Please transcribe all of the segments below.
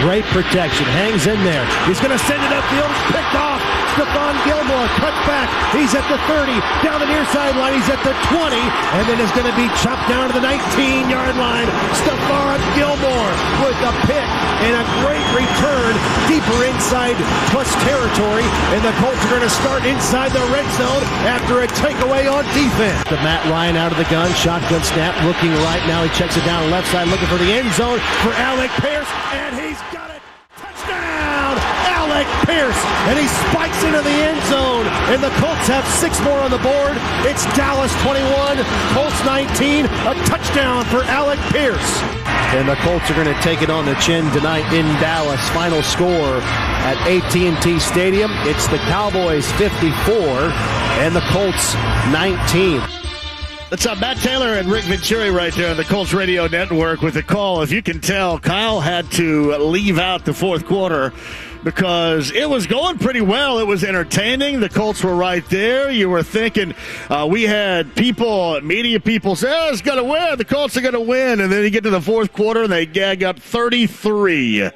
Great protection. Hangs in there. He's going to send it upfield. Picked off. Stephon Gilmore cuts back. He's at the 30. Down the near sideline. He's at the 20. And then it's going to be chopped down to the 19-yard line. Stephon Gilmore with a pick and a great return deeper inside plus territory. And the Colts are going to start inside the red zone after a takeaway on defense. The Matt Ryan out of the gun. Shotgun snap. Looking right now. He checks it down left side. Looking for the end zone for Alec Pierce. And he's got it. Touchdown! Alec Pierce. And he spikes into the end zone. And the Colts have 6 more on the board. It's Dallas 21, Colts 19. A touchdown for Alec Pierce. And the Colts are going to take it on the chin tonight in Dallas. Final score at AT&T Stadium. It's the Cowboys 54 and the Colts 19. That's Matt Taylor and Rick Venturi right there on the Colts Radio Network with the call. If you can tell, Kyle had to leave out the fourth quarter because it was going pretty well. It was entertaining. The Colts were right there. You were thinking, we had people, media people say, oh, it's going to win. The Colts are going to win. And then you get to the fourth quarter and they gag up 33.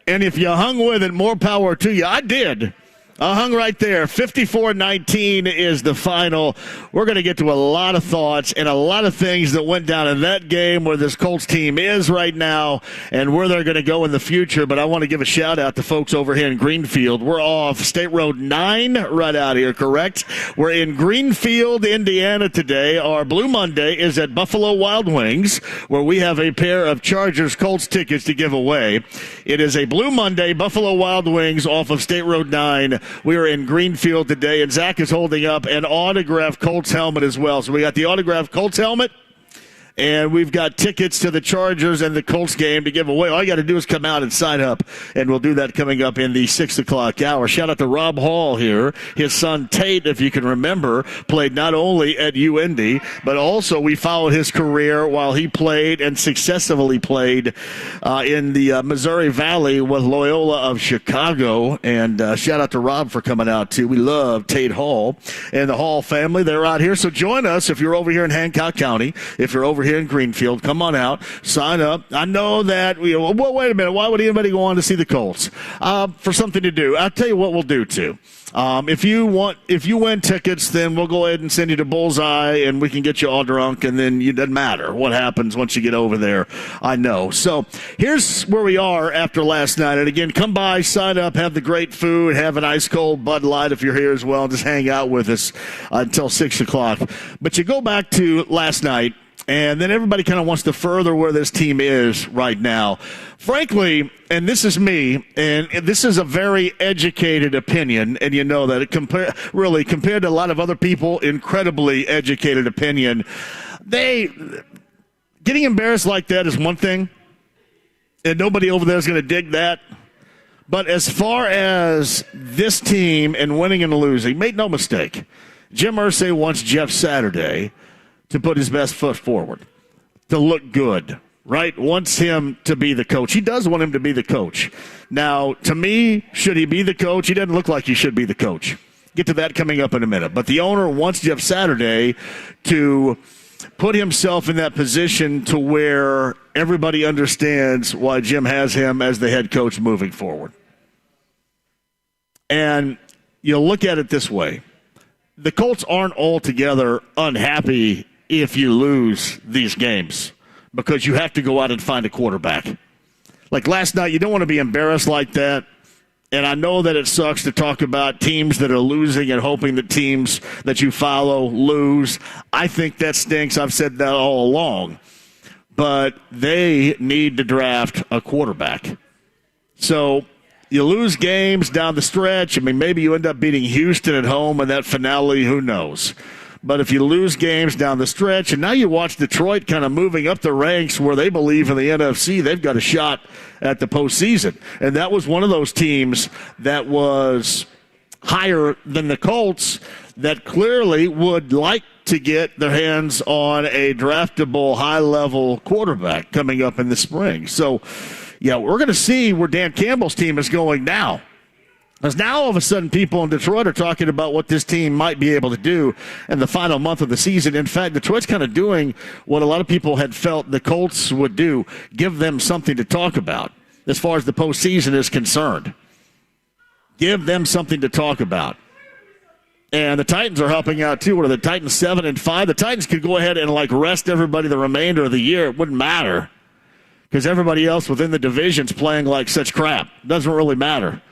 And if you hung with it, more power to you. I did. I hung right there. 54-19 is the final. We're going to get to a lot of thoughts and a lot of things that went down in that game, where this Colts team is right now and where they're going to go in the future. But I want to give a shout-out to folks over here in Greenfield. We're off State Road 9 right out here, correct? We're in Greenfield, Indiana today. Our Blue Monday is at Buffalo Wild Wings, where we have a pair of Chargers Colts tickets to give away. It is a Blue Monday, Buffalo Wild Wings off of State Road 9. We are in Greenfield today, and Zach is holding up an autographed Colts helmet as well. So we got the autographed Colts helmet, and we've got tickets to the Chargers and the Colts game to give away. All you got to do is come out and sign up, and we'll do that coming up in the 6 o'clock hour. Shout out to Rob Hall here. His son Tate, if you can remember, played not only at UND, but also we followed his career while he played and successfully played in the Missouri Valley with Loyola of Chicago. And shout out to Rob for coming out, too. We love Tate Hall and the Hall family. They're out here. So join us if you're over here in Hancock County, if you're over here in Greenfield. Come on out, sign up. I know that well, wait a minute, why would anybody go on to see the Colts? For something to do. I'll tell you what we'll do too. If you win tickets, then we'll go ahead and send you to Bullseye and we can get you all drunk, and then it doesn't matter what happens once you get over there. I know. So here's where we are after last night. And again, come by, sign up, have the great food, have an ice cold Bud Light if you're here as well. Just hang out with us until 6 o'clock. But you go back to last night, and then everybody kind of wants to further where this team is right now. Frankly, and this is me, and this is a very educated opinion, and you know that compared to a lot of other people, incredibly educated opinion. Getting embarrassed like that is one thing, and nobody over there is going to dig that. But as far as this team and winning and losing, make no mistake, Jim Irsay wants Jeff Saturday to put his best foot forward, to look good, right? Wants him to be the coach. He does want him to be the coach. Now, to me, should he be the coach? He doesn't look like he should be the coach. Get to that coming up in a minute. But the owner wants Jeff Saturday to put himself in that position to where everybody understands why Jim has him as the head coach moving forward. And you look at it this way. The Colts aren't altogether unhappy if you lose these games, because you have to go out and find a quarterback. Like last night, you don't want to be embarrassed like that. And I know that it sucks to talk about teams that are losing and hoping that teams that you follow lose. I think that stinks. I've said that all along. But they need to draft a quarterback. So you lose games down the stretch. I mean, maybe you end up beating Houston at home in that finale. Who knows? But if you lose games down the stretch, and now you watch Detroit kind of moving up the ranks where they believe in the NFC, they've got a shot at the postseason. And that was one of those teams that was higher than the Colts that clearly would like to get their hands on a draftable high-level quarterback coming up in the spring. So, yeah, we're going to see where Dan Campbell's team is going now. Because now all of a sudden people in Detroit are talking about what this team might be able to do in the final month of the season. In fact, Detroit's kind of doing what a lot of people had felt the Colts would do, give them something to talk about. as far as the postseason is concerned. Give them something to talk about. And the Titans are helping out, too. What are the Titans, 7-5? The Titans could go ahead and, rest everybody the remainder of the year. It wouldn't matter because everybody else within the division's playing like such crap. Doesn't really matter.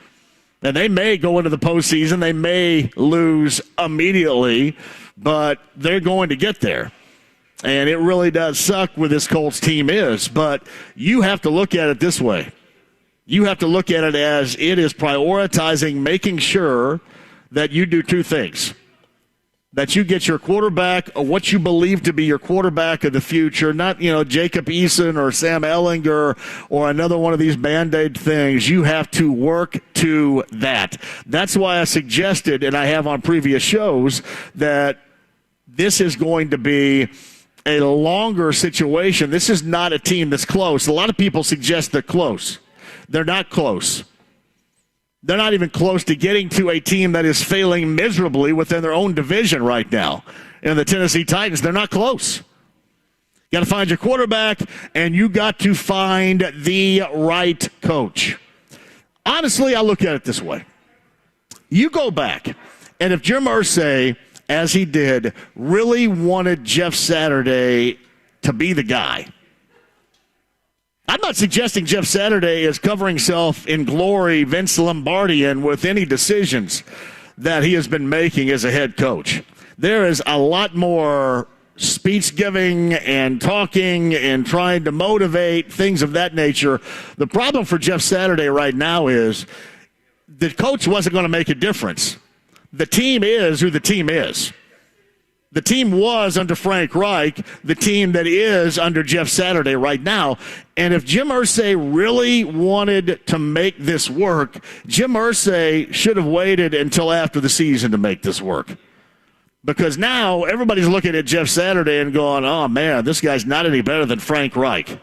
And they may go into the postseason. They may lose immediately, but they're going to get there. And it really does suck where this Colts team is. But you have to look at it this way. You have to look at it as it is prioritizing making sure that you do two things. That you get your quarterback, or what you believe to be your quarterback of the future, not, Jacob Eason or Sam Ehlinger or another one of these Band-Aid things. You have to work to that. That's why I suggested, and I have on previous shows, that this is going to be a longer situation. This is not a team that's close. A lot of people suggest they're close. They're not close. They're not even close to getting to a team that is failing miserably within their own division right now. In the Tennessee Titans, they're not close. You got to find your quarterback, and you got to find the right coach. Honestly, I look at it this way. You go back, and if Jim Irsay, as he did, really wanted Jeff Saturday to be the guy, I'm not suggesting Jeff Saturday is covering himself in glory, Vince Lombardian, with any decisions that he has been making as a head coach. There is a lot more speech giving and talking and trying to motivate, things of that nature. The problem for Jeff Saturday right now is the coach wasn't going to make a difference. The team is who the team is. The team was under Frank Reich, the team that is under Jeff Saturday right now. And if Jim Irsay really wanted to make this work, Jim Irsay should have waited until after the season to make this work. Because now everybody's looking at Jeff Saturday and going, oh, man, this guy's not any better than Frank Reich.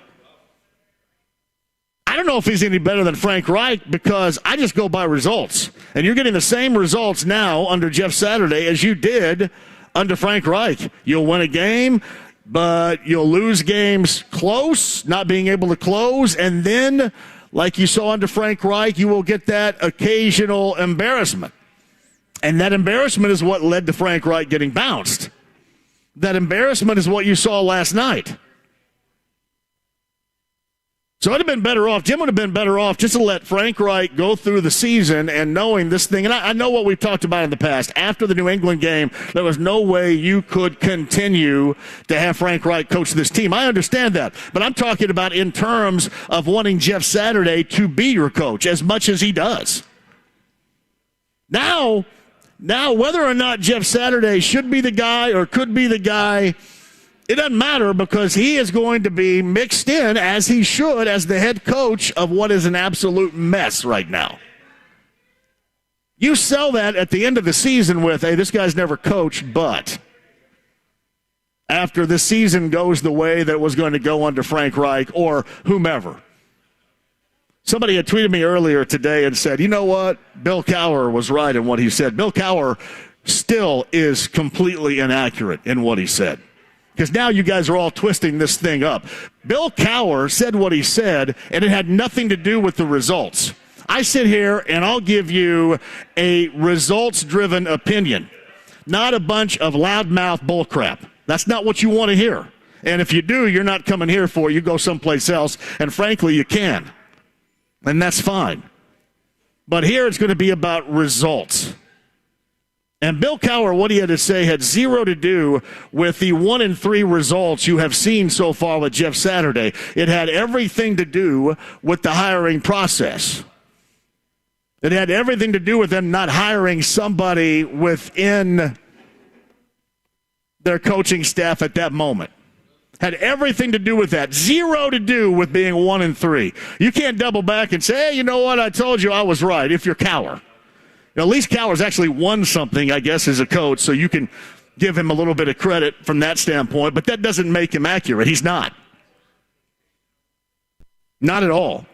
I don't know if he's any better than Frank Reich because I just go by results. And you're getting the same results now under Jeff Saturday as you did under Frank Reich. You'll win a game, but you'll lose games close, not being able to close. And then, like you saw under Frank Reich, you will get that occasional embarrassment. And that embarrassment is what led to Frank Reich getting bounced. That embarrassment is what you saw last night. So it would have been better off, Jim would have been better off just to let Frank Reich go through the season and knowing this thing. And I know what we've talked about in the past. After the New England game, there was no way you could continue to have Frank Reich coach this team. I understand that. But I'm talking about in terms of wanting Jeff Saturday to be your coach as much as he does. Now, whether or not Jeff Saturday should be the guy or could be the guy, it doesn't matter because he is going to be mixed in, as he should, as the head coach of what is an absolute mess right now. You sell that at the end of the season with, hey, this guy's never coached, but after the season goes the way that it was going to go under Frank Reich or whomever. Somebody had tweeted me earlier today and said, you know what? Bill Cowher was right in what he said. Bill Cowher still is completely inaccurate in what he said. Because now you guys are all twisting this thing up. Bill Cowher said what he said, and it had nothing to do with the results. I sit here, and I'll give you a results-driven opinion, not a bunch of loudmouth bullcrap. That's not what you want to hear. And if you do, you're not coming here for it. You go someplace else, and frankly, you can. And that's fine. But here it's going to be about results. And Bill Cowher, what he had to say had zero to do with the 1-3 results you have seen so far with Jeff Saturday. It had everything to do with the hiring process. It had everything to do with them not hiring somebody within their coaching staff at that moment. Had everything to do with that. Zero to do with being 1-3. You can't double back and say, hey, you know what? I told you I was right if you're Cowher. At least Cowher's actually won something, I guess, as a coach, so you can give him a little bit of credit from that standpoint, but that doesn't make him accurate. He's not. Not at all.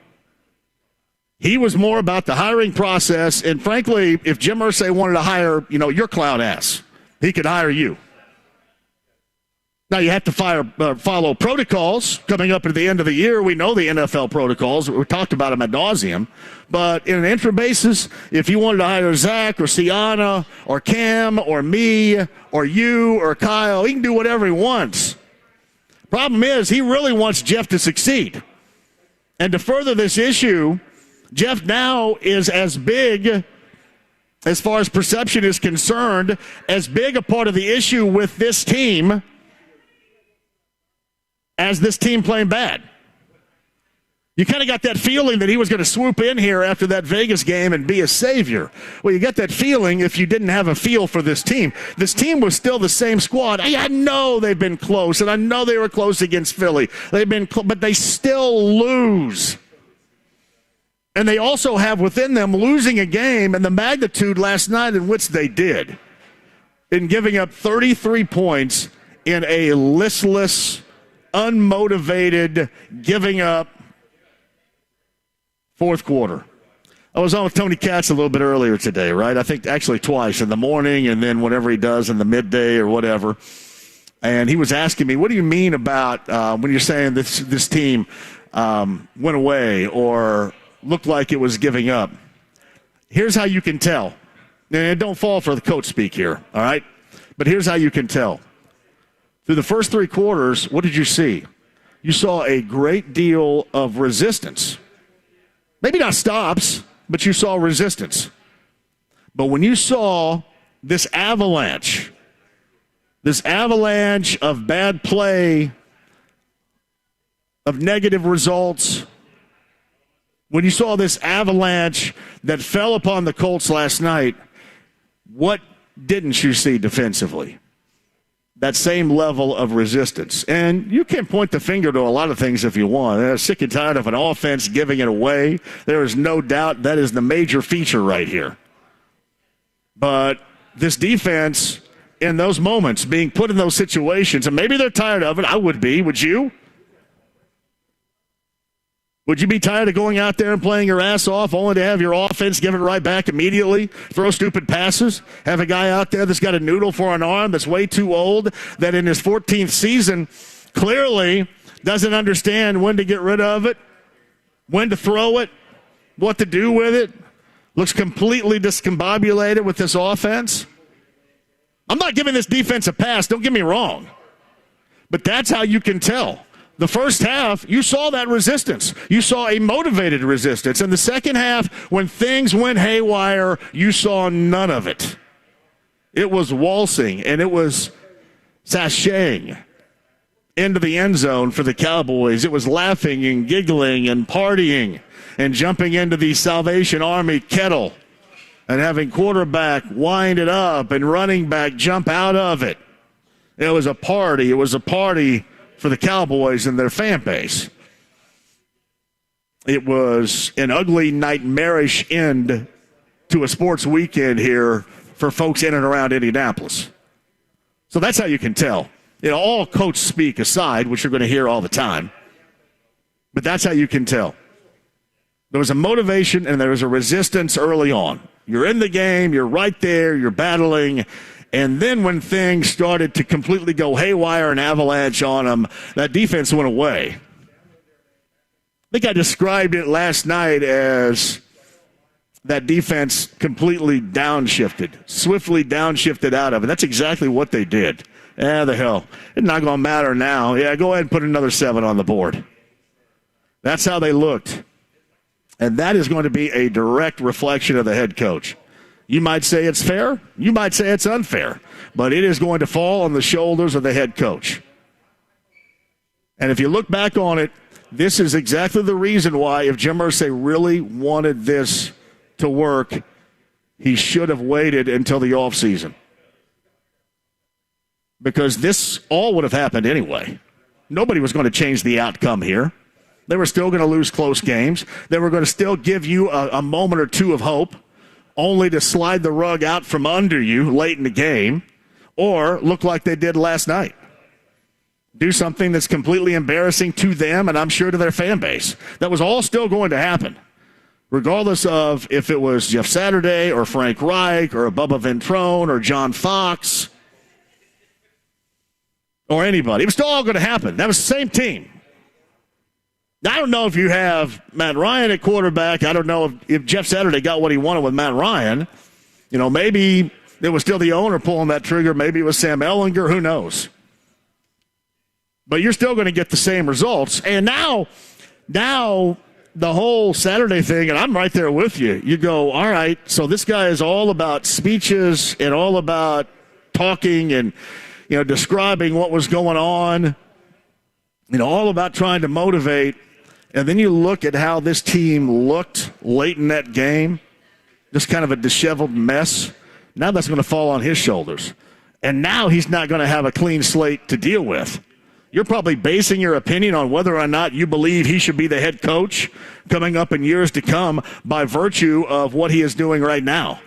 He was more about the hiring process, and frankly, if Jim Irsay wanted to hire, your clown ass, he could hire you. Now, you have to follow protocols coming up at the end of the year. We know the NFL protocols. We talked about them ad nauseum. But in an interim basis, if you wanted to hire Zach or Sienna or Cam or me or you or Kyle, he can do whatever he wants. Problem is, he really wants Jeff to succeed. And to further this issue, Jeff now is as big, as far as perception is concerned, as big a part of the issue with this team as this team playing bad. You kind of got that feeling that he was going to swoop in here after that Vegas game and be a savior. Well, you got that feeling if you didn't have a feel for this team. This team was still the same squad. I know they've been close, and I know they were close against Philly. But they still lose. And they also have within them losing a game and the magnitude last night in which they did, in giving up 33 points in a listless, unmotivated, giving up fourth quarter. I was on with Tony Katz a little bit earlier today, right? I think actually twice, in the morning and then whatever he does in the midday or whatever. And he was asking me, what do you mean about when you're saying this team went away or looked like it was giving up? Here's how you can tell. And don't fall for the coach speak here, all right? But here's how you can tell. Through the first three quarters, what did you see? You saw a great deal of resistance. Maybe not stops, but you saw resistance. But when you saw this avalanche of bad play, of negative results, when you saw this avalanche that fell upon the Colts last night, what didn't you see defensively? That same level of resistance. And you can point the finger to a lot of things if you want. They're sick and tired of an offense giving it away. There is no doubt that is the major feature right here. But this defense, in those moments, being put in those situations, and maybe they're tired of it. I would be. Would you? Would you be tired of going out there and playing your ass off only to have your offense give it right back immediately, throw stupid passes, have a guy out there that's got a noodle for an arm that's way too old, that in his 14th season clearly doesn't understand when to get rid of it, when to throw it, what to do with it, looks completely discombobulated with this offense? I'm not giving this defense a pass, don't get me wrong, but that's how you can tell. The first half, you saw that resistance. You saw a motivated resistance. In the second half, when things went haywire, you saw none of it. It was waltzing, and it was sashaying into the end zone for the Cowboys. It was laughing and giggling and partying and jumping into the Salvation Army kettle and having quarterback wind it up and running back jump out of it. It was a party. It was a party for the Cowboys and their fan base. It was an ugly, nightmarish end to a sports weekend here for folks in and around Indianapolis. So that's how you can tell. You know, all coach speak aside, which you're going to hear all the time, but that's how you can tell. There was a motivation and there was a resistance early on. You're in the game, you're right there, you're battling. And then when things started to completely go haywire and avalanche on them, that defense went away. I think I described it last night as that defense completely downshifted, swiftly downshifted out of it. That's exactly what they did. The hell. It's not going to matter now. Yeah, go ahead and put another 7 on the board. That's how they looked. And that is going to be a direct reflection of the head coach. You might say it's fair. You might say it's unfair. But it is going to fall on the shoulders of the head coach. And if you look back on it, this is exactly the reason why, if Jim Irsay really wanted this to work, he should have waited until the offseason. Because this all would have happened anyway. Nobody was going to change the outcome here. They were still going to lose close games. They were going to still give you a moment or two of hope, only to slide the rug out from under you late in the game, or look like they did last night. Do something that's completely embarrassing to them and I'm sure to their fan base. That was all still going to happen, regardless of if it was Jeff Saturday or Frank Reich or Bubba Ventrone or John Fox or anybody. It was still all going to happen. That was the same team. I don't know if you have Matt Ryan at quarterback. I don't know if Jeff Saturday got what he wanted with Matt Ryan. Maybe it was still the owner pulling that trigger. Maybe it was Sam Ehlinger. Who knows? But you're still going to get the same results. And now the whole Saturday thing, and I'm right there with you. You go, all right, so this guy is all about speeches and all about talking and, describing what was going on, all about trying to motivate. And then you look at how this team looked late in that game, just kind of a disheveled mess. Now that's going to fall on his shoulders. And now he's not going to have a clean slate to deal with. You're probably basing your opinion on whether or not you believe he should be the head coach coming up in years to come by virtue of what he is doing right now.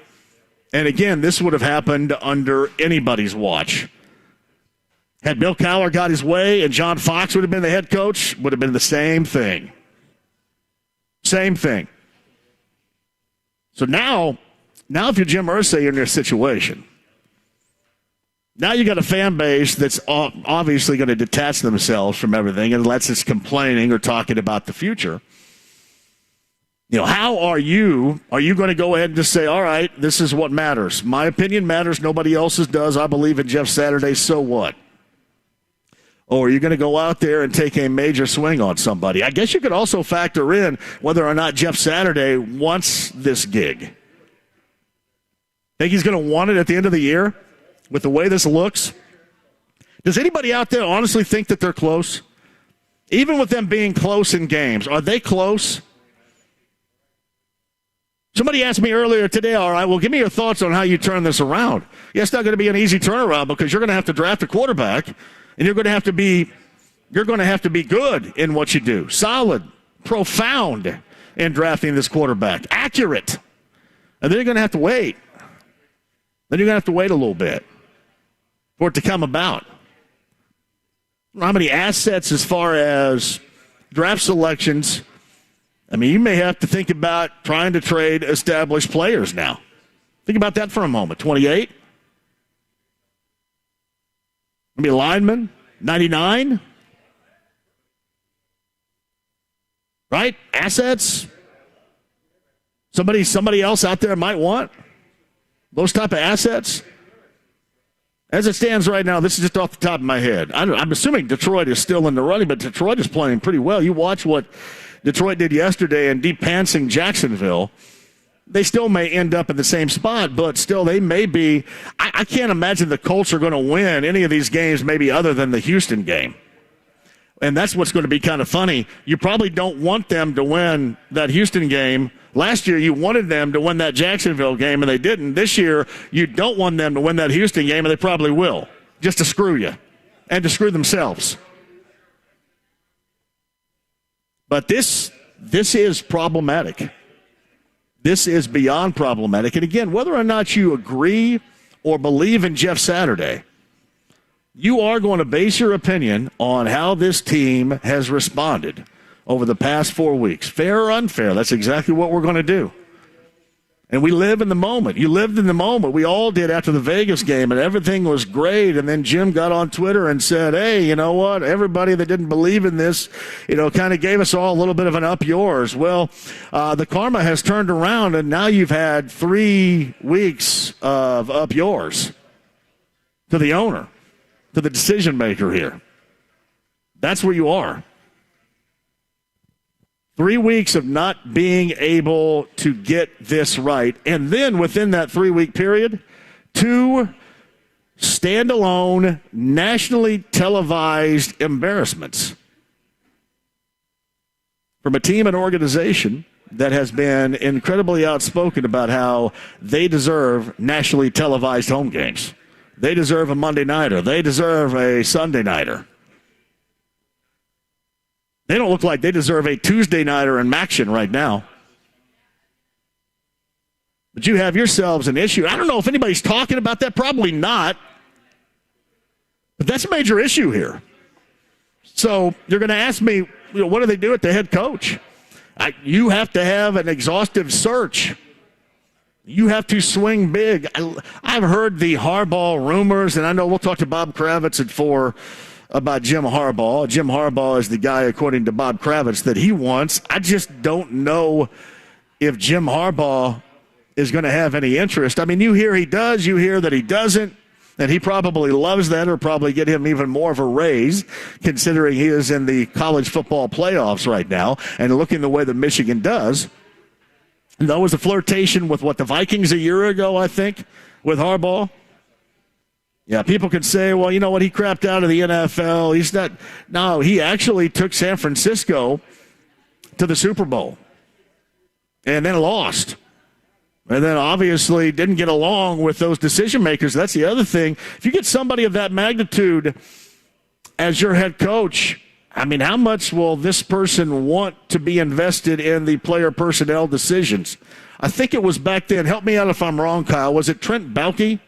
And again, this would have happened under anybody's watch. Had Bill Cowher got his way and John Fox would have been the head coach, would have been the same thing. Same thing. So now if you're Jim Irsay, you're in your situation. Now you got a fan base that's obviously going to detach themselves from everything unless it's complaining or talking about the future. How are you going to go ahead and just say, all right, this is what matters. My opinion matters. Nobody else's does. I believe in Jeff Saturday. So what? Or are you going to go out there and take a major swing on somebody? I guess you could also factor in whether or not Jeff Saturday wants this gig. Think he's going to want it at the end of the year with the way this looks? Does anybody out there honestly think that they're close? Even with them being close in games, are they close? Somebody asked me earlier today, all right, well, give me your thoughts on how you turn this around. Yeah, it's not going to be an easy turnaround because you're going to have to draft a quarterback, and you're going to have to be good in what you do. Solid, profound in drafting this quarterback. Accurate. And then you're going to have to wait. Then you're going to have to wait a little bit for it to come about. How many assets as far as draft selections? I mean, you may have to think about trying to trade established players now. Think about that for a moment. 28? Maybe a lineman? 99? Right? Assets? Somebody else out there might want those type of assets? As it stands right now, this is just off the top of my head. I'm assuming Detroit is still in the running, but Detroit is playing pretty well. You watch what Detroit did yesterday in deep-pantsing Jacksonville. They still may end up in the same spot, but still they may be. I can't imagine the Colts are going to win any of these games maybe other than the Houston game. And that's what's going to be kind of funny. You probably don't want them to win that Houston game. Last year, you wanted them to win that Jacksonville game, and they didn't. This year, you don't want them to win that Houston game, and they probably will, just to screw you and to screw themselves. But this is problematic. This is beyond problematic. And again, whether or not you agree or believe in Jeff Saturday, you are going to base your opinion on how this team has responded over the past 4 weeks. Fair or unfair, that's exactly what we're going to do. And we live in the moment. You lived in the moment. We all did after the Vegas game, and everything was great. And then Jim got on Twitter and said, hey, you know what? Everybody that didn't believe in this, kind of gave us all a little bit of an up yours. Well, the karma has turned around, and now you've had 3 weeks of up yours to the owner, to the decision maker here. That's where you are. 3 weeks of not being able to get this right. And then within that 3-week period, 2 standalone, nationally televised embarrassments from a team and organization that has been incredibly outspoken about how they deserve nationally televised home games. They deserve a Monday nighter. They deserve a Sunday nighter. They don't look like they deserve a Tuesday nighter in Maction right now. But you have yourselves an issue. I don't know if anybody's talking about that. Probably not. But that's a major issue here. So you're going to ask me, what do they do at the head coach? You have to have an exhaustive search. You have to swing big. I've heard the Harbaugh rumors, and I know we'll talk to Bob Kravtiz at 4 about Jim Harbaugh. Jim Harbaugh is the guy, according to Bob Kravtiz, that he wants. I just don't know if Jim Harbaugh is going to have any interest. I mean, you hear he does, you hear that he doesn't, and he probably loves that or probably get him even more of a raise, considering he is in the college football playoffs right now and looking the way that Michigan does. And that was a flirtation with, the Vikings a year ago, I think, with Harbaugh. Yeah, people could say, well, you know what, he crapped out of the NFL. He's not. No, he actually took San Francisco to the Super Bowl and then lost. And then obviously didn't get along with those decision makers. That's the other thing. If you get somebody of that magnitude as your head coach, I mean, how much will this person want to be invested in the player personnel decisions? I think it was back then. Help me out if I'm wrong, Kyle. Was it Trent Baalke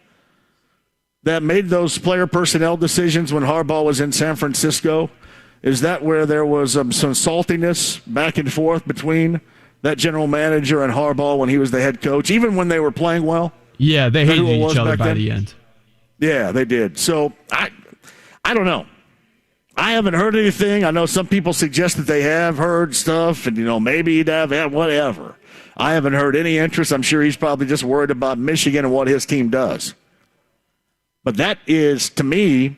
that made those player personnel decisions when Harbaugh was in San Francisco? Is that where there was some saltiness back and forth between that general manager and Harbaugh when he was the head coach, even when they were playing well? Yeah, they hated each other by the end. Yeah, they did. So I don't know. I haven't heard anything. I know some people suggest that they have heard stuff, and, maybe he'd have whatever. I haven't heard any interest. I'm sure he's probably just worried about Michigan and what his team does. But that is, to me,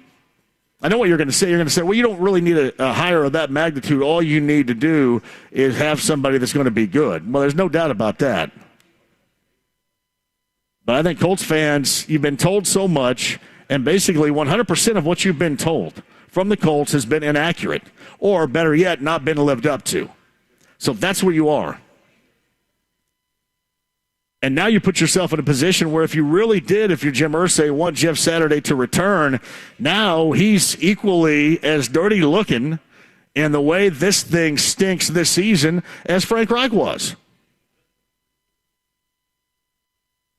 I know what you're going to say. You're going to say, well, you don't really need a hire of that magnitude. All you need to do is have somebody that's going to be good. Well, there's no doubt about that. But I think Colts fans, you've been told so much, and basically 100% of what you've been told from the Colts has been inaccurate, or better yet, not been lived up to. So that's where you are. And now you put yourself in a position where if you really did, if you're Jim Irsay, want Jeff Saturday to return, now he's equally as dirty looking in the way this thing stinks this season as Frank Reich was.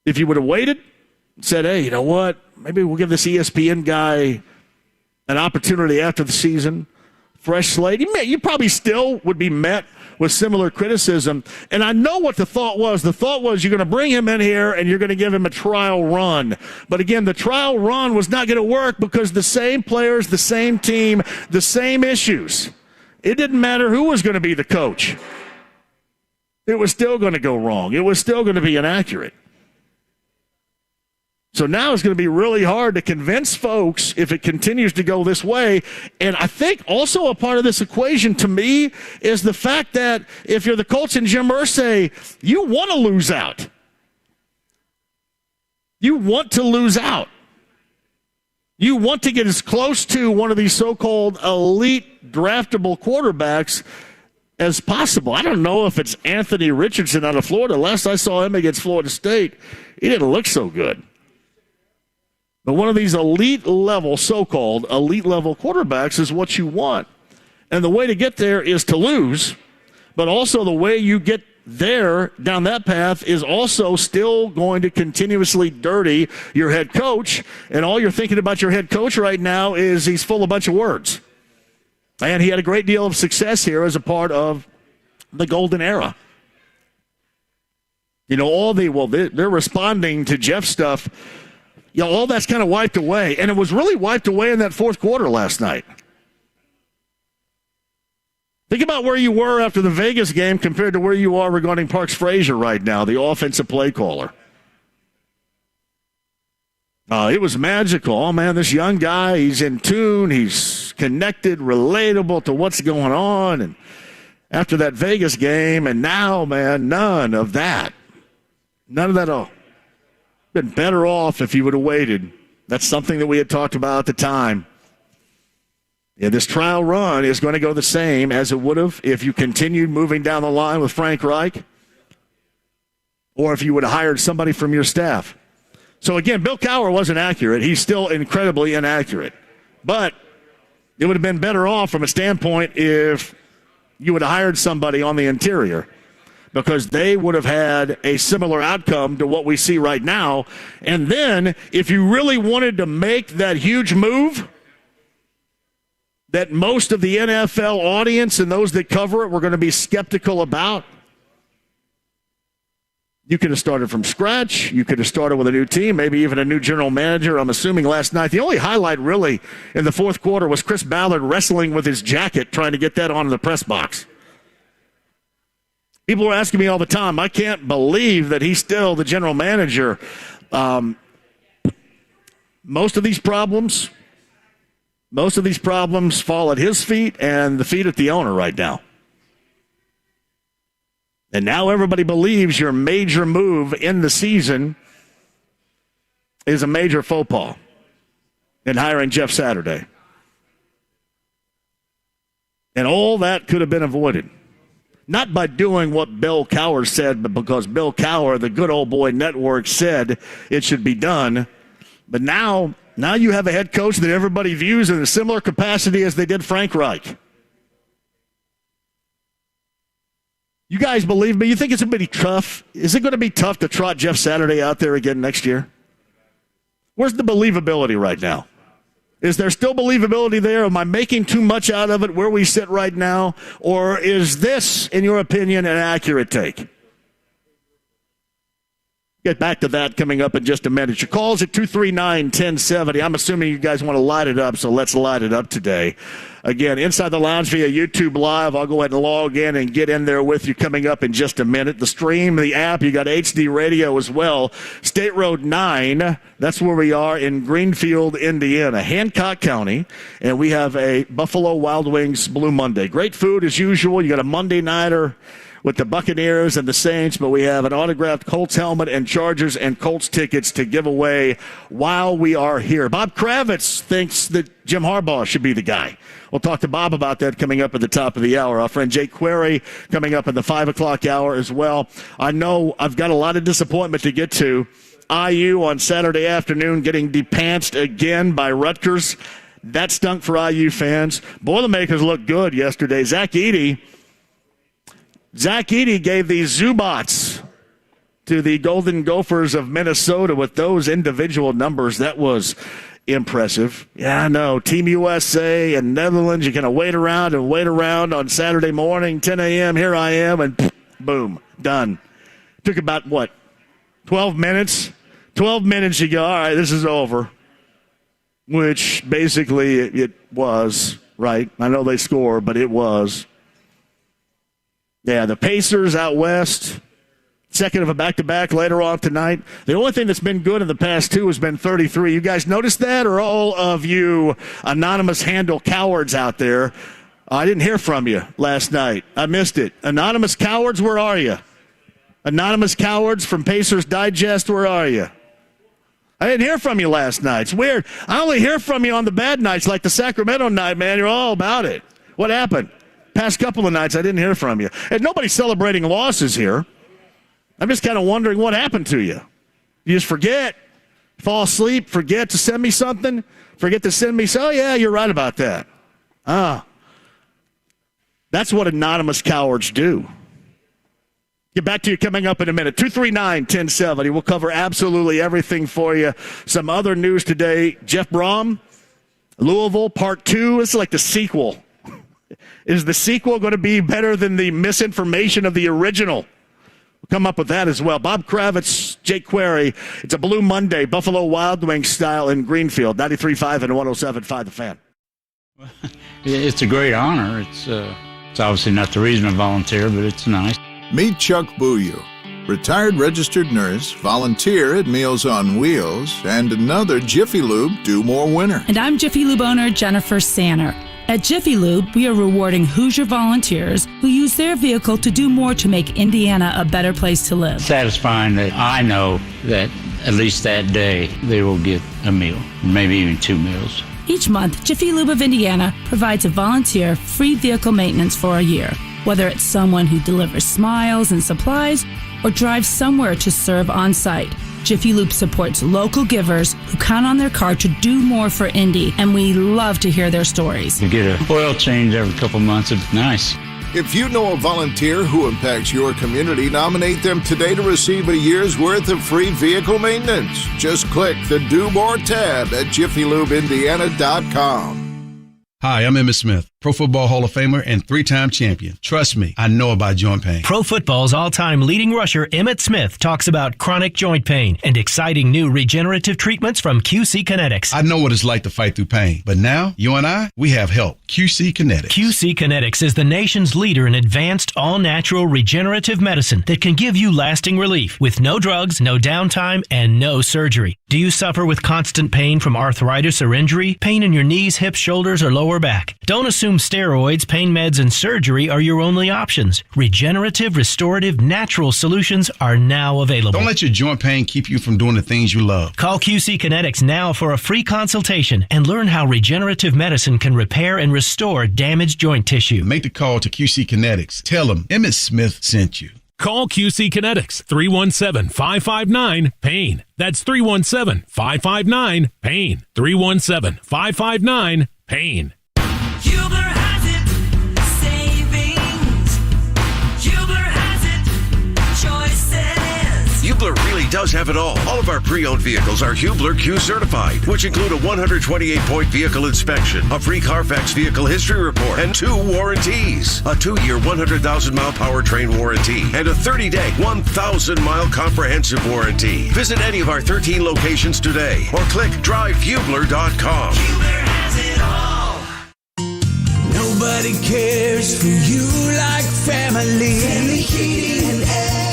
If you would have waited and said, hey, you know what, maybe we'll give this ESPN guy an opportunity after the season, fresh slate, you probably still would be met with similar criticism. And I know what the thought was. The thought was you're going to bring him in here and you're going to give him a trial run. But again, the trial run was not going to work because the same players, the same team, the same issues. It didn't matter who was going to be the coach. It was still going to go wrong. It was still going to be inaccurate. So now it's going to be really hard to convince folks if it continues to go this way. And I think also a part of this equation to me is the fact that if you're the Colts and Jim Irsay, you want to lose out. You want to lose out. You want to get as close to one of these so-called elite draftable quarterbacks as possible. I don't know if it's Anthony Richardson out of Florida. Last I saw him against Florida State, he didn't look so good. But one of these elite-level, so-called elite-level quarterbacks is what you want. And the way to get there is to lose, but also the way you get there down that path is also still going to continuously dirty your head coach. And all you're thinking about your head coach right now is he's full of a bunch of words. And he had a great deal of success here as a part of the golden era. They're responding to Jeff stuff. All that's kind of wiped away. And it was really wiped away in that fourth quarter last night. Think about where you were after the Vegas game compared to where you are regarding Parks Frazier right now, the offensive play caller. It was magical. Oh, man, this young guy, he's in tune. He's connected, relatable to what's going on. And after that Vegas game, and now, man, none of that. None of that at all. Been better off if you would have waited. That's something that we had talked about at the time. Yeah, this trial run is going to go the same as it would have if you continued moving down the line with Frank Reich or if you would have hired somebody from your staff. So, again, Bill Cowher wasn't accurate. He's still incredibly inaccurate. But it would have been better off from a standpoint if you would have hired somebody on the interior, because they would have had a similar outcome to what we see right now. And then if you really wanted to make that huge move that most of the NFL audience and those that cover it were going to be skeptical about, You could have started from scratch. You could have started with a new team, maybe even a new general manager. I'm assuming last night, the only highlight really in the fourth quarter was Chris Ballard wrestling with his jacket, trying to get that onto the press box. People are asking me all the time, I can't believe that he's still the general manager. Most of these problems fall at his feet and the feet of the owner right now. And now everybody believes your major move in the season is a major faux pas in hiring Jeff Saturday. And all that could have been avoided. Not by doing what Bill Cowher said, but because Bill Cowher, the good old boy network, said it should be done. But now you have a head coach that everybody views in a similar capacity as they did Frank Reich. You guys believe me? You think it's going to be tough? Is it going to be tough to trot Jeff Saturday out there again next year? Where's the believability right now? Is there still believability there? Am I making too much out of it where we sit right now? Or is this, in your opinion, an accurate take? Get back to that coming up in just a minute. Your calls at 239-1070. I'm assuming you guys want to light it up, so let's light it up today. Again, Inside the Lounge via YouTube Live. I'll go ahead and log in and get in there with you coming up in just a minute. The stream, the app, you got HD radio as well. State Road 9, that's where we are in Greenfield, Indiana, Hancock County, and we have a Buffalo Wild Wings Blue Monday. Great food as usual. You got a Monday nighter with the Buccaneers and the Saints, but we have an autographed Colts helmet and Chargers and Colts tickets to give away while we are here. Bob Kravtiz thinks that Jim Harbaugh should be the guy. We'll talk to Bob about that coming up at the top of the hour. Our friend Jake Query coming up in the 5 o'clock hour as well. I know I've got a lot of disappointment to get to. IU on Saturday afternoon getting depantsed again by Rutgers. That stunk for IU fans. Boilermakers looked good yesterday. Zach Edey gave these Zubats to the Golden Gophers of Minnesota with those individual numbers. That was impressive. Yeah, I know. Team USA and Netherlands, you're going to wait around on Saturday morning, 10 a.m. Here I am, and boom, done. Took about, 12 minutes? 12 minutes, you go, all right, this is over. Which basically it was, right? I know they score, but it was. Yeah, the Pacers out west, second of a back-to-back later on tonight. The only thing that's been good in the past two has been 33. You guys notice that, or all of you anonymous handle cowards out there? I didn't hear from you last night. I missed it. Anonymous cowards, where are you? Anonymous cowards from Pacers Digest, where are you? I didn't hear from you last night. It's weird. I only hear from you on the bad nights, like the Sacramento night, man. You're all about it. What happened? Past couple of nights, I didn't hear from you. And nobody's celebrating losses here. I'm just kind of wondering what happened to you. You just forget, fall asleep, forget to send me something, forget to send me, oh, yeah, you're right about that. That's what anonymous cowards do. Get back to you coming up in a minute. 239-1070. We'll cover absolutely everything for you. Some other news today. Jeff Brom, Louisville, Part 2. It's like the sequel. Is the sequel going to be better than the misinformation of the original? We'll come up with that as well. Bob Kravtiz, Jake Query. It's a Blue Monday, Buffalo Wild Wings style in Greenfield. 93.5 and 107.5 The Fan. It's a great honor. It's obviously not the reason I volunteer, but it's nice. Meet Chuck Bouillou, retired registered nurse, volunteer at Meals on Wheels, and another Jiffy Lube Do More winner. And I'm Jiffy Lube owner Jennifer Sanner. At Jiffy Lube, we are rewarding Hoosier volunteers who use their vehicle to do more to make Indiana a better place to live. Satisfying that I know that at least that day they will get a meal, maybe even 2 meals. Each month, Jiffy Lube of Indiana provides a volunteer free vehicle maintenance for a year. Whether it's someone who delivers smiles and supplies or drives somewhere to serve on site, Jiffy Lube supports local givers who count on their car to do more for Indy, and we love to hear their stories. You get an oil change every couple months. It's nice. If you know a volunteer who impacts your community, nominate them today to receive a year's worth of free vehicle maintenance. Just click the Do More tab at JiffyLubeIndiana.com. Hi, I'm Emmitt Smith. Pro Football Hall of Famer and 3-time champion. Trust me, I know about joint pain. Pro Football's all-time leading rusher Emmitt Smith talks about chronic joint pain and exciting new regenerative treatments from QC Kinetics. I know what it's like to fight through pain, but now, you and I, we have help. QC Kinetics. QC Kinetics is the nation's leader in advanced, all-natural regenerative medicine that can give you lasting relief with no drugs, no downtime, and no surgery. Do you suffer with constant pain from arthritis or injury? Pain in your knees, hips, shoulders, or lower back? Don't assume steroids, pain meds, and surgery are your only options. Regenerative, restorative, natural solutions are now available. Don't let your joint pain keep you from doing the things you love. Call QC Kinetics now for a free consultation and learn how regenerative medicine can repair and restore damaged joint tissue. Make the call to QC Kinetics. Tell them Emmitt Smith sent you. Call QC Kinetics, 317-559-PAIN. That's 317-559-PAIN. 317-559-PAIN. Hubler has it, savings. Hubler has it, choices. Hubler really does have it all. All of our pre-owned vehicles are Hubler Q certified, which include a 128-point vehicle inspection, a free Carfax vehicle history report, and 2 warranties. A 2-year, 100,000-mile powertrain warranty, and a 30-day, 1,000-mile comprehensive warranty. Visit any of our 13 locations today, or click drivehubler.com. Hubler has it all. Nobody cares for you like family. Family Heating and Air.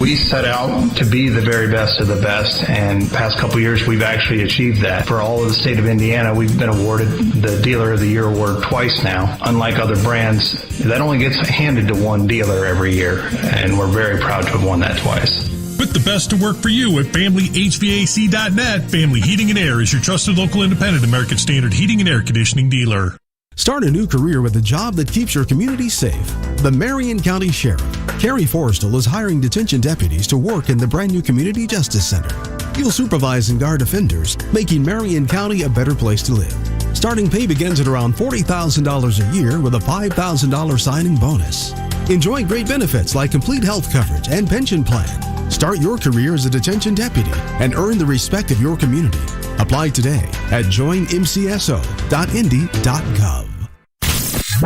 We set out to be the very best of the best, and the past couple years we've actually achieved that. For all of the state of Indiana, we've been awarded the Dealer of the Year award twice now. Unlike other brands, that only gets handed to one dealer every year, and we're very proud to have won that twice. Put the best to work for you at FamilyHVAC.net. Family Heating and Air is your trusted local independent American Standard heating and air conditioning dealer. Start a new career with a job that keeps your community safe. The Marion County Sheriff, Carrie Forrestal, is hiring detention deputies to work in the brand new Community Justice Center. You'll supervise and guard offenders, making Marion County a better place to live. Starting pay begins at around $40,000 a year with a $5,000 signing bonus. Enjoy great benefits like complete health coverage and pension plan. Start your career as a detention deputy and earn the respect of your community. Apply today at joinmcso.indy.gov.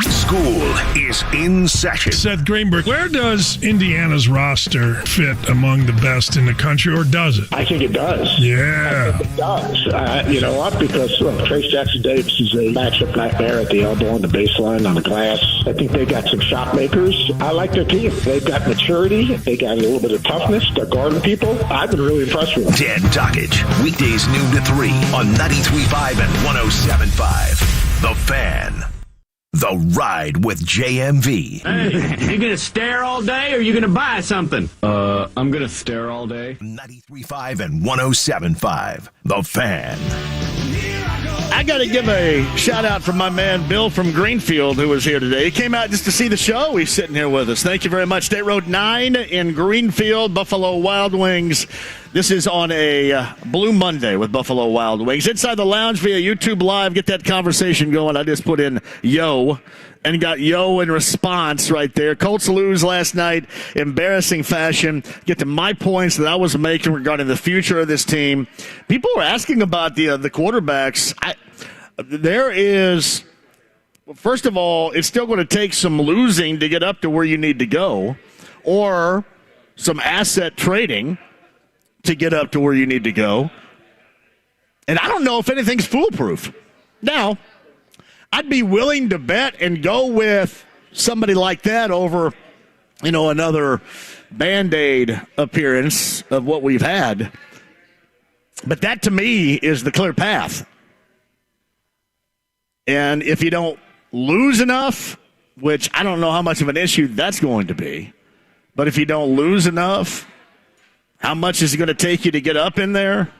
School is in session. Seth Greenberg, where does Indiana's roster fit among the best in the country, or does it? I think it does. Yeah. I think it does. You know what? Because look, Trace Jackson-Davis is a matchup nightmare at the elbow, on the baseline, on the glass. I think they got some shot makers. I like their team. They've got maturity. They got a little bit of toughness. They're guarding people. I've been really impressed with them. Dan Dockage, weekdays noon to 3 on 93.5 and 107.5. The Fan. The Ride with JMV. Hey, you gonna stare all day, or you gonna buy something? I'm gonna stare all day. 93.5 and 107.5. The Fan. I got to give a shout out from my man Bill from Greenfield, who was here today. He came out just to see the show. He's sitting here with us. Thank you very much. State Road 9 in Greenfield, Buffalo Wild Wings. This is on a Blue Monday with Buffalo Wild Wings. Inside the lounge via YouTube Live. Get that conversation going. I just put in yo and got yo in response right there. Colts lose last night, embarrassing fashion. Get to my points that I was making regarding the future of this team. People were asking about the quarterbacks. There is, first of all, it's still going to take some losing to get up to where you need to go, or some asset trading to get up to where you need to go. And I don't know if anything's foolproof. Now, I'd be willing to bet and go with somebody like that over, another Band-Aid appearance of what we've had. But that, to me, is the clear path. And if you don't lose enough, which I don't know how much of an issue that's going to be, but if you don't lose enough, how much is it going to take you to get up in there?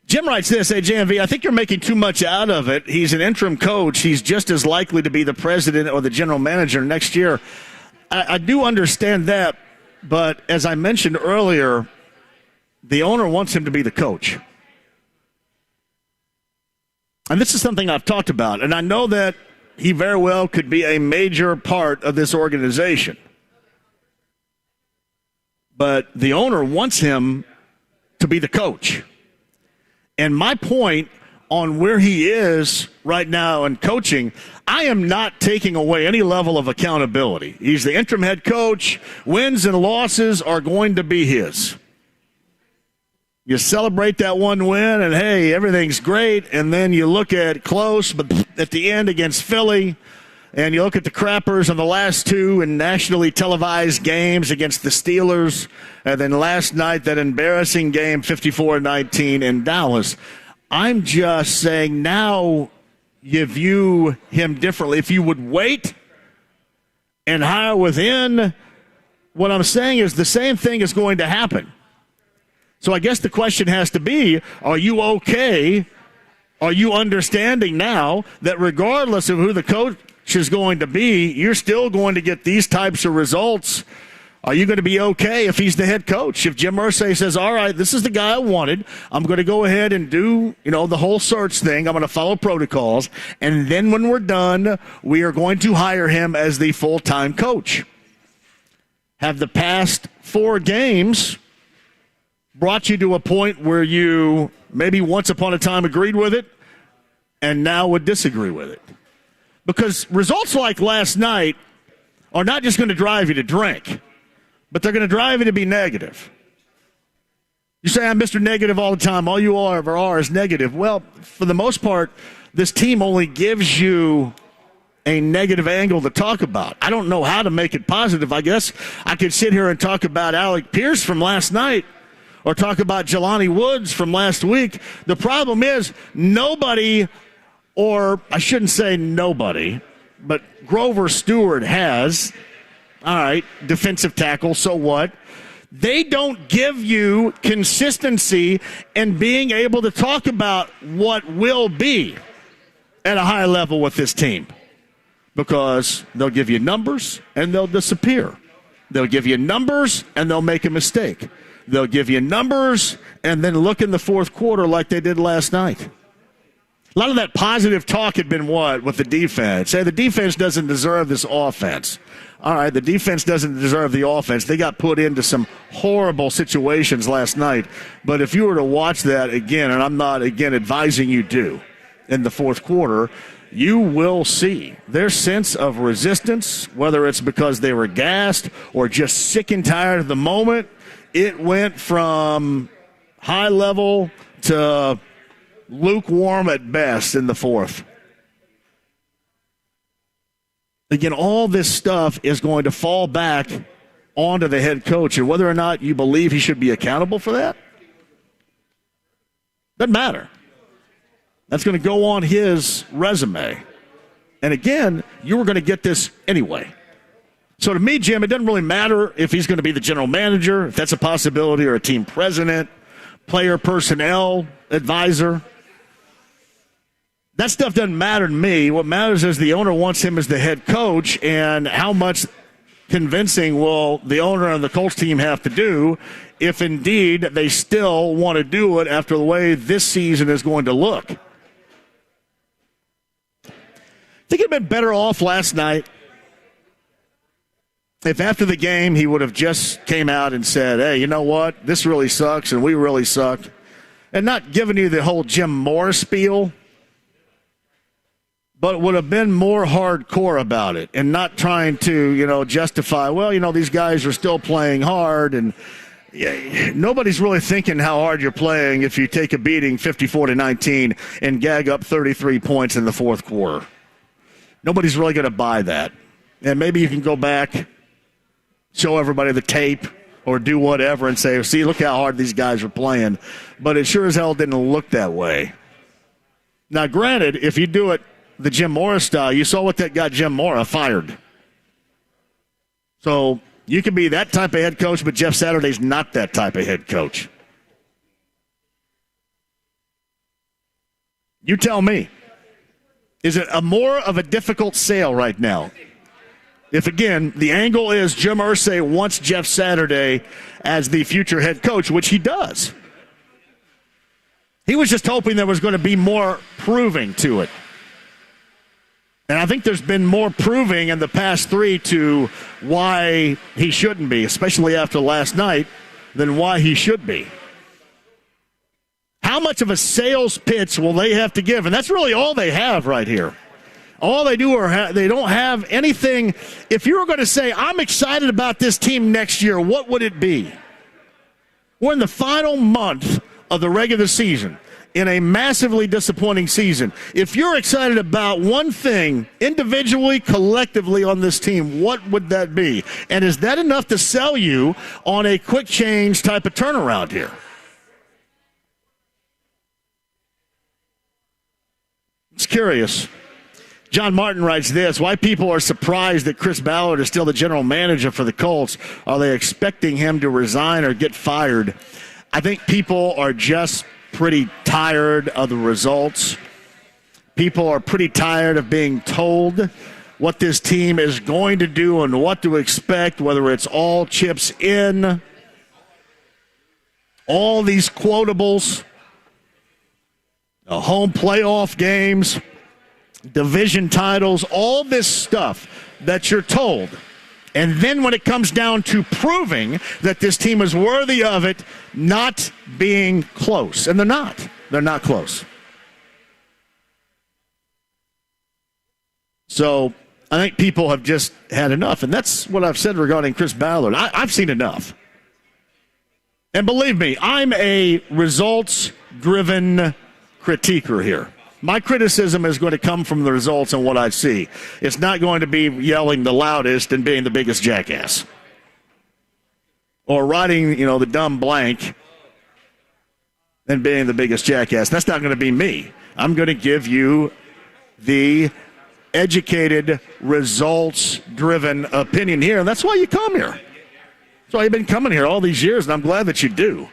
Jim writes this, hey, JMV, I think you're making too much out of it. He's an interim coach. He's just as likely to be the president or the general manager next year. I do understand that, but as I mentioned earlier, the owner wants him to be the coach. And this is something I've talked about, and I know that he very well could be a major part of this organization. But the owner wants him to be the coach. And my point on where he is right now in coaching, I am not taking away any level of accountability. He's the interim head coach. Wins and losses are going to be his. You celebrate that one win, and, hey, everything's great, and then you look at close, but at the end against Philly, and you look at the crappers on the last two in nationally televised games against the Steelers, and then last night that embarrassing game, 54-19 in Dallas. I'm just saying now you view him differently. If you would wait and hire within, what I'm saying is the same thing is going to happen. So I guess the question has to be, are you okay? Are you understanding now that regardless of who the coach is going to be, you're still going to get these types of results? Are you going to be okay if he's the head coach? If Jim Irsay says, all right, this is the guy I wanted, I'm going to go ahead and do, the whole search thing. I'm going to follow protocols. And then when we're done, we are going to hire him as the full-time coach. Have the past 4 games brought you to a point where you maybe once upon a time agreed with it and now would disagree with it? Because results like last night are not just going to drive you to drink, but they're going to drive you to be negative. You say, I'm Mr. Negative all the time. All you ever are is negative. Well, for the most part, this team only gives you a negative angle to talk about. I don't know how to make it positive. I guess I could sit here and talk about Alec Pierce from last night, or talk about Jelani Woods from last week. The problem is nobody, or I shouldn't say nobody, but Grover Stewart has, all right, defensive tackle, so what? They don't give you consistency in being able to talk about what will be at a high level with this team, because they'll give you numbers and they'll disappear. They'll give you numbers and they'll make a mistake. They'll give you numbers and then look in the fourth quarter like they did last night. A lot of that positive talk had been what with the defense? Hey, the defense doesn't deserve this offense. All right, the defense doesn't deserve the offense. They got put into some horrible situations last night. But if you were to watch that again, and I'm not, again, advising you do, in the fourth quarter, you will see their sense of resistance, whether it's because they were gassed or just sick and tired of the moment. It went from high level to lukewarm at best in the fourth. Again, all this stuff is going to fall back onto the head coach, and whether or not you believe he should be accountable for that, doesn't matter. That's going to go on his resume. And again, you were going to get this anyway. So to me, Jim, it doesn't really matter if he's going to be the general manager, if that's a possibility, or a team president, player personnel advisor. That stuff doesn't matter to me. What matters is the owner wants him as the head coach, and how much convincing will the owner and the Colts team have to do if indeed they still want to do it after the way this season is going to look. I think he'd been better off last night if after the game he would have just came out and said, hey, you know what, this really sucks and we really suck, and not giving you the whole Jim Morris spiel, but would have been more hardcore about it and not trying to, justify, well, these guys are still playing hard, and nobody's really thinking how hard you're playing if you take a beating 54-19 and gag up 33 points in the fourth quarter. Nobody's really going to buy that. And maybe you can go back, show everybody the tape, or do whatever and say, see, look how hard these guys are playing. But it sure as hell didn't look that way. Now, granted, if you do it the Jim Morris style, you saw what that got Jim Morris fired. So you can be that type of head coach, but Jeff Saturday's not that type of head coach. You tell me. Is it a more of a difficult sale right now? If, again, the angle is Jim Irsay wants Jeff Saturday as the future head coach, which he does. He was just hoping there was going to be more proving to it. And I think there's been more proving in the past 3 to why he shouldn't be, especially after last night, than why he should be. How how much of a sales pitch will they have to give? And that's really all they have right here. All they do they don't have anything. If you were going to say, I'm excited about this team next year, what would it be? We're in the final month of the regular season in a massively disappointing season. If you're excited about one thing individually, collectively on this team, what would that be? And is that enough to sell you on a quick change type of turnaround here? It's curious. John Martin writes this: why people are surprised that Chris Ballard is still the general manager for the Colts. Are they expecting him to resign or get fired? I think people are just pretty tired of the results. People are pretty tired of being told what this team is going to do and what to expect, whether it's all chips in, all these quotables, home playoff games, division titles, all this stuff that you're told. And then when it comes down to proving that this team is worthy of it, not being close. And they're not. They're not close. So I think people have just had enough. And that's what I've said regarding Chris Ballard. I've seen enough. And believe me, I'm a results-driven critiquer here. My criticism is going to come from the results and what I see. It's not going to be yelling the loudest and being the biggest jackass. Or writing, the dumb blank and being the biggest jackass. That's not going to be me. I'm going to give you the educated, results-driven opinion here, and that's why you come here. That's why you've been coming here all these years, and I'm glad that you do.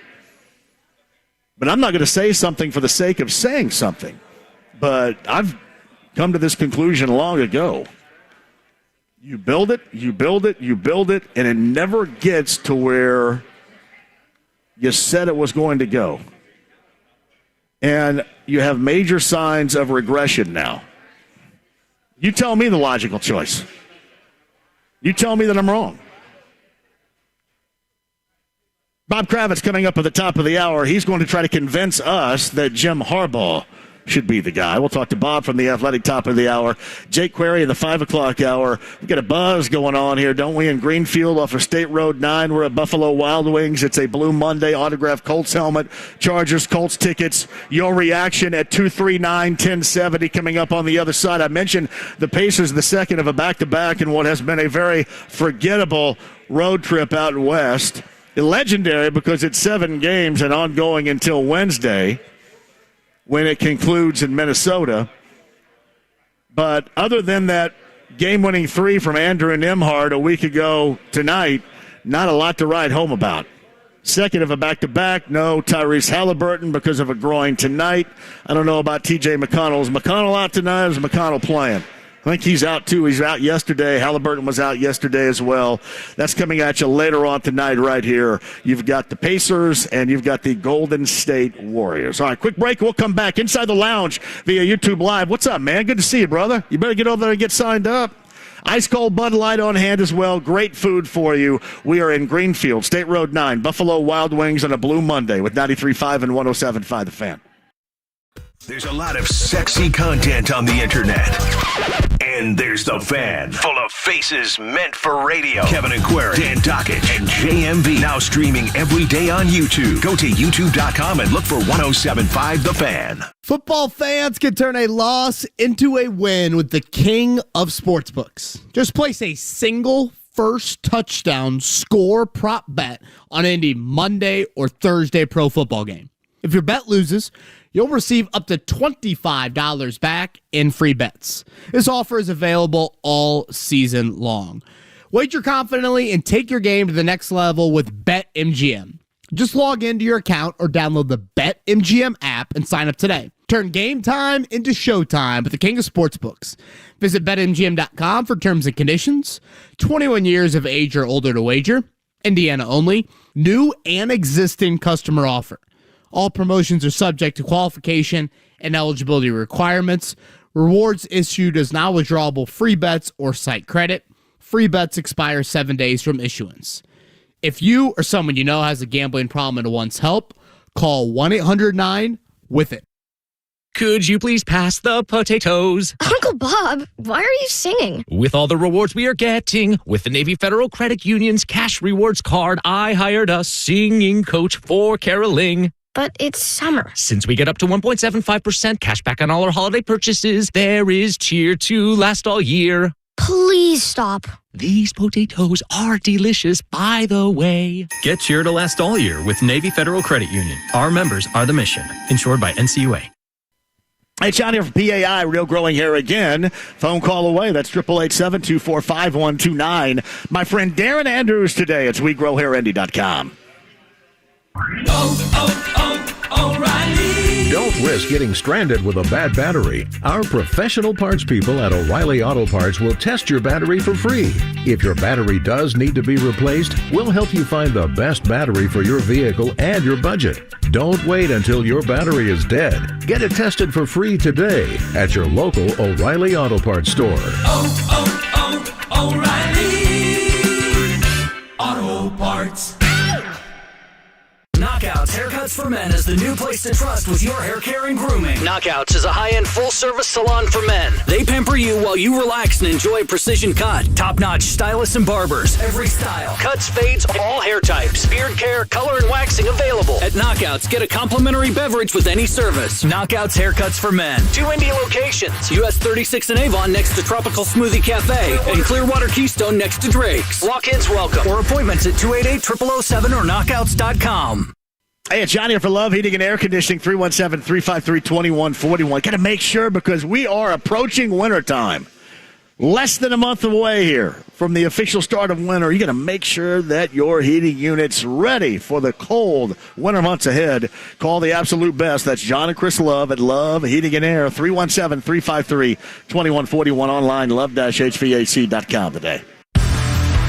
But I'm not going to say something for the sake of saying something. But I've come to this conclusion long ago. You build it, you build it, you build it, and it never gets to where you said it was going to go. And you have major signs of regression now. You tell me the logical choice. You tell me that I'm wrong. Bob Kravtiz coming up at the top of the hour. He's going to try to convince us that Jim Harbaugh should be the guy. We'll talk to Bob from the Athletic top of the hour. Jake Query in the 5 o'clock hour. We've got a buzz going on here, don't we, in Greenfield off of State Road 9. We're at Buffalo Wild Wings. It's a Blue Monday autographed Colts helmet, Chargers, Colts tickets. Your reaction at 239-1070 coming up on the other side. I mentioned the Pacers, the second of a back-to-back in what has been a very forgettable road trip out west. Legendary because it's 7 games and ongoing until Wednesday, when it concludes in Minnesota. But other than that game-winning 3 from Andrew Nembhard a week ago tonight, not a lot to write home about. Second of a back-to-back, no Tyrese Halliburton because of a groin tonight. I don't know about T.J. McConnell. Is McConnell out tonight or is McConnell playing? I think he's out, too. He's out yesterday. Halliburton was out yesterday as well. That's coming at you later on tonight right here. You've got the Pacers and you've got the Golden State Warriors. All right, quick break. We'll come back inside the lounge via YouTube Live. What's up, man? Good to see you, brother. You better get over there and get signed up. Ice cold Bud Light on hand as well. Great food for you. We are in Greenfield, State Road 9, Buffalo Wild Wings on a Blue Monday with 93.5 and 107.5 The Fan. There's a lot of sexy content on the internet. And there's The Fan, full of faces meant for radio. Kevin and Query, Dan Dockett, and JMV. Now streaming every day on YouTube. Go to youtube.com and look for 107.5 The Fan. Football fans can turn a loss into a win with the king of sportsbooks. Just place a single first touchdown score prop bet on any Monday or Thursday pro football game. If your bet loses, you'll receive up to $25 back in free bets. This offer is available all season long. Wager confidently and take your game to the next level with BetMGM. Just log into your account or download the BetMGM app and sign up today. Turn game time into showtime with the king of sportsbooks. Visit BetMGM.com for terms and conditions. 21 years of age or older to wager. Indiana only. New and existing customer offer. All promotions are subject to qualification and eligibility requirements. Rewards issued as non-withdrawable free bets or site credit. Free bets expire 7 days from issuance. If you or someone you know has a gambling problem and wants help, call 1-800-9 with it. Could you please pass the potatoes? Uncle Bob, why are you singing? With all the rewards we are getting, with the Navy Federal Credit Union's cash rewards card, I hired a singing coach for caroling. But it's summer. Since we get up to 1.75% cash back on all our holiday purchases, there is cheer to last all year. Please stop. These potatoes are delicious, by the way. Get cheer to last all year with Navy Federal Credit Union. Our members are the mission. Insured by NCUA. Hey, John here from PAI, Real Growing Hair again. Phone call away. That's 888-724-5129. My friend Darren Andrews today. It's WeGrowHairIndy.com. O'Reilly. Don't risk getting stranded with a bad battery. Our professional parts people at O'Reilly Auto Parts will test your battery for free. If your battery does need to be replaced, we'll help you find the best battery for your vehicle and your budget. Don't wait until your battery is dead. Get it tested for free today at your local O'Reilly Auto Parts store. O'Reilly Auto Parts. Knockouts Haircuts for Men is the new place to trust with your hair care and grooming. Knockouts is a high-end full-service salon for men. They pamper you while you relax and enjoy a precision cut. Top-notch stylists and barbers. Every style. Cuts, fades, all hair types. Beard care, color, and waxing available. At Knockouts, get a complimentary beverage with any service. Knockouts Haircuts for Men. 2 Indy locations. US 36 in Avon next to Tropical Smoothie Cafe. And Clearwater Keystone next to Drake's. Walk-ins welcome. Or appointments at 288-0007 or knockouts.com. Hey, it's John here for Love Heating and Air Conditioning, 317-353-2141. Got to make sure because we are approaching wintertime. Less than a month away here from the official start of winter. You got to make sure that your heating unit's ready for the cold winter months ahead. Call the absolute best. That's John and Chris Love at Love Heating and Air, 317-353-2141. Online, love-hvac.com today.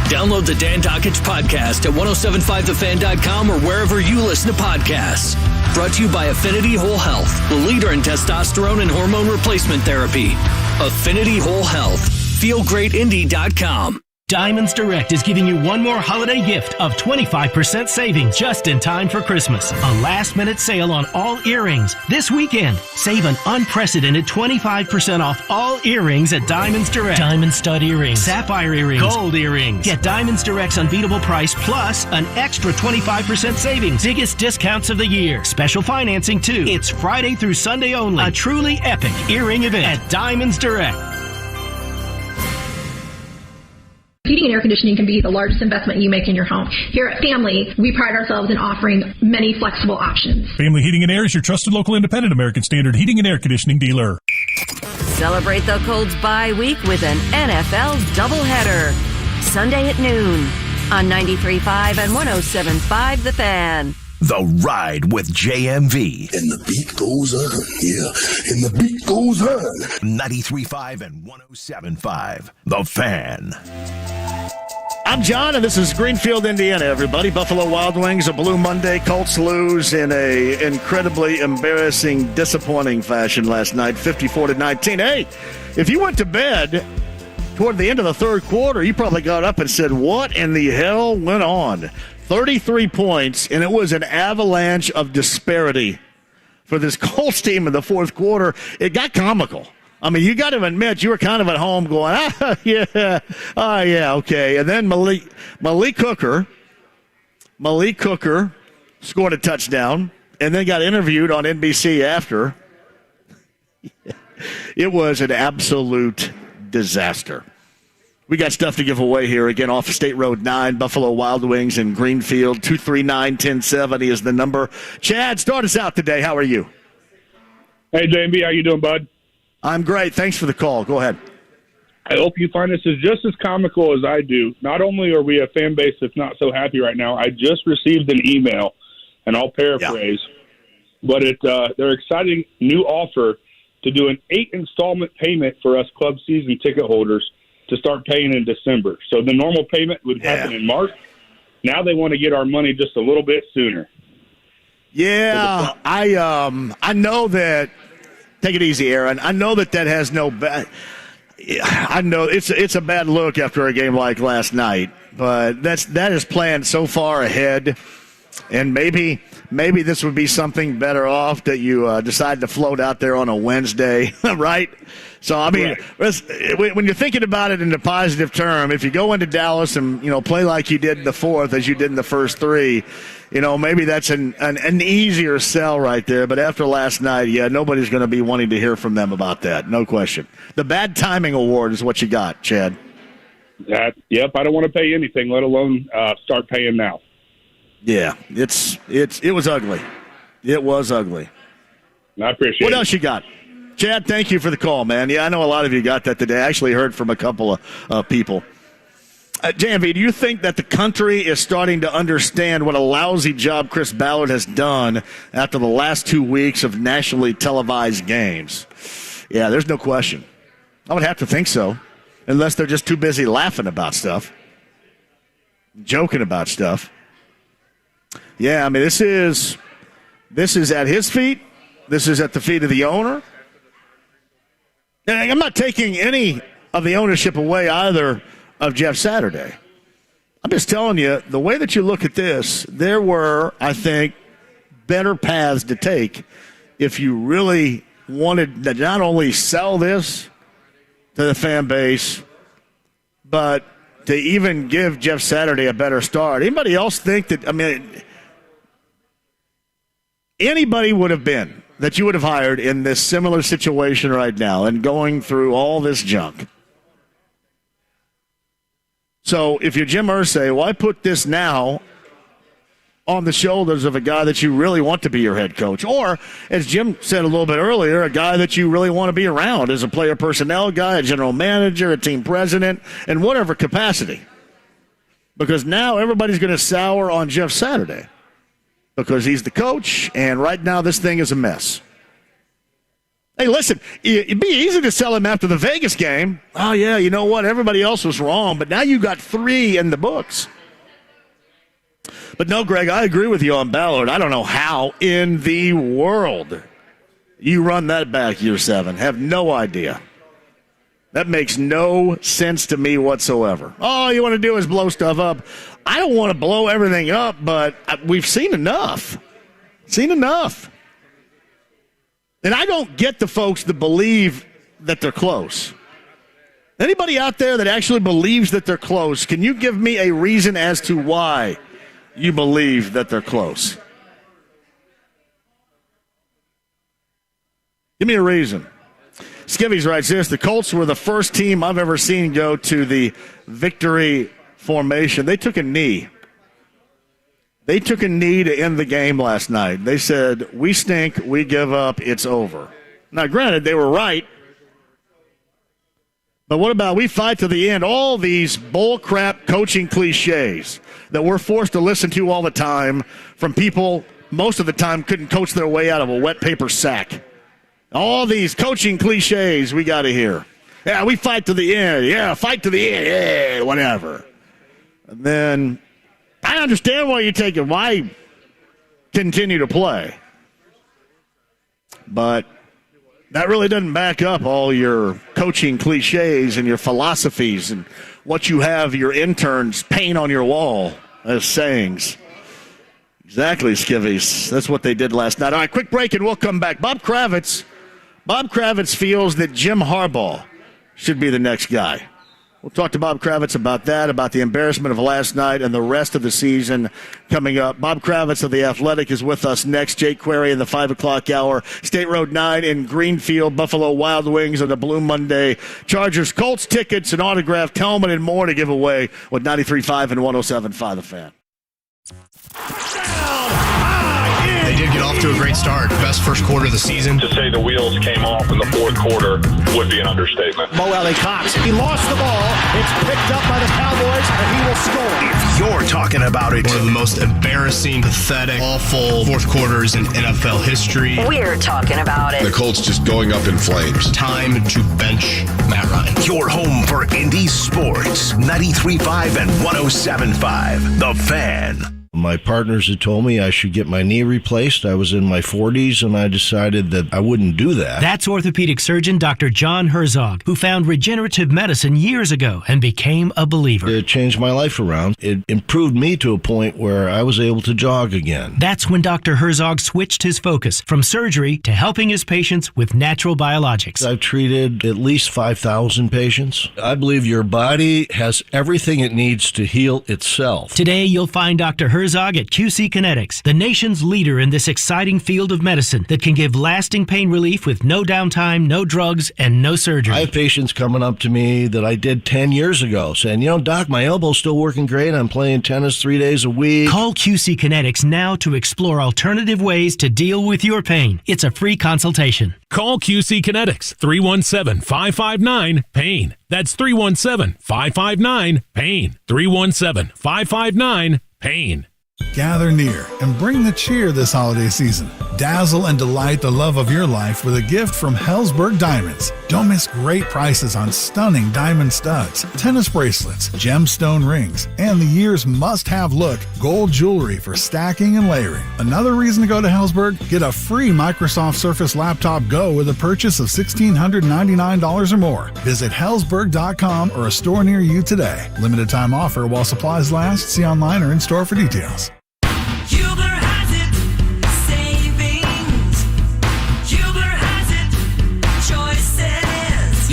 Download the Dan Dockich podcast at 1075thefan.com or wherever you listen to podcasts. Brought to you by Affinity Whole Health, the leader in testosterone and hormone replacement therapy. Affinity Whole Health. FeelGreatIndy.com. Diamonds Direct is giving you one more holiday gift of 25% savings just in time for Christmas. A last-minute sale on all earrings this weekend. Save an unprecedented 25% off all earrings at Diamonds Direct. Diamond stud earrings, sapphire earrings, gold earrings. Get Diamonds Direct's unbeatable price plus an extra 25% savings. Biggest discounts of the year. Special financing too. It's Friday through Sunday only. A truly epic earring event at Diamonds Direct. Heating and air conditioning can be the largest investment you make in your home. Here at Family, we pride ourselves in offering many flexible options. Family Heating and Air is your trusted local independent American Standard heating and air conditioning dealer. Celebrate the Colts bye week with an NFL doubleheader. Sunday at noon on 93.5 and 107.5 The Fan. The Ride with JMV. And the beat goes on, yeah. And the beat goes on. 93.5 and 107.5 The Fan. I'm John, and this is Greenfield, Indiana, everybody. Buffalo Wild Wings, a Blue Monday. Colts lose in a incredibly embarrassing, disappointing fashion last night, 54-19. Hey, if you went to bed toward the end of the third quarter, you probably got up and said, what in the hell went on? 33 points, and it was an avalanche of disparity for this Colts team in the fourth quarter. It got comical. I mean, you got to admit, you were kind of at home going, yeah, okay. And then Malik Hooker scored a touchdown and then got interviewed on NBC after. It was an absolute disaster. We got stuff to give away here again off of State Road 9, Buffalo Wild Wings in Greenfield. 239-1070 is the number. Chad, start us out today. How are you? Hey, JMV, how you doing, bud? I'm great. Thanks for the call. Go ahead. I hope you find this is just as comical as I do. Not only are we a fan base that's not so happy right now, I just received an email, and I'll paraphrase, but their exciting new offer to do an 8-installment payment for us club season ticket holders to start paying in December. So the normal payment would happen in March. Now they want to get our money just a little bit sooner. Yeah, I know that. Take it easy, Aaron. I know that has no bad. I know it's a bad look after a game like last night, but that is planned so far ahead. And maybe this would be something better off that you decide to float out there on a Wednesday, right? So, I mean, when you're thinking about it in a positive term, if you go into Dallas and, play like you did in the fourth as you did in the first three, maybe that's an easier sell right there. But after last night, nobody's going to be wanting to hear from them about that. No question. The bad timing award is what you got, Chad. Yep, I don't want to pay anything, let alone start paying now. Yeah, it was ugly. It was ugly. I appreciate it. What else you got? Chad, thank you for the call, man. Yeah, I know a lot of you got that today. I actually heard from a couple of people. JMV, do you think that the country is starting to understand what a lousy job Chris Ballard has done after the last 2 weeks of nationally televised games? Yeah, there's no question. I would have to think so, unless they're just too busy laughing about stuff, joking about stuff. Yeah, I mean, this is at his feet. This is at the feet of the owner. And I'm not taking any of the ownership away either of Jeff Saturday. I'm just telling you, the way that you look at this, there were, I think, better paths to take if you really wanted to not only sell this to the fan base, but to even give Jeff Saturday a better start. Anybody else think that, anybody would have been that you would have hired in this similar situation right now and going through all this junk? So if you're Jim Irsay, why put this now on the shoulders of a guy that you really want to be your head coach? Or, as Jim said a little bit earlier, a guy that you really want to be around as a player personnel guy, a general manager, a team president, in whatever capacity. Because now everybody's going to sour on Jeff Saturday because he's the coach, and right now this thing is a mess. Hey, listen, it'd be easy to sell him after the Vegas game. Oh, yeah, you know what? Everybody else was wrong, but now you got 3 in the books. But no, Greg, I agree with you on Ballard. I don't know how in the world you run that back year 7. Have no idea. That makes no sense to me whatsoever. All you want to do is blow stuff up. I don't want to blow everything up, but we've seen enough. And I don't get the folks that believe that they're close. Anybody out there that actually believes that they're close, can you give me a reason as to why you believe that they're close? Give me a reason. Skivvies writes this: the Colts were the first team I've ever seen go to the victory formation. They took a knee. They took a knee to end the game last night. They said, we stink, we give up, it's over. Now, granted, they were right. But what about we fight to the end? All these bullcrap coaching cliches that we're forced to listen to all the time from people most of the time couldn't coach their way out of a wet paper sack. All these coaching cliches we got to hear. Yeah, we fight to the end. Yeah, fight to the end. Yeah, whatever. And then I understand why you take it. Why continue to play? But that really doesn't back up all your coaching cliches and your philosophies and what you have your interns paint on your wall as sayings. Exactly, Skivvies. That's what they did last night. All right, quick break and we'll come back. Bob Kravtiz feels that Jim Harbaugh should be the next guy. We'll talk to Bob Kravtiz about that, about the embarrassment of last night and the rest of the season coming up. Bob Kravtiz of The Athletic is with us next. Jake Query in the 5 o'clock hour. State Road 9 in Greenfield. Buffalo Wild Wings on the Blue Monday. Chargers, Colts tickets, an autographed helmet, and more to give away with 93.5 and 107.5 The Fan. They did get off to a great start. Best first quarter of the season. To say the wheels came off in the fourth quarter would be an understatement. Mo Alley Cox. He lost the ball. It's picked up by the Cowboys, and he will score. If you're talking about it, one of the most embarrassing, pathetic, awful fourth quarters in NFL history. We're talking about it. The Colts just going up in flames. Time to bench Matt Ryan. Your home for Indy sports. 93.5 and 107.5 The Fan. My partners had told me I should get my knee replaced. I was in my 40s, and I decided that I wouldn't do that. That's orthopedic surgeon Dr. John Herzog, who found regenerative medicine years ago and became a believer. It changed my life around. It improved me to a point where I was able to jog again. That's when Dr. Herzog switched his focus from surgery to helping his patients with natural biologics. I've treated at least 5,000 patients. I believe your body has everything it needs to heal itself. Today, you'll find Dr. Herzog at QC Kinetics, the nation's leader in this exciting field of medicine that can give lasting pain relief with no downtime, no drugs, and no surgery. I have patients coming up to me that I did 10 years ago saying, Doc, my elbow's still working great. I'm playing tennis 3 days a week. Call QC Kinetics now to explore alternative ways to deal with your pain. It's a free consultation. Call QC Kinetics, 317-559-PAIN. That's 317-559-PAIN. 317-559-PAIN. Gather near and bring the cheer this holiday season. Dazzle and delight the love of your life with a gift from Helzberg Diamonds. Don't miss great prices on stunning diamond studs, tennis bracelets, gemstone rings, and the year's must-have look, gold jewelry for stacking and layering. Another reason to go to Helzberg? Get a free Microsoft Surface Laptop Go with a purchase of $1,699 or more. Visit Helzberg.com or a store near you today. Limited time offer while supplies last. See online or in-store for details.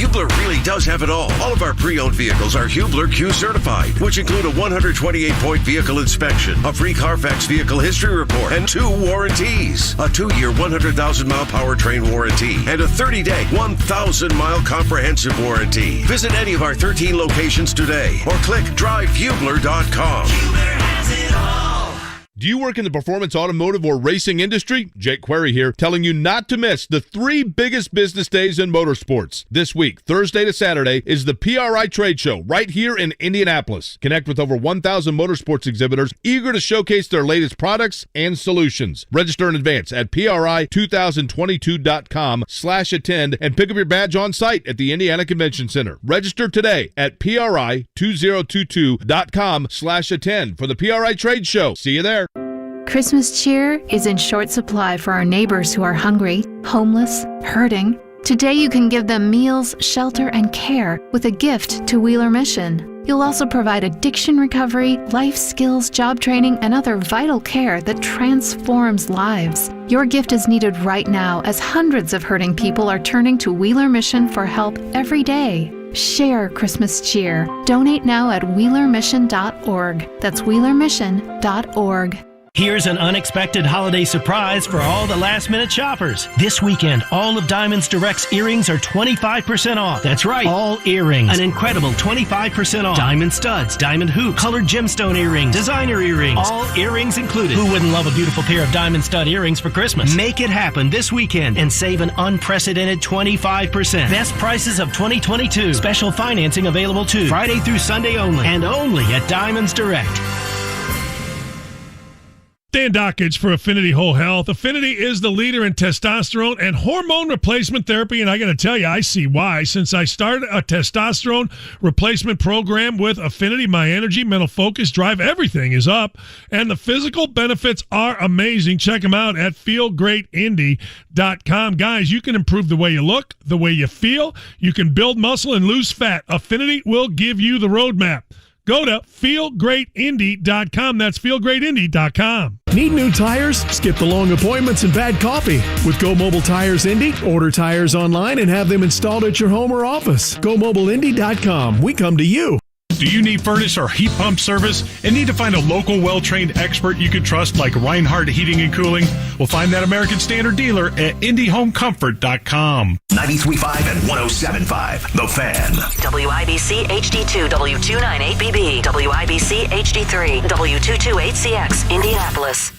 Hubler really does have it all. All of our pre-owned vehicles are Hubler Q certified, which include a 128-point vehicle inspection, a free Carfax vehicle history report, and 2 warranties. A 2-year, 100,000-mile powertrain warranty, and a 30-day, 1,000-mile comprehensive warranty. Visit any of our 13 locations today, or click drivehubler.com. Hubler has it all. Do you work in the performance automotive or racing industry? Jake Query here, telling you not to miss the 3 biggest business days in motorsports. This week, Thursday to Saturday, is the PRI Trade Show right here in Indianapolis. Connect with over 1,000 motorsports exhibitors eager to showcase their latest products and solutions. Register in advance at PRI2022.com/attend and pick up your badge on site at the Indiana Convention Center. Register today at PRI2022.com/attend for the PRI Trade Show. See you there. Christmas cheer is in short supply for our neighbors who are hungry, homeless, hurting. Today you can give them meals, shelter, and care with a gift to Wheeler Mission. You'll also provide addiction recovery, life skills, job training, and other vital care that transforms lives. Your gift is needed right now as hundreds of hurting people are turning to Wheeler Mission for help every day. Share Christmas cheer. Donate now at WheelerMission.org. That's WheelerMission.org. Here's an unexpected holiday surprise for all the last-minute shoppers. This weekend, all of Diamonds Direct's earrings are 25% off. That's right, all earrings. An incredible 25% off. Diamond studs, diamond hoops, colored gemstone earrings, designer earrings, all earrings included. Who wouldn't love a beautiful pair of diamond stud earrings for Christmas? Make it happen this weekend and save an unprecedented 25%. Best prices of 2022. Special financing available too. Friday through Sunday only. And only at Diamonds Direct. Dan Dockage for Affinity Whole Health. Affinity is the leader in testosterone and hormone replacement therapy, and I got to tell you, I see why. Since I started a testosterone replacement program with Affinity, my energy, mental focus, drive, everything is up, and the physical benefits are amazing. Check them out at feelgreatindy.com. Guys, you can improve the way you look, the way you feel. You can build muscle and lose fat. Affinity will give you the roadmap. Go to feelgreatindy.com. That's feelgreatindy.com. Need new tires? Skip the long appointments and bad coffee. With Go Mobile Tires Indy, order tires online and have them installed at your home or office. GoMobileIndy.com. We come to you. Do you need furnace or heat pump service and need to find a local well-trained expert you can trust like Reinhardt Heating and Cooling? Well, find that American Standard dealer at IndyHomeComfort.com. 93.5 and 107.5, The Fan. WIBC HD2, W298BB, WIBC HD3, W228CX, Indianapolis.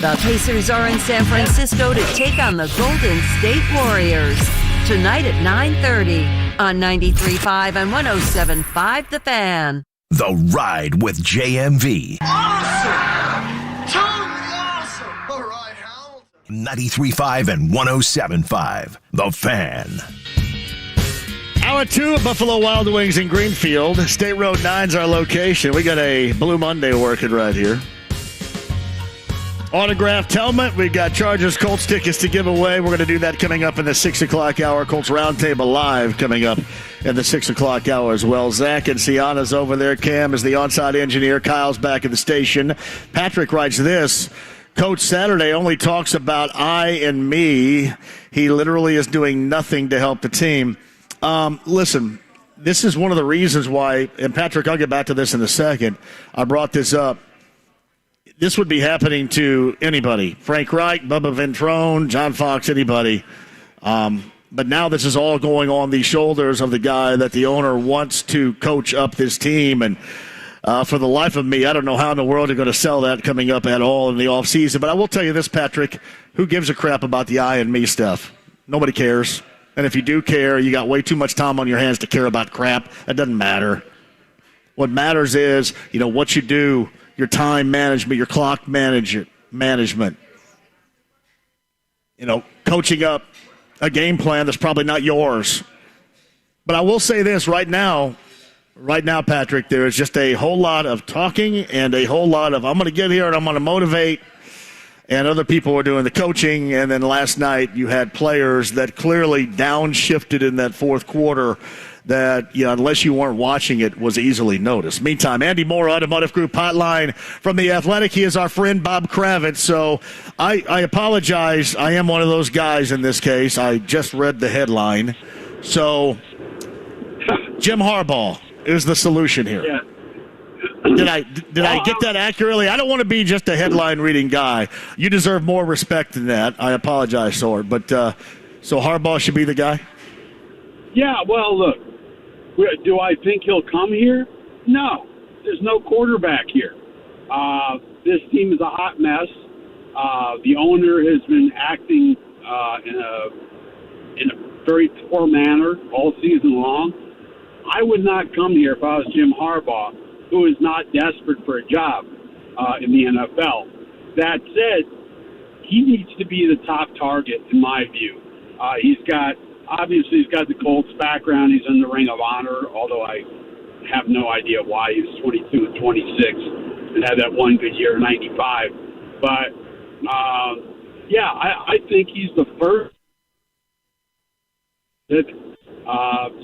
The Pacers are in San Francisco to take on the Golden State Warriors. Tonight at 9:30 on 93.5 and 107.5 The Fan. The Ride with JMV. Awesome! Totally awesome! All right, Hamilton. 93.5 and 107.5 The Fan. Hour 2 at Buffalo Wild Wings in Greenfield. State Road 9's our location. We got a Blue Monday working right here. autographed helmet. We've got Chargers Colts tickets to give away. We're going to do that coming up in the 6 o'clock hour. Colts Roundtable Live coming up in the 6 o'clock hour as well. Zach and Sienna's over there. Cam is the onside engineer. Kyle's back at the station. Patrick writes this. Coach Saturday only talks about I and me. He literally is doing nothing to help the team. Listen, this is one of the reasons why, and Patrick, I'll get back to this in a second. I brought this up. This would be happening to anybody. Frank Reich, Bubba Ventrone, John Fox, anybody. But now this is all going on the shoulders of the guy that the owner wants to coach up this team. And for the life of me, I don't know how in the world they're going to sell that coming up at all in the offseason. But I will tell you this, Patrick, who gives a crap about the I and me stuff? Nobody cares. And if you do care, you got way too much time on your hands to care about crap. That doesn't matter. What matters is, what you do, your time management, your clock management. Coaching up a game plan that's probably not yours. But I will say this right now, Patrick, there is just a whole lot of talking and a whole lot of I'm going to get here and I'm going to motivate, and other people were doing the coaching. And then last night you had players that clearly downshifted in that fourth quarter that, unless you weren't watching it, was easily noticed. Meantime, Andy Moore, Automotive Group Hotline from The Athletic. He is our friend Bob Kravtiz. So I apologize. I am one of those guys in this case. I just read the headline. So Jim Harbaugh is the solution here. Yeah. Did I get that accurately? I don't want to be just a headline reading guy. You deserve more respect than that. I apologize, Sword. But so Harbaugh should be the guy? Yeah, well, look, do I think he'll come here? No. There's no quarterback here. This team is a hot mess. The owner has been acting in a very poor manner all season long. I would not come here if I was Jim Harbaugh, who is not desperate for a job in the NFL. That said, he needs to be the top target, in my view. He's got the Colts background. He's in the Ring of Honor, although I have no idea why. He was 22 and 26 and had that one good year in 95. But, I think he's the first to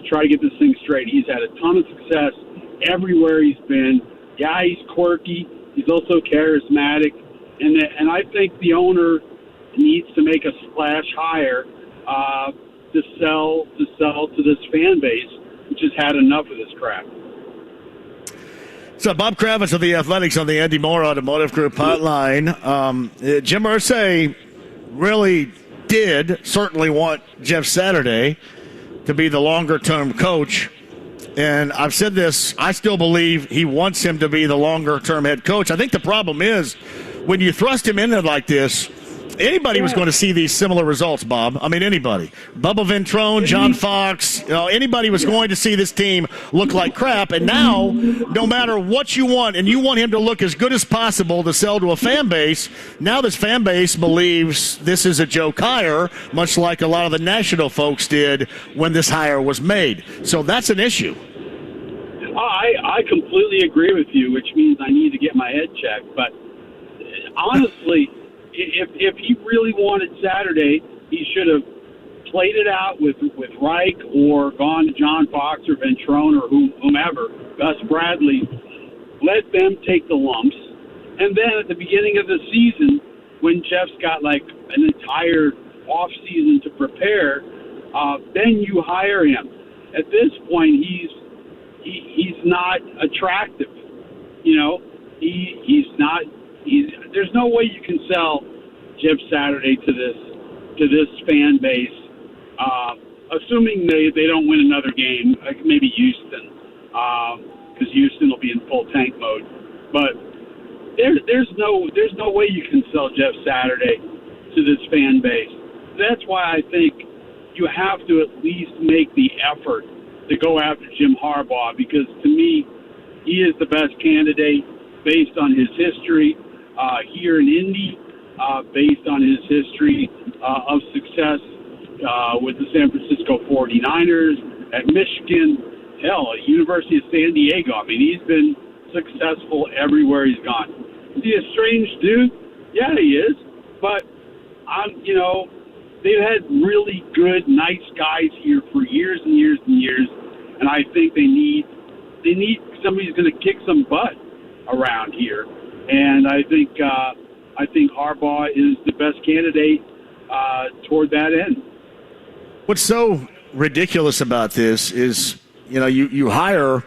try to get this thing straight. He's had a ton of success everywhere he's been. Yeah, he's quirky. He's also charismatic. And I think the owner needs to make a splash hire to sell to this fan base, which has had enough of this crap. So Bob Kravtiz of The Athletics on the Andy Moore Automotive Group Hotline. Jim Irsay really did certainly want Jeff Saturday to be the longer-term coach. And I've said this, I still believe he wants him to be the longer-term head coach. I think the problem is when you thrust him in there like this, anybody was going to see these similar results, Bob. I mean, anybody. Bubba Ventrone, John Fox, anybody was going to see this team look like crap. And now, no matter what you want, and you want him to look as good as possible to sell to a fan base, now this fan base believes this is a joke hire, much like a lot of the national folks did when this hire was made. So that's an issue. I completely agree with you, which means I need to get my head checked. But honestly, if he really wanted Saturday, he should have played it out with Reich or gone to John Fox or Ventrone or whomever, Gus Bradley. Let them take the lumps. And then at the beginning of the season, when Jeff's got like an entire off season to prepare, then you hire him. At this point, he's not attractive. He's not. There's no way you can sell Jeff Saturday to this fan base, assuming they don't win another game, like maybe Houston, because Houston will be in full tank mode. But there's no way you can sell Jeff Saturday to this fan base. That's why I think you have to at least make the effort to go after Jim Harbaugh, because to me, he is the best candidate based on his history here in Indy, based on his history of success with the San Francisco 49ers, at Michigan, hell, at University of San Diego. I mean, he's been successful everywhere he's gone. Is he a strange dude? Yeah, he is. But they've had really good, nice guys here for years and years and years, and I think they need somebody who's going to kick some butt around here. And I think Harbaugh is the best candidate toward that end. What's so ridiculous about this is, you hire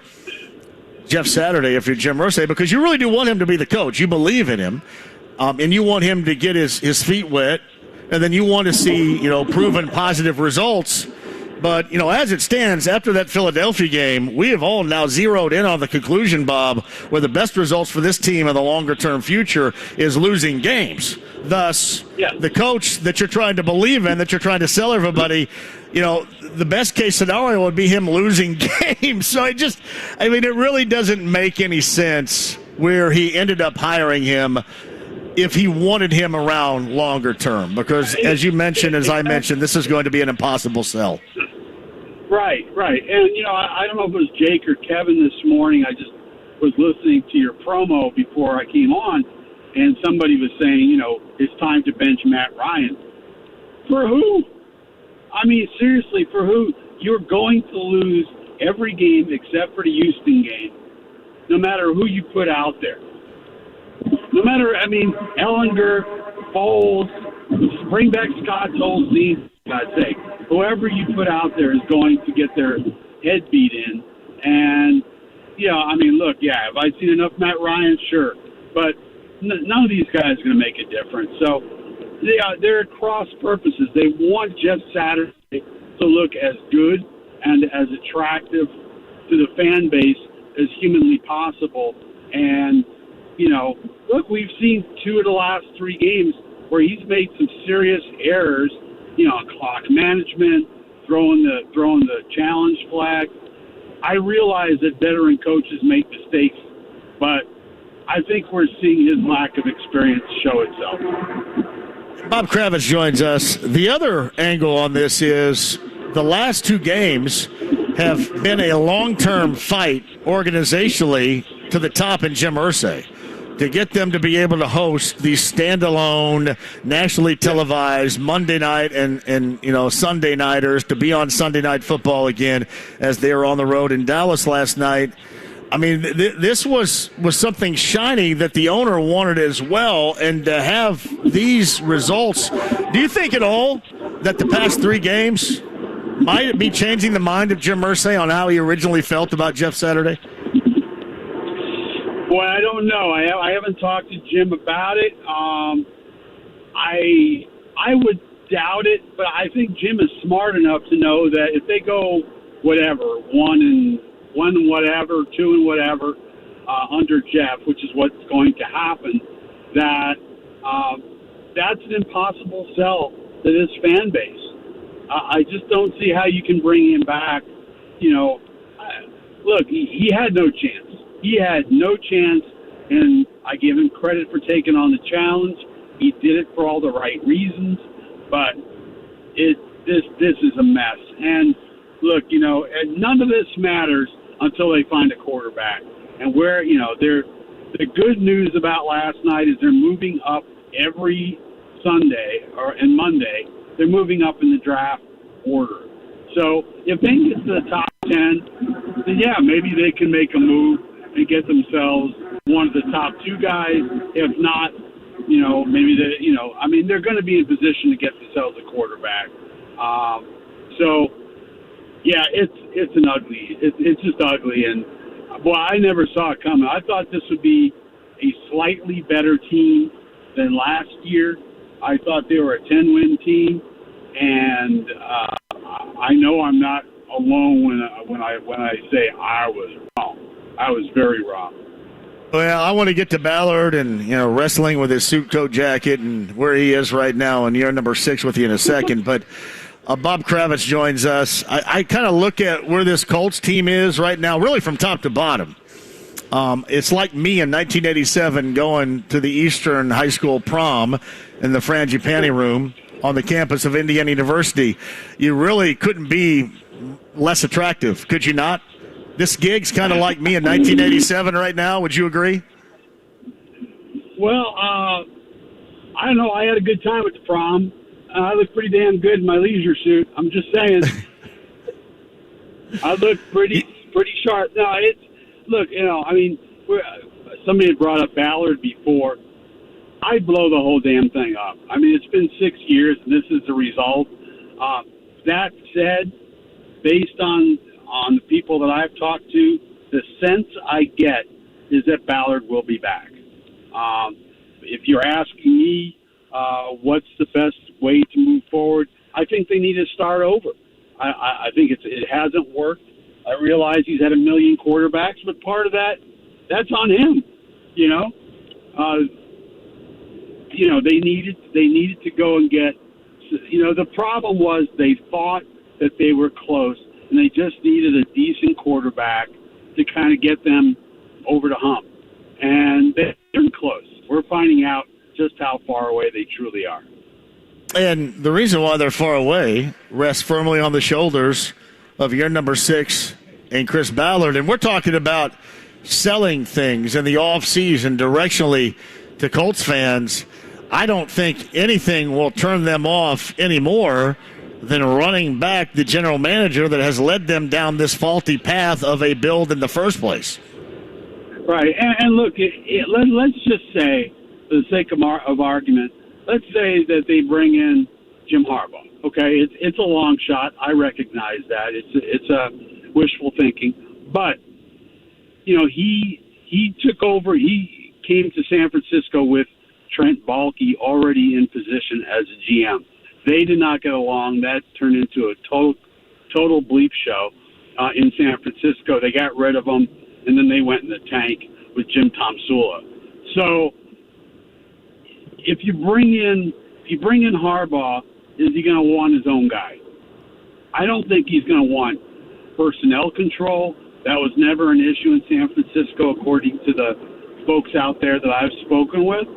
Jeff Saturday if you're Jim Irsay because you really do want him to be the coach. You believe in him, and you want him to get his feet wet, and then you want to see, proven positive results. But, as it stands, after that Philadelphia game, we have all now zeroed in on the conclusion, Bob, where the best results for this team in the longer-term future is losing games. Thus, the coach that you're trying to believe in, that you're trying to sell everybody, the best-case scenario would be him losing games. So it really doesn't make any sense where he ended up hiring him if he wanted him around longer term. Because, as you mentioned, as I mentioned, this is going to be an impossible sell. Right. And, I don't know if it was Jake or Kevin this morning. I just was listening to your promo before I came on, and somebody was saying, it's time to bench Matt Ryan. For who? I mean, seriously, for who? You're going to lose every game except for the Houston game, no matter who you put out there. Ellinger, Foles, bring back Scott Tolzien, for God's sake. Whoever you put out there is going to get their head beat in. And, have I seen enough Matt Ryan? Sure. But none of these guys are going to make a difference. So they're at cross purposes. They want Jeff Saturday to look as good and as attractive to the fan base as humanly possible. And, look, we've seen 2 of the last 3 games where he's made some serious errors, clock management, throwing the challenge flag. I realize that veteran coaches make mistakes, but I think we're seeing his lack of experience show itself. Bob Kravtiz joins us. The other angle on this is the last 2 games have been a long-term fight organizationally to the top in Jim Irsay to get them to be able to host these standalone, nationally televised Monday night and Sunday nighters, to be on Sunday Night Football again as they were on the road in Dallas last night. I mean, this was something shiny that the owner wanted as well, and to have these results, do you think at all that the past 3 games might be changing the mind of Jim Irsay on how he originally felt about Jeff Saturday? Boy, I don't know. I haven't talked to Jim about it. I would doubt it, but I think Jim is smart enough to know that if they go whatever, 1 whatever, 2 and whatever, under Jeff, which is what's going to happen, that that's an impossible sell to this fan base. I just don't see how you can bring him back. Look, he had no chance. He had no chance, and I give him credit for taking on the challenge. He did it for all the right reasons, but this is a mess. And look, none of this matters until they find a quarterback. And where, the good news about last night is they're moving up every Sunday and Monday. They're moving up in the draft order. So if they get to the top 10, then maybe they can make a move and get themselves one of the top 2 guys. If not, maybe they're going to be in position to get themselves a quarterback. It's just ugly. And boy, I never saw it coming. I thought this would be a slightly better team than last year. I thought they were a 10-win team, and I know I'm not alone when I say I was wrong. I was very wrong. Well, I want to get to Ballard and wrestling with his suit coat jacket and where he is right now in year number 6 with you in a second. But Bob Kravtiz joins us. I kind of look at where this Colts team is right now, really from top to bottom. It's like me in 1987 going to the Eastern High School prom in the Frangipani room on the campus of Indiana University. You really couldn't be less attractive, could you not? This gig's kind of like me in 1987 right now. Would you agree? Well, I don't know. I had a good time at the prom. I looked pretty damn good in my leisure suit. I'm just saying. I look pretty sharp. No, look. I mean, somebody had brought up Ballard before. I'd blow the whole damn thing up. I mean, it's been 6 years, and this is the result. That said, based on the people that I've talked to, the sense I get is that Ballard will be back. If you're asking me what's the best way to move forward, I think they need to start over. I think it hasn't worked. I realize he's had a million quarterbacks, but part of that's on him. They needed to go and get. The problem was they thought that they were close, and they just needed a decent quarterback to kind of get them over the hump. And they're close. We're finding out just how far away they truly are. And the reason why they're far away rests firmly on the shoulders of your number 6 and Chris Ballard. And we're talking about selling things in the offseason directionally to Colts fans. I don't think anything will turn them off anymore than running back the general manager that has led them down this faulty path of a build in the first place. Right. And look, let's just say, for the sake of argument, let's say that they bring in Jim Harbaugh. Okay, it's a long shot. I recognize that. It's a wishful thinking. But, he took over. He came to San Francisco with Trent Baalke already in position as a GM. They did not get along. That turned into a total bleep show in San Francisco. They got rid of him, and then they went in the tank with Jim Tomsula. So if you bring in Harbaugh, is he going to want his own guy? I don't think he's going to want personnel control. That was never an issue in San Francisco, according to the folks out there that I've spoken with.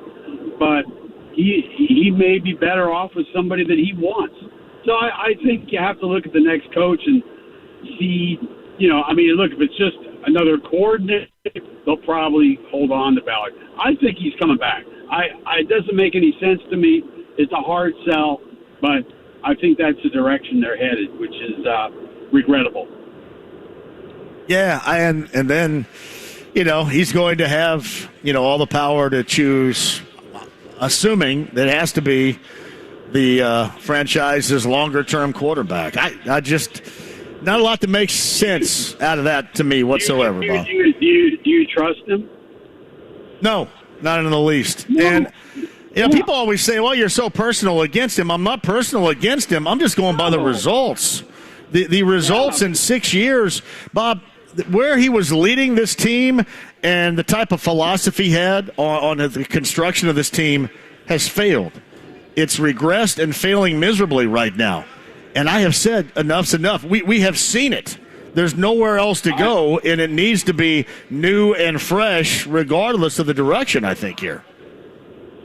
But he may be better off with somebody that he wants. So I think you have to look at the next coach and see, look, if it's just another coordinator, they'll probably hold on to Ballard. I think he's coming back. It doesn't make any sense to me. It's a hard sell, but I think that's the direction they're headed, which is regrettable. Yeah, and then, he's going to have, all the power to choose, assuming that it has to be the franchise's longer-term quarterback. I just, not a lot that makes sense out of that to me whatsoever, Bob. Do you trust him? No, not in the least. No. And people always say, well, you're so personal against him. I'm not personal against him. I'm just going by the results. The results in 6 years, Bob, where he was leading this team and the type of philosophy he had on the construction of this team has failed. It's regressed and failing miserably right now. And I have said enough's enough. We have seen it. There's nowhere else to go, and it needs to be new and fresh regardless of the direction, I think, here.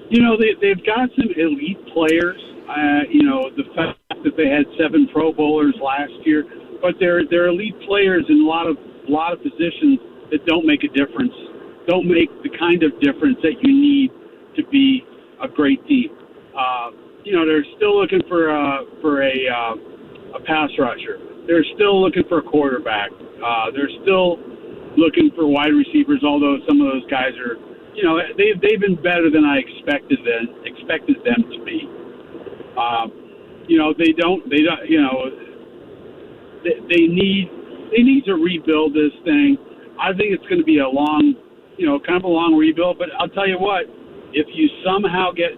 They've got some elite players. The fact that they had 7 Pro Bowlers last year, but they're elite players in a lot of positions that don't make a difference, don't make the kind of difference that you need to be a great team. They're still looking for a pass rusher. They're still looking for a quarterback. They're still looking for wide receivers, although some of those guys are, they've been better than I expected them to be. They need to rebuild this thing. I think it's going to be a long, kind of a long rebuild. But I'll tell you what, if you somehow get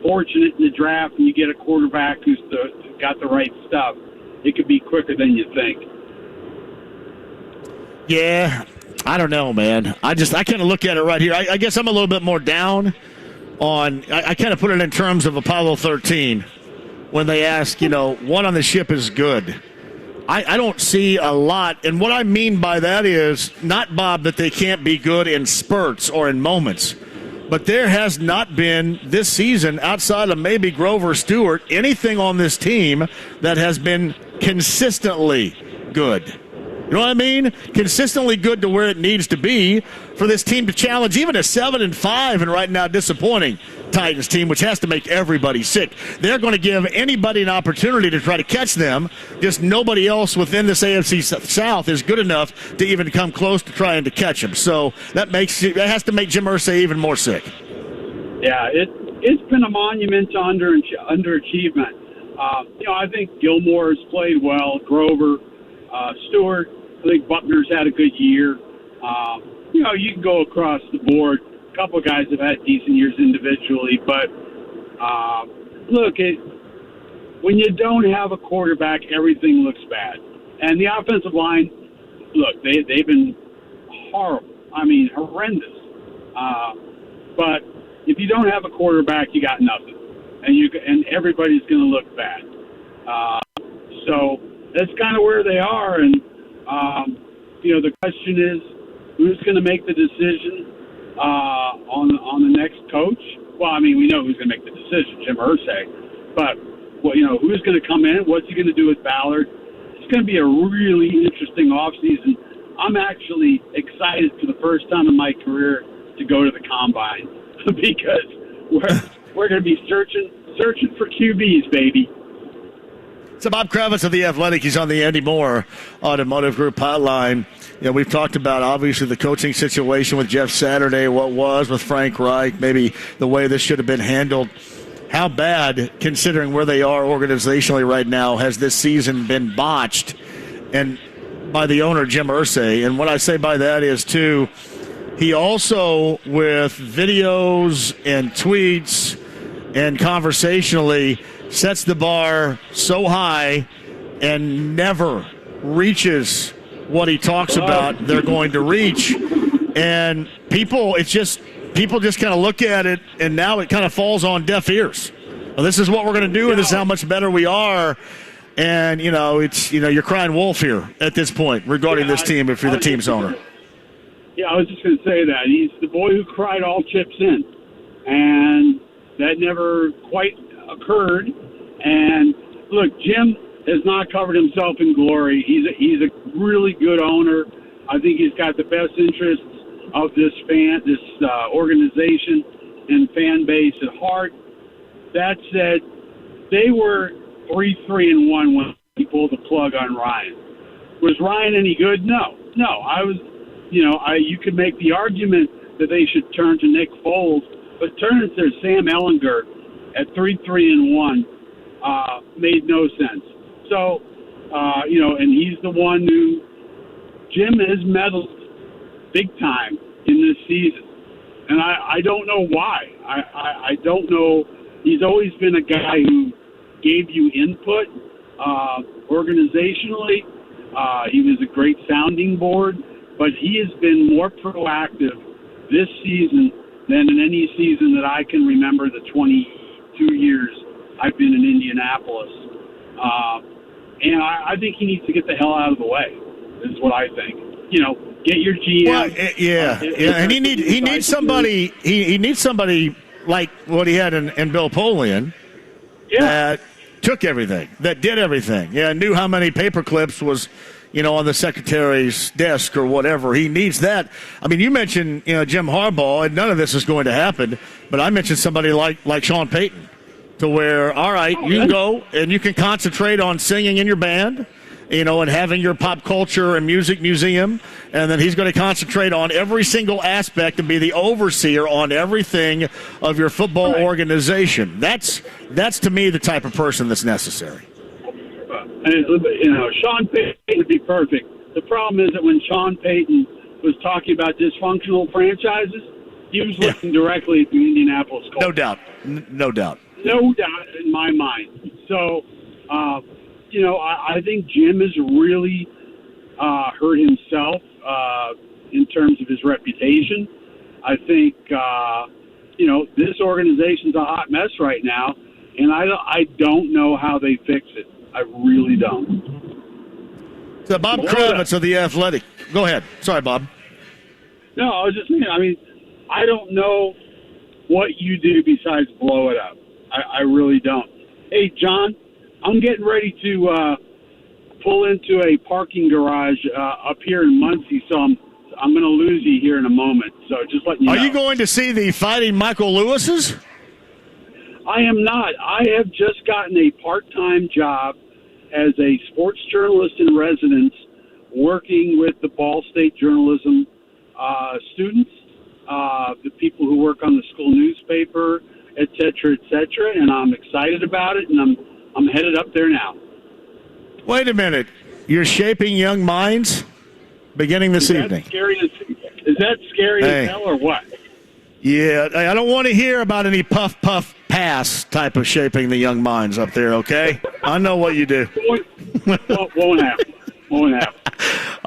fortunate in the draft and you get a quarterback who's got the right stuff, it could be quicker than you think. Yeah, I don't know, man. I kind of look at it right here. I guess I'm a little bit more down on. I kind of put it in terms of Apollo 13 when they ask, one on the ship is good. I don't see a lot, and what I mean by that is not, Bob, that they can't be good in spurts or in moments, but there has not been this season, outside of maybe Grover Stewart, anything on this team that has been consistently good. You know what I mean? Consistently good to where it needs to be for this team to challenge even a 7-5 and right now disappointing Titans team, which has to make everybody sick. They're going to give anybody an opportunity to try to catch them. Just nobody else within this AFC South is good enough to even come close to trying to catch them. So that has to make Jim Irsay even more sick. Yeah, it's been a monument to underachievement. I think Gilmore's played well. Grover, Stewart. I think Buckner's had a good year. You can go across the board. A couple of guys have had decent years individually, but look, when you don't have a quarterback, everything looks bad. And the offensive line, look, they've been horrible. I mean, horrendous. But if you don't have a quarterback, you got nothing, and everybody's going to look bad. So that's kind of where they are, and the question is, who's going to make the decision on the next coach? Well, I mean, we know who's going to make the decision, Jim Irsay. But who's going to come in? What's he going to do with Ballard? It's going to be a really interesting offseason. I'm actually excited for the first time in my career to go to the Combine because we're going to be searching for QBs, baby. So Bob Kravtiz of The Athletic, he's on the Andy Moore Automotive Group hotline. We've talked about, obviously, the coaching situation with Jeff Saturday, what was with Frank Reich, maybe the way this should have been handled. How bad, considering where they are organizationally right now, has this season been botched and by the owner, Jim Irsay? And what I say by that is, too, he also, with videos and tweets and conversationally, sets the bar so high and never reaches what he talks about they're going to reach. And people just kind of look at it, and now it kind of falls on deaf ears. Well, this is what we're going to do, and this is how much better we are. And, you're crying wolf here at this point regarding this team if you're the team's owner. Yeah, I was just going to say that. He's the boy who cried all chips in. And that never quite occurred. And look, Jim has not covered himself in glory. He's a really good owner. I think he's got the best interests of this organization and fan base at heart. That said, they were 3-3-1 when he pulled the plug on Ryan. Was Ryan any good? No. You could make the argument that they should turn to Nick Foles, but turning to Sam Ehlinger at 3-3-1 made no sense. So, and he's the one who Jim has meddled big time in this season. And I don't know why. I don't know. He's always been a guy who gave you input organizationally. He was a great sounding board, but he has been more proactive this season than in any season that I can remember the 22 years I've been in Indianapolis. And I think he needs to get the hell out of the way, is what I think. Get your GM. Well, and he needs somebody. He needs somebody like what he had in Bill Polian that took everything, that did everything. Knew how many paper clips was, on the secretary's desk or whatever. He needs that. I mean, you mentioned, Jim Harbaugh, and none of this is going to happen, but I mentioned somebody like Sean Payton, to where, all right, you can go and you can concentrate on singing in your band, and having your pop culture and music museum, and then he's going to concentrate on every single aspect and be the overseer on everything of your football organization. That's to me the type of person that's necessary. Sean Payton would be perfect. The problem is that when Sean Payton was talking about dysfunctional franchises, he was looking directly at the Indianapolis Colts. No doubt. No doubt in my mind. So, I think Jim has really hurt himself in terms of his reputation. I think, this organization's a hot mess right now, and I don't know how they fix it. I really don't. So Bob Kravtiz of The Athletic. Go ahead. Sorry, Bob. No, I was just saying, I don't know what you do besides blow it up. I really don't. Hey, John, I'm getting ready to pull into a parking garage up here in Muncie, so I'm going to lose you here in a moment. So just letting you know. Are you going to see the Fighting Michael Lewis's? I am not. I have just gotten a part-time job as a sports journalist in residence, working with the Ball State journalism students, the people who work on the school newspaper, et cetera, and I'm excited about it, and I'm headed up there now. Wait a minute. You're shaping young minds beginning this evening. Is that scary as hell or what? Yeah, I don't want to hear about any puff, puff, pass type of shaping the young minds up there, okay? I know what you do. Won't happen. All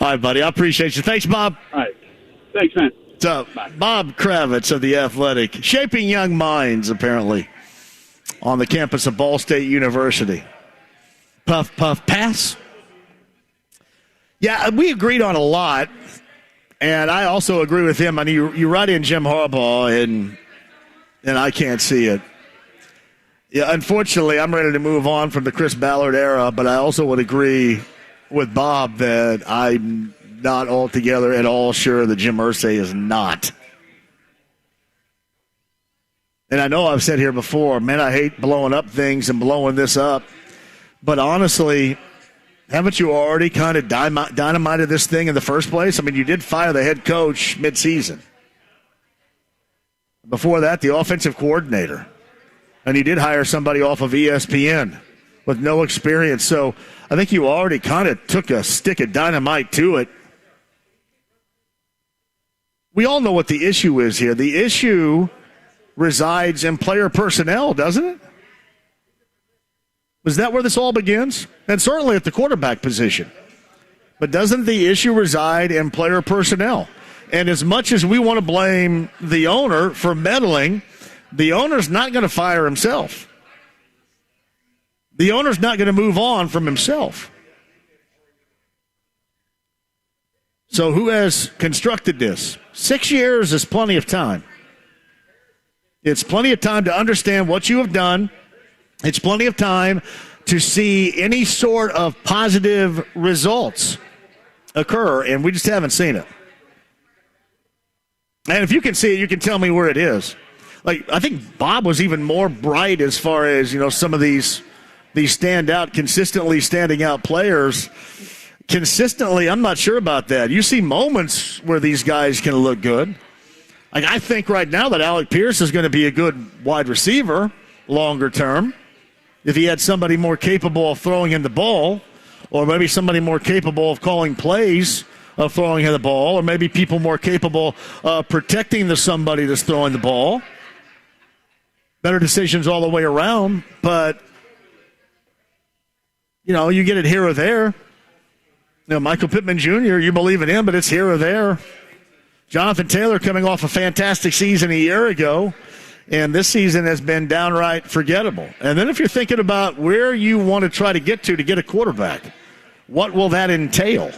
right, buddy. I appreciate you. Thanks, Bob. All right. Thanks, man. What's up? Bob Kravtiz of The Athletic. Shaping young minds, apparently, on the campus of Ball State University. Puff, puff, pass. Yeah, we agreed on a lot. And I also agree with him. I mean, you write in Jim Harbaugh, and I can't see it. Yeah, unfortunately, I'm ready to move on from the Chris Ballard era, but I also would agree with Bob that I'm not altogether at all sure that Jim Irsay is not. And I know I've said here before, man, I hate blowing up things and blowing this up. But honestly, haven't you already kind of dynamited this thing in the first place? I mean, you did fire the head coach midseason. Before that, the offensive coordinator. And you did hire somebody off of ESPN with no experience. So I think you already kind of took a stick of dynamite to it. We all know what the issue is here. The issue resides in player personnel, doesn't it? Is that where this all begins? And certainly at the quarterback position. But doesn't the issue reside in player personnel? And as much as we want to blame the owner for meddling, the owner's not going to fire himself. The owner's not going to move on from himself. So who has constructed this? 6 years is plenty of time. It's plenty of time to understand what you have done. It's plenty of time to see any sort of positive results occur, and we just haven't seen it. And if you can see it, you can tell me where it is. Like, I think Bob was even more bright as far as, some of these standout, consistently standing out players. Consistently, I'm not sure about that. You see moments where these guys can look good. Like, I think right now that Alec Pierce is going to be a good wide receiver longer term. If he had somebody more capable of throwing him the ball, or maybe somebody more capable of calling plays of throwing him the ball, or maybe people more capable of protecting the somebody that's throwing the ball. Better decisions all the way around, but, you get it here or there. Michael Pittman Jr., you believe in him, but it's here or there. Jonathan Taylor coming off a fantastic season a year ago. And this season has been downright forgettable. And then if you're thinking about where you want to try to get a quarterback, what will that entail?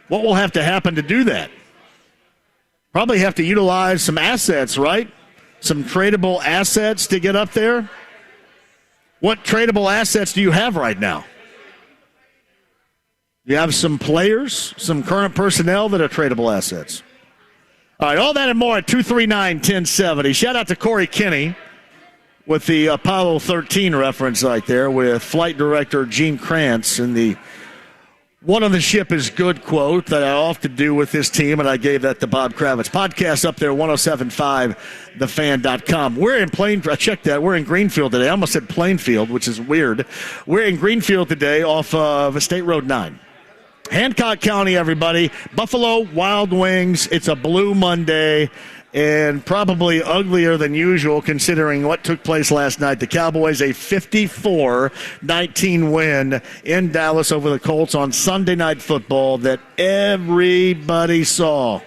What will have to happen to do that? Probably have to utilize some assets, right? Some tradable assets to get up there. What tradable assets do you have right now? You have some players, some current personnel that are tradable assets. All right, all that and more at 239-1070. Shout out to Corey Kinney with the Apollo 13 reference right there with flight director Gene Krantz and the "one on the ship is good" quote that I often do with this team, and I gave that to Bob Kravtiz. Podcast up there, 1075thefan.com. We're in I checked that. We're in Greenfield today. I almost said Plainfield, which is weird. We're in Greenfield today off of State Road 9. Hancock County, everybody. Buffalo Wild Wings. It's a Blue Monday and probably uglier than usual considering what took place last night. The Cowboys, a 54-19 win in Dallas over the Colts on Sunday Night Football that everybody saw.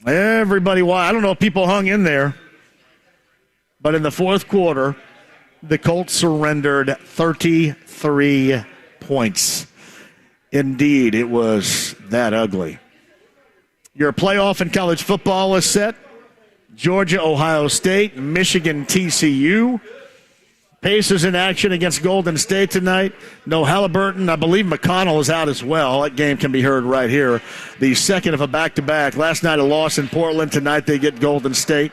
Everybody, I don't know if people hung in there, but in the fourth quarter, the Colts surrendered 33 points. Indeed, it was that ugly. Your playoff in college football is set. Georgia, Ohio State, Michigan, TCU. Pacers in action against Golden State tonight. No Halliburton. I believe McConnell is out as well. That game can be heard right here. The second of a back-to-back. Last night a loss in Portland. Tonight they get Golden State.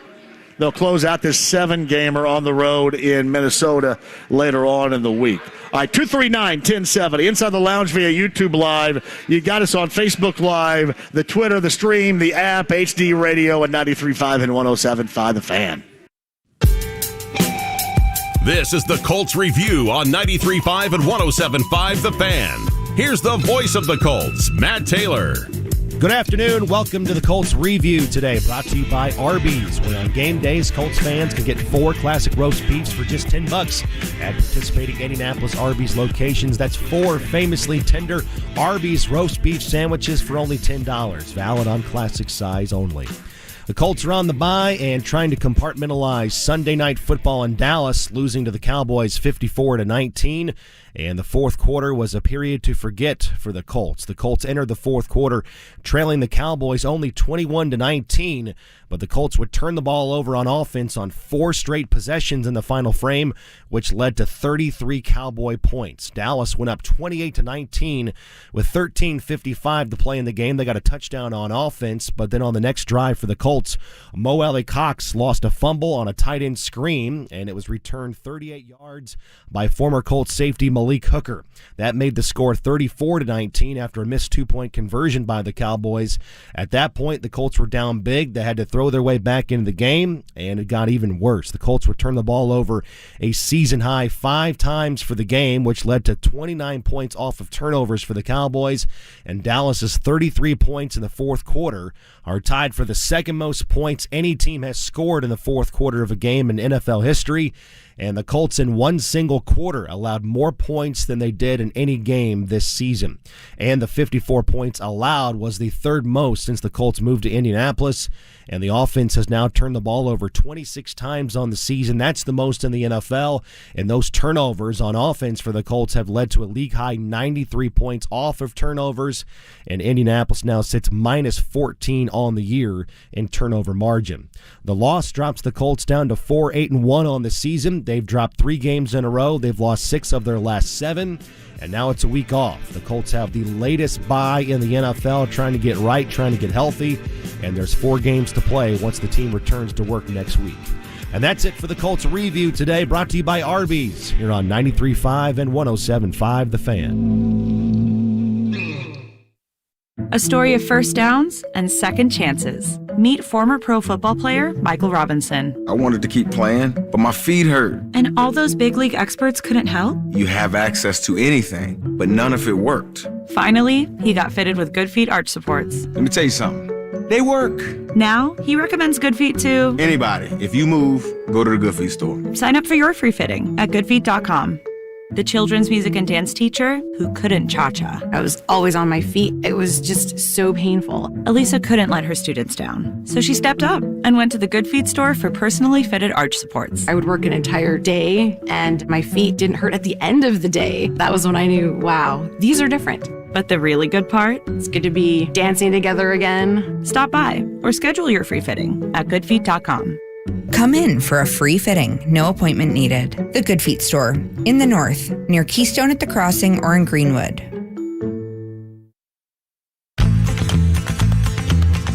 They'll close out this 7-gamer on the road in Minnesota later on in the week. All right, 239-1070. Inside the Lounge via YouTube Live. You got us on Facebook Live, the Twitter, the stream, the app, HD Radio at 93.5 and 107.5 The Fan. This is the Colts Review on 93.5 and 107.5 The Fan. Here's the voice of the Colts, Matt Taylor. Good afternoon. Welcome to the Colts Review today, brought to you by Arby's, where on game days, Colts fans can get 4 classic roast beefs for just $10 at participating Indianapolis Arby's locations. That's 4 famously tender Arby's roast beef sandwiches for only $10, valid on classic size only. The Colts are on the bye and trying to compartmentalize Sunday Night Football in Dallas, losing to the Cowboys 54-19. And the fourth quarter was a period to forget for the Colts. The Colts entered the fourth quarter trailing the Cowboys only 21-19, but the Colts would turn the ball over on offense on 4 straight possessions in the final frame, which led to 33 Cowboy points. Dallas went up 28-19 with 13:55 to play in the game. They got a touchdown on offense, but then on the next drive for the Colts, Mo Alley-Cox lost a fumble on a tight end screen, and it was returned 38 yards by former Colts safety Malik Hooker. That made the score 34-19 after a missed 2-point conversion by the Cowboys. At that point, the Colts were down big. They had to throw their way back into the game, and it got even worse. The Colts would turn the ball over a season-high 5 times for the game, which led to 29 points off of turnovers for the Cowboys, and Dallas's 33 points in the fourth quarter are tied for the second most points any team has scored in the fourth quarter of a game in NFL history. And the Colts in one single quarter allowed more points than they did in any game this season. And the 54 points allowed was the third most since the Colts moved to Indianapolis. And the offense has now turned the ball over 26 times on the season. That's the most in the NFL. And those turnovers on offense for the Colts have led to a league-high 93 points off of turnovers. And Indianapolis now sits minus 14 on the year in turnover margin. The loss drops the Colts down to 4-8-1 on the season. They've dropped 3 games in a row. They've lost 6 of their last 7, and now it's a week off. The Colts have the latest bye in the NFL, trying to get right, trying to get healthy, and there's 4 games to play once the team returns to work next week. And that's it for the Colts Review today, brought to you by Arby's. You're on 93.5 and 107.5 The Fan. A story of first downs and second chances. Meet former pro football player Michael Robinson. I wanted to keep playing, but my feet hurt. And all those big league experts couldn't help? You have access to anything, but none of it worked. Finally, he got fitted with Good Feet arch supports. Let me tell you something. They work. Now, he recommends Good Feet to anybody. If you move, go to the Good Feet store. Sign up for your free fitting at goodfeet.com. The children's music and dance teacher who couldn't cha-cha. I was always on my feet. It was just so painful. Elisa couldn't let her students down, so she stepped up and went to the Good Feet store for personally fitted arch supports. I would work an entire day, and my feet didn't hurt at the end of the day. That was when I knew, wow, these are different. But the really good part? It's good to be dancing together again. Stop by or schedule your free fitting at goodfeet.com. Come in for a free fitting, no appointment needed. The Good Feet store, in the north, near Keystone at the Crossing or in Greenwood.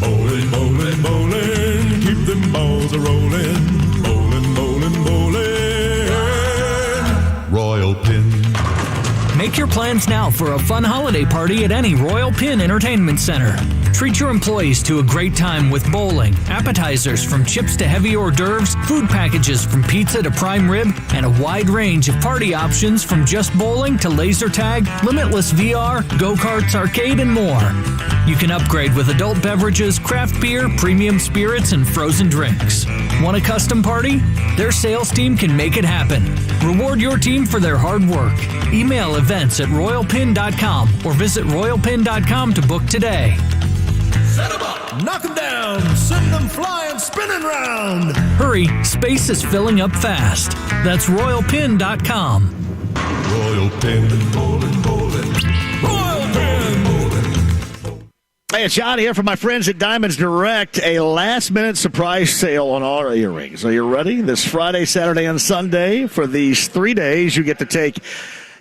Bowling, bowling, bowling, keep them balls a-rolling. Bowling, bowling, bowling. Royal Pin. Make your plans now for a fun holiday party at any Royal Pin Entertainment Center. Treat your employees to a great time with bowling, appetizers from chips to heavy hors d'oeuvres, food packages from pizza to prime rib, and a wide range of party options from just bowling to laser tag, limitless VR, go-karts, arcade, and more. You can upgrade with adult beverages, craft beer, premium spirits, and frozen drinks. Want a custom party? Their sales team can make it happen. Reward your team for their hard work. Email events@royalpin.com or visit royalpin.com to book today. Set them up, knock them down, send them flying, spinning round. Hurry, space is filling up fast. That's royalpin.com. Royal Pin. Bowling, bowling. Royal Pin. Hey, it's John here from my friends at Diamonds Direct. A last-minute surprise sale on our earrings. Are you ready? This Friday, Saturday, and Sunday, for these 3 days, you get to take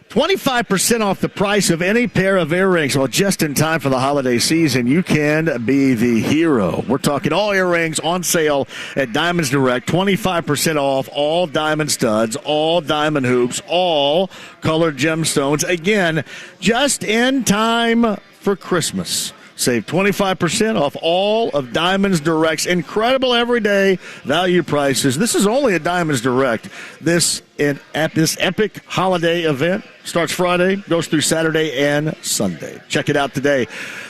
25% off the price of any pair of earrings. Well, just in time for the holiday season, you can be the hero. We're talking all earrings on sale at Diamonds Direct. 25% off all diamond studs, all diamond hoops, all colored gemstones. Again, just in time for Christmas. Save 25% off all of Diamonds Direct's incredible everyday value prices. This is only at Diamonds Direct. This epic holiday event starts Friday, goes through Saturday and Sunday. Check it out today.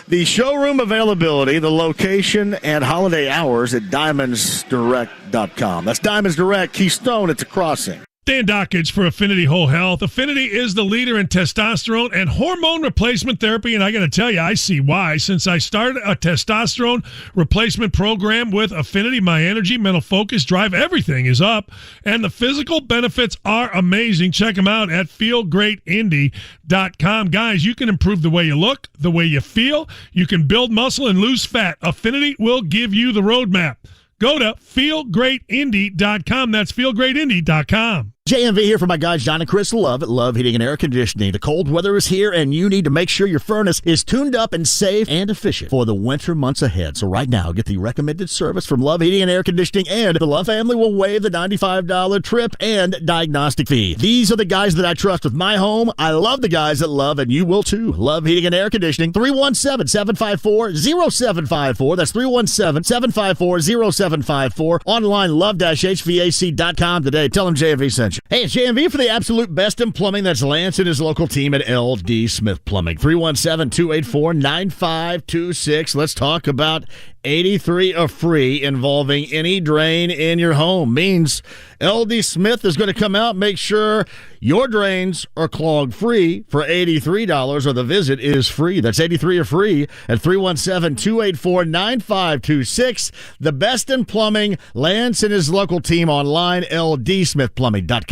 The showroom availability, the location, and holiday hours at DiamondsDirect.com. That's Diamonds Direct, Keystone at the Crossing. Dan Dockage for Affinity Whole Health. Affinity is the leader in testosterone and hormone replacement therapy, and I got to tell you, I see why. Since I started a testosterone replacement program with Affinity, my energy, mental focus, drive, everything is up, and the physical benefits are amazing. Check them out at feelgreatindy.com. Guys, you can improve the way you look, the way you feel. You can build muscle and lose fat. Affinity will give you the roadmap. Go to feelgreatindy.com. That's feelgreatindy.com. JMV here for my guys John and Chris Love at Love Heating and Air Conditioning. The cold weather is here, and you need to make sure your furnace is tuned up and safe and efficient for the winter months ahead. So right now, get the recommended service from Love Heating and Air Conditioning, and the Love family will waive the $95 trip and diagnostic fee. These are the guys that I trust with my home. I love the guys at Love, and you will too. Love Heating and Air Conditioning, 317-754-0754. That's 317-754-0754. Online, love-hvac.com today. Tell them JMV sent you. Hey, it's JMV for the absolute best in plumbing. That's Lance and his local team at LD Smith Plumbing. 317-284-9526. Let's talk about 83 of free involving any drain in your home. Means LD Smith is going to come out, make sure your drains are clog free for $83, or the visit is free. That's 83 of free at 317-284-9526. The best in plumbing, Lance and his local team online, ldsmithplumbing.com.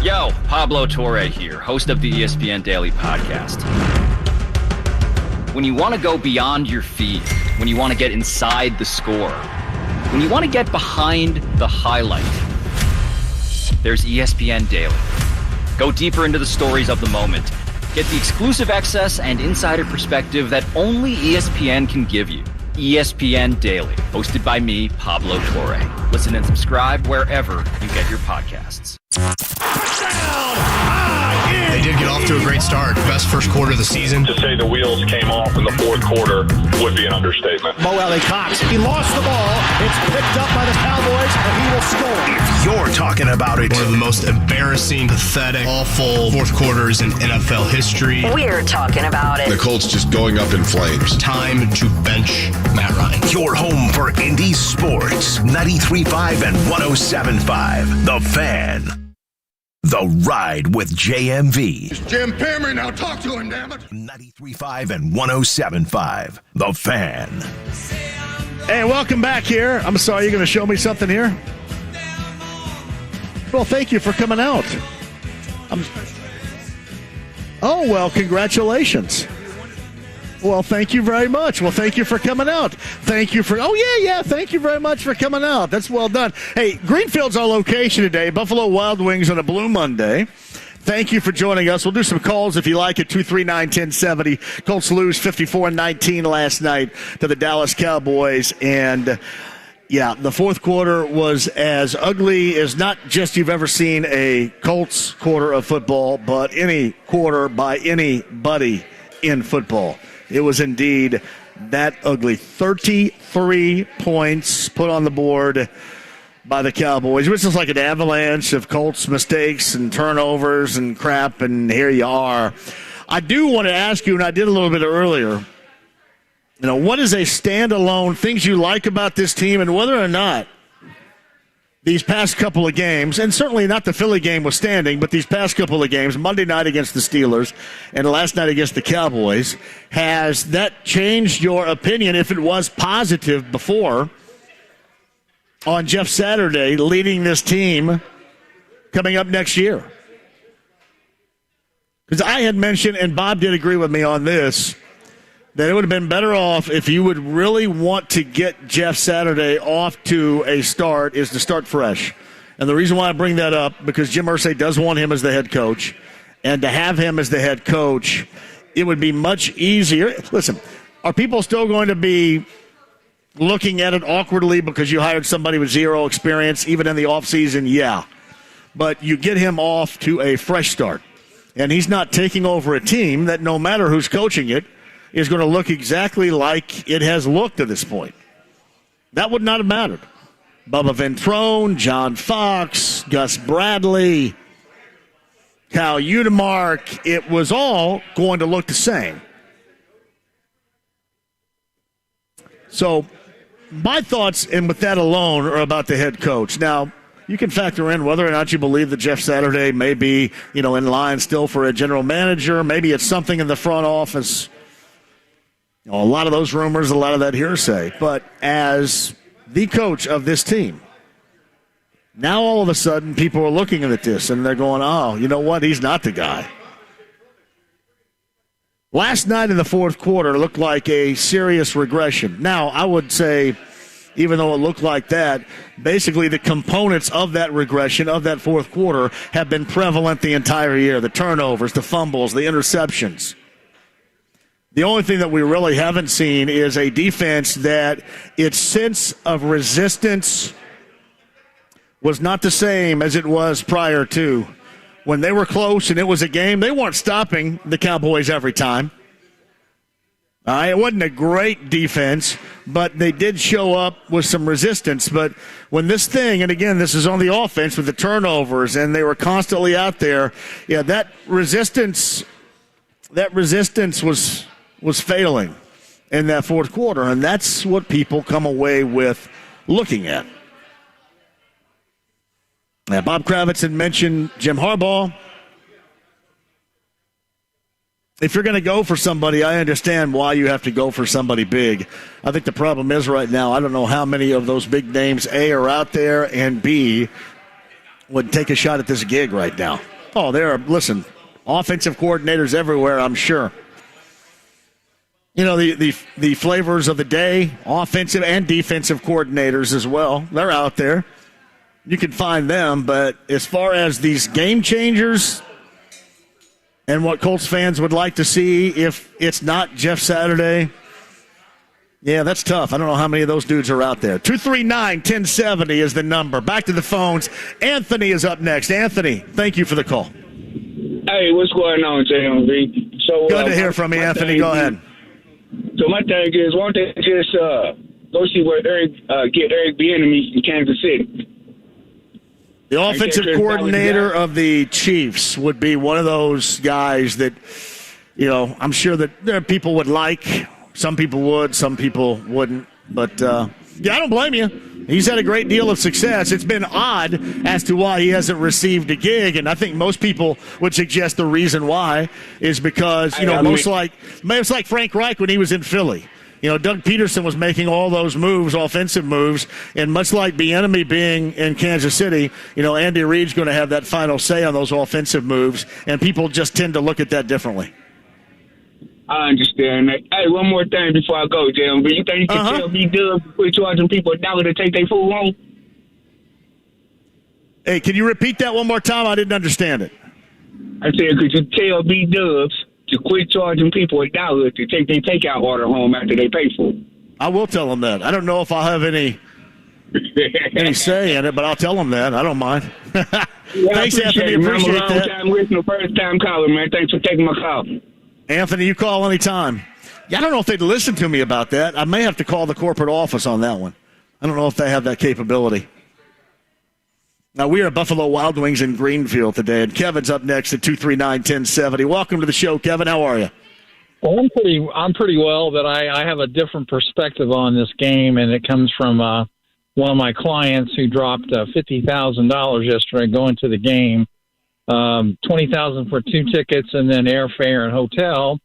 Yo, Pablo Torre here, host of the ESPN Daily Podcast. When you want to go beyond your feed, when you want to get inside the score, when you want to get behind the highlight, there's ESPN Daily. Go deeper into the stories of the moment. Get the exclusive access and insider perspective that only ESPN can give you. ESPN Daily, hosted by me, Pablo Torre. Listen and subscribe wherever you get your podcasts. They did get off to a great start. Best first quarter of the season. To say the wheels came off in the fourth quarter would be an understatement. Mo Alley Cox, he lost the ball. It's picked up by the Cowboys, and he will score. If you're talking about it, one of the most embarrassing, pathetic, awful fourth quarters in NFL history. We're talking about it. The Colts just going up in flames. Time to bench Matt Ryan. Your home for Indy sports. 93.5 and 107.5. The Fan. The Ride with JMV. It's Jim Perry, now talk to him, damn it. 93.5 and 107.5. The Fan. Hey, welcome back here. I'm sorry, you're going to show me something here? Well, thank you for coming out. Oh, well, congratulations. Well, thank you very much. Well, thank you for coming out. Thank you for, thank you very much for coming out. That's well done. Hey, Greenfield's our location today. Buffalo Wild Wings on a Blue Monday. Thank you for joining us. We'll do some calls if you like at 239-1070. Colts lose 54-19 last night to the Dallas Cowboys. And, yeah, the fourth quarter was as ugly as not just you've ever seen a Colts quarter of football, but any quarter by anybody in football. It was indeed that ugly. 33 points put on the board by the Cowboys, which is like an avalanche of Colts mistakes and turnovers and crap, and here you are. I do want to ask you, and I did a little bit earlier, what is a standalone, things you like about this team, and whether or not these past couple of games, and certainly not the Philly game withstanding, but these past couple of games, Monday night against the Steelers and last night against the Cowboys, has that changed your opinion, if it was positive before, on Jeff Saturday leading this team coming up next year? Because I had mentioned, and Bob did agree with me on this, that it would have been better off if you would really want to get Jeff Saturday off to a start is to start fresh. And the reason why I bring that up, because Jim Irsay does want him as the head coach. And to have him as the head coach, it would be much easier. Listen, are people still going to be looking at it awkwardly because you hired somebody with zero experience, even in the offseason? Yeah. But you get him off to a fresh start. And he's not taking over a team that, no matter who's coaching it, is going to look exactly like it has looked to this point. That would not have mattered. Bubba Ventrone, John Fox, Gus Bradley, Cal Udemark, it was all going to look the same. So my thoughts, and with that alone, are about the head coach. Now, you can factor in whether or not you believe that Jeff Saturday may be, in line still for a general manager. Maybe it's something in the front office. A lot of those rumors, a lot of that hearsay. But as the coach of this team, now all of a sudden people are looking at this and they're going, oh, you know what? He's not the guy. Last night in the fourth quarter looked like a serious regression. Now, I would say, even though it looked like that, basically the components of that regression, of that fourth quarter, have been prevalent the entire year. The turnovers, the fumbles, the interceptions. The only thing that we really haven't seen is a defense that its sense of resistance was not the same as it was prior to. When they were close and it was a game, they weren't stopping the Cowboys every time. It wasn't a great defense, but they did show up with some resistance. But when this thing, and again, this is on the offense with the turnovers, and they were constantly out there, that resistance was failing in that fourth quarter, and that's what people come away with looking at. Now, Bob Kravtiz had mentioned Jim Harbaugh. If you're going to go for somebody, I understand why you have to go for somebody big. I think the problem is right now, I don't know how many of those big names, A, are out there, and B, would take a shot at this gig right now. Oh, there are, offensive coordinators everywhere, I'm sure. The flavors of the day, offensive and defensive coordinators as well. They're out there. You can find them, but as far as these game changers and what Colts fans would like to see if it's not Jeff Saturday, that's tough. I don't know how many of those dudes are out there. 239-1070 is the number. Back to the phones. Anthony is up next. Anthony, thank you for the call. Hey, what's going on, JMV? So, good to hear from you, Anthony. Go ahead. So my thing is, why don't they just go see where get Eric Bieniemy in Kansas City? The offensive coordinator of the Chiefs would be one of those guys that, I'm sure that there are people would like. Some people would, some people wouldn't. But, I don't blame you. He's had a great deal of success. It's been odd as to why he hasn't received a gig, and I think most people would suggest the reason why is because, most like Frank Reich when he was in Philly. Doug Peterson was making all those moves, offensive moves, and much like Bieniemy being in Kansas City, Andy Reid's going to have that final say on those offensive moves, and people just tend to look at that differently. I understand that. Hey, one more thing before I go, JMV. You think you can tell B-Dubs to quit charging people $1 to take their food home? Hey, can you repeat that one more time? I didn't understand it. I said, could you tell B-Dubs to quit charging people $1 to take their takeout order home after they pay for it? I will tell them that. I don't know if I'll have any say in it, but I'll tell them that. I don't mind. Thanks, Anthony. Appreciate that. I'm a long-time listener, first-time caller, man. Thanks for taking my call. Anthony, you call anytime. I don't know if they'd listen to me about that. I may have to call the corporate office on that one. I don't know if they have that capability. Now, we are at Buffalo Wild Wings in Greenfield today, and Kevin's up next at 239-1070. Welcome to the show, Kevin. How are you? Well, I'm pretty well, but I have a different perspective on this game, and it comes from one of my clients who dropped $50,000 yesterday going to the game. $20,000 for 2 tickets and then airfare and hotel.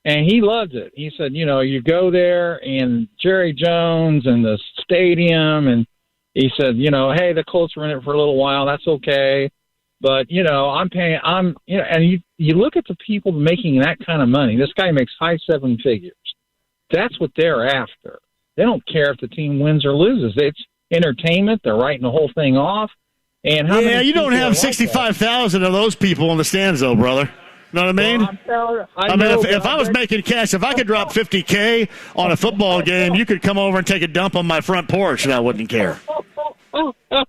And he loved it. He said, you go there and Jerry Jones and the stadium. And he said, hey, the Colts were in it for a little while. That's okay. But, I'm paying, and you look at the people making that kind of money. This guy makes high 7 figures. That's what they're after. They don't care if the team wins or loses. It's entertainment. They're writing the whole thing off. And how many you don't have 65,000 of those people in the stands, though, brother. Know what I mean? Well, if I was making cash, if I could drop $50K on a football game, you could come over and take a dump on my front porch, and I wouldn't care. I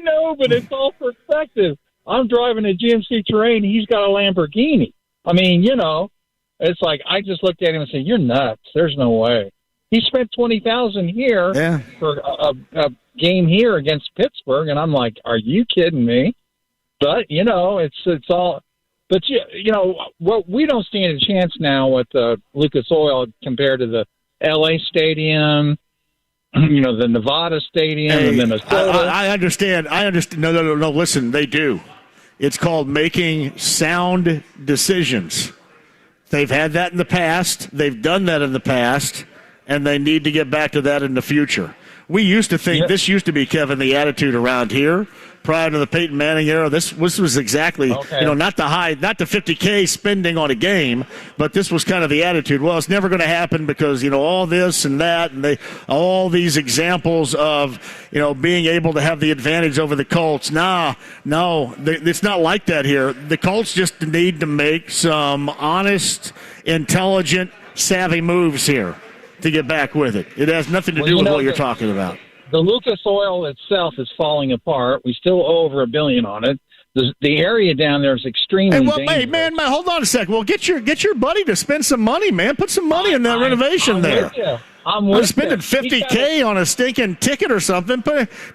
know, but it's all perspective. I'm driving a GMC Terrain. He's got a Lamborghini. I mean, it's like I just looked at him and said, "You're nuts. There's no way." He spent $20,000 here for a game here against Pittsburgh, and I'm like, "Are you kidding me?" But it's all. But what we don't stand a chance now with Lucas Oil compared to the L.A. Stadium, the Nevada Stadium, and Minnesota. I understand. No. Listen, they do. It's called making sound decisions. They've had that in the past. They've done that in the past. And they need to get back to that in the future. We used to think this used to be, Kevin, the attitude around here prior to the Peyton Manning era. This was exactly, not the $50K spending on a game, but this was kind of the attitude. Well, it's never going to happen because, all this and that, and all these examples of, being able to have the advantage over the Colts. No, it's not like that here. The Colts just need to make some honest, intelligent, savvy moves here to get back with it. It has nothing to do with what you're talking about. The Lucas Oil itself is falling apart. We still owe over $1 billion on it. The area down there is extremely dangerous. Hey, man, hold on a second. Well, get your buddy to spend some money, man. Put some money in that renovation there. I'm spending $50K on a stinking ticket or something.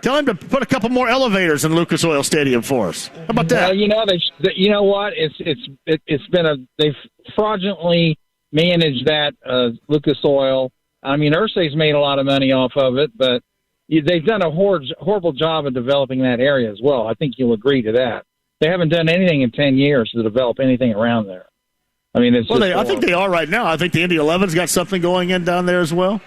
Tell him to put a couple more elevators in Lucas Oil Stadium for us. How about that? Well, you know what? They've fraudulently managed that Lucas Oil. I mean, Irsay's made a lot of money off of it, but they've done a horrible job of developing that area as well. I think you'll agree to that. They haven't done anything in 10 years to develop anything around there. I mean, I think they are right now. I think the Indy 11's got something going in down there as well.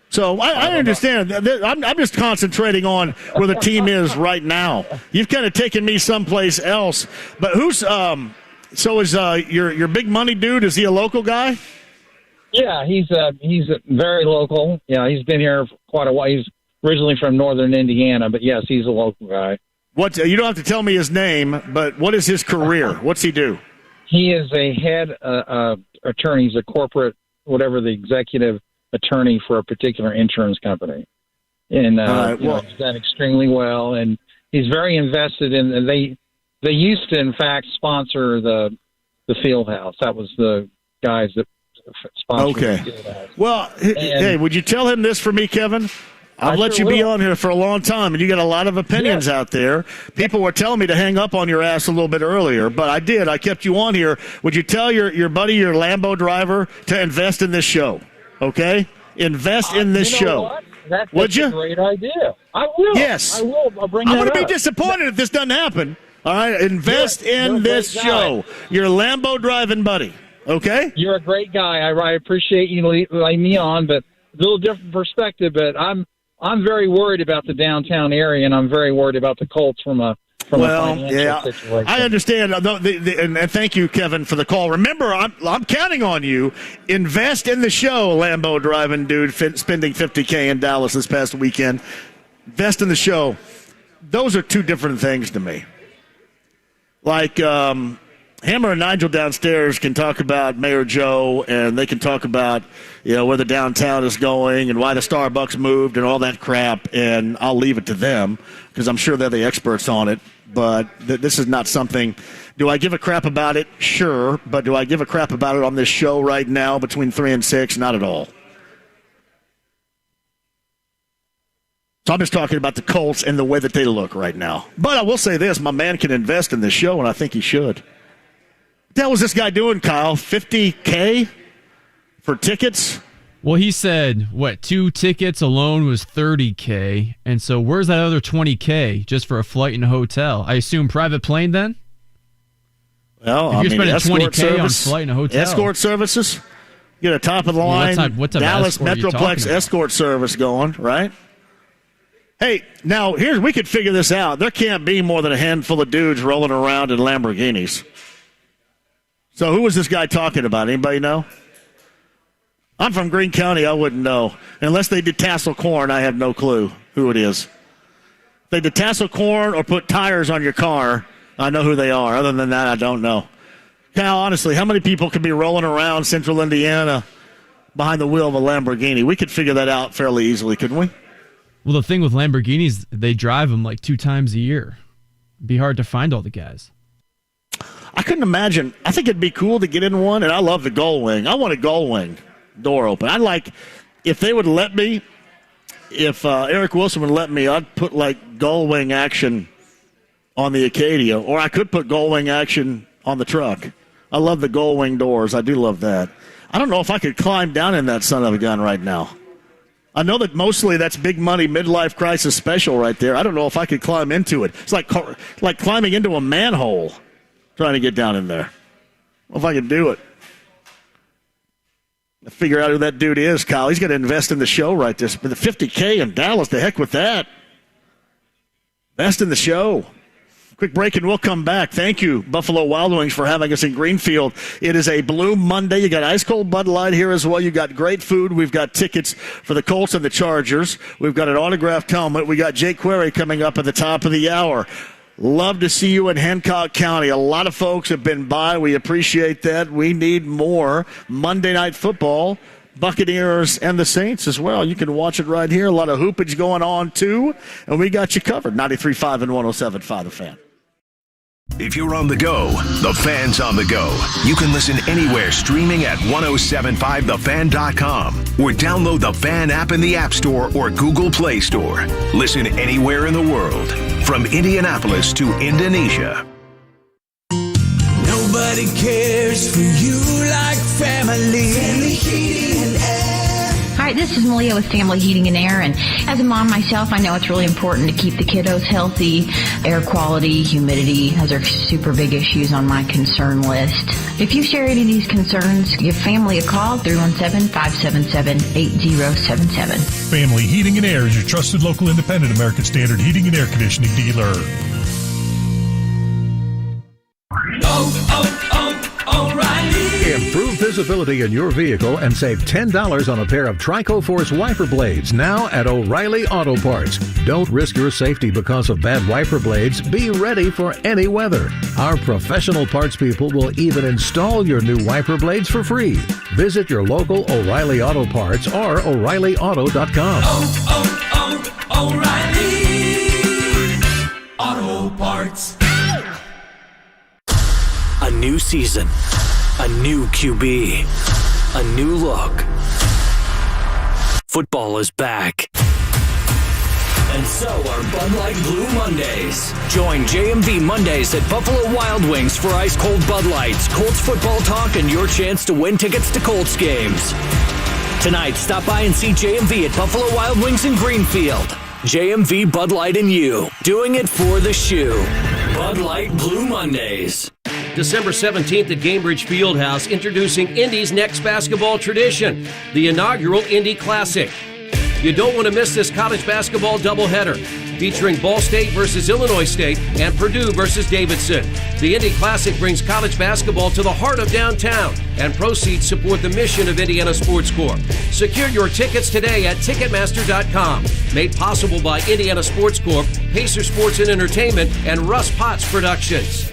So I understand. I'm just concentrating on where the team is right now. You've kind of taken me someplace else. But who's so is your big money dude? Is he a local guy? Yeah, he's very local. Yeah, he's been here for quite a while. He's originally from northern Indiana, but yes, he's a local guy. You don't have to tell me his name, but what is his career? What's he do? He is a head attorney. He's a corporate, whatever, the executive attorney for a particular insurance company. And he's done extremely well, and he's very invested in. They used to, in fact, sponsor the field house. That was the guys that sponsored the field house. Well, hey, would you tell him this for me, Kevin? I've let you be on here for a long time, and you got a lot of opinions out there. People were telling me to hang up on your ass a little bit earlier, but I did. I kept you on here. Would you tell your buddy, your Lambo driver, to invest in this show? Okay? Invest in this show. That's a great idea. I will. Yes. I will. I'll bring that I'm up. going to be disappointed if this doesn't happen. All right? Invest in this show. Your Lambo driving buddy. Okay? You're a great guy. I appreciate you letting me on, but a little different perspective. But I'm very worried about the downtown area, and I'm very worried about the Colts from a financial situation. I understand. And thank you, Kevin, for the call. Remember, I'm counting on you. Invest in the show, Lambo driving dude, spending $50K in Dallas this past weekend. Invest in the show. Those are two different things to me. Like, Hammer and Nigel downstairs can talk about Mayor Joe, and they can talk about where the downtown is going and why the Starbucks moved and all that crap, and I'll leave it to them because I'm sure they're the experts on it. But this is not something. Do I give a crap about it? Sure. But do I give a crap about it on this show right now between 3 and 6? Not at all. So I'm just talking about the Colts and the way that they look right now. But I will say this. My man can invest in this show, and I think he should. What the hell was this guy doing, Kyle? $50K for tickets? Well, he said, 2 tickets alone was $30K. And so where's that other $20K just for a flight and a hotel? I assume private plane then? Well, if you're spending $20K on flight and a hotel. Escort services. You get a top-of-the-line what type Dallas of Metroplex escort service going, right? Hey, now, we could figure this out. There can't be more than a handful of dudes rolling around in Lamborghinis. So who was this guy talking about? Anybody know? I'm from Greene County. I wouldn't know. Unless they detassel corn, I have no clue who it is. If they detassel corn or put tires on your car, I know who they are. Other than that, I don't know. Cal, honestly, how many people could be rolling around central Indiana behind the wheel of a Lamborghini? We could figure that out fairly easily, couldn't we? Well, the thing with Lamborghinis, they drive them like 2 times a year. It'd be hard to find all the guys. I couldn't imagine. I think it'd be cool to get in one, and I love the gull wing. I want a gull wing door open. I'd like, if they would let me, if Eric Wilson would let me, I'd put like gull wing action on the Acadia, or I could put gull wing action on the truck. I love the gull wing doors. I do love that. I don't know if I could climb down in that son of a gun right now. I know that mostly that's big money midlife crisis special right there. I don't know if I could climb into it. It's like climbing into a manhole trying to get down in there. I don't know if I could do it. I figure out who that dude is, Kyle. He's going to invest in the show right this. But the $50K in Dallas, the heck with that. Invest in the show. Quick break and we'll come back. Thank you, Buffalo Wild Wings, for having us in Greenfield. It is a Blue Monday. You got ice cold Bud Light here as well. You got great food. We've got tickets for the Colts and the Chargers. We've got an autographed helmet. We got Jake Query coming up at the top of the hour. Love to see you in Hancock County. A lot of folks have been by. We appreciate that. We need more Monday Night Football. Buccaneers and the Saints as well. You can watch it right here. A lot of hoopage going on, too. And we got you covered. 93.5 and 107.5 The Fan. If you're on the go, the Fan's on the go. You can listen anywhere streaming at 1075thefan.com or download the Fan app in the App Store or Google Play Store. Listen anywhere in the world, from Indianapolis to Indonesia. Nobody cares for you like family. Family Heating and Air. Hi, this is Malia with Family Heating and Air, and as a mom myself, I know it's really important to keep the kiddos healthy. Air quality, humidity, those are super big issues on my concern list. If you share any of these concerns, give Family a call, 317-577-8077. Family Heating and Air is your trusted local independent American Standard heating and air conditioning dealer. O'Reilly. Improve visibility in your vehicle and save $10 on a pair of Trico Force wiper blades now at O'Reilly Auto Parts. Don't risk your safety because of bad wiper blades. Be ready for any weather. Our professional parts people will even install your new wiper blades for free. Visit your local O'Reilly Auto Parts or O'ReillyAuto.com. O'Reilly Auto Parts. A new season, a new QB, a new look. Football is back. And so are Bud Light Blue Mondays. Join JMV Mondays at Buffalo Wild Wings for ice cold Bud Lights, Colts football talk, and your chance to win tickets to Colts games. Tonight, stop by and see JMV at Buffalo Wild Wings in Greenfield. JMV, Bud Light, and you. Doing it for the shoe. Bud Light Blue Mondays. December 17th at Gainbridge Fieldhouse, introducing Indy's next basketball tradition, the inaugural Indy Classic. You don't want to miss this college basketball doubleheader, featuring Ball State versus Illinois State and Purdue versus Davidson. The Indy Classic brings college basketball to the heart of downtown, and proceeds support the mission of Indiana Sports Corps. Secure your tickets today at Ticketmaster.com. Made possible by Indiana Sports Corp, Pacer Sports and Entertainment, and Russ Potts Productions.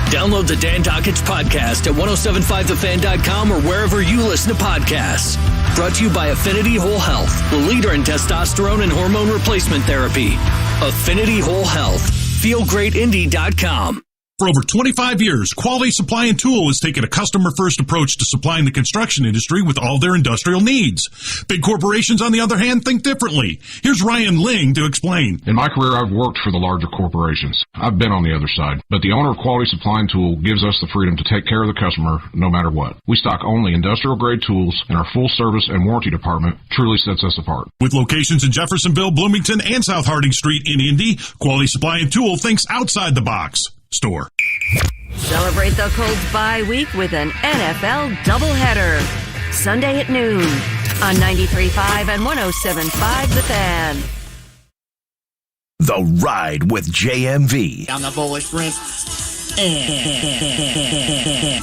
Download the Dan Dakich podcast at 1075thefan.com or wherever you listen to podcasts. Brought to you by Affinity Whole Health, the leader in testosterone and hormone replacement therapy. Affinity Whole Health. FeelGreatIndy.com. For over 25 years, Quality Supply and Tool has taken a customer-first approach to supplying the construction industry with all their industrial needs. Big corporations, on the other hand, think differently. Here's Ryan Ling to explain. In my career, I've worked for the larger corporations. I've been on the other side. But the owner of Quality Supply and Tool gives us the freedom to take care of the customer no matter what. We stock only industrial-grade tools, and our full service and warranty department truly sets us apart. With locations in Jeffersonville, Bloomington, and South Harding Street in Indy, Quality Supply and Tool thinks outside the box. Store. Celebrate the Colts bye week with an NFL doubleheader. Sunday at noon on 93.5 and 107.5 The Fan. The Ride with JMV. Down the bullish sprint.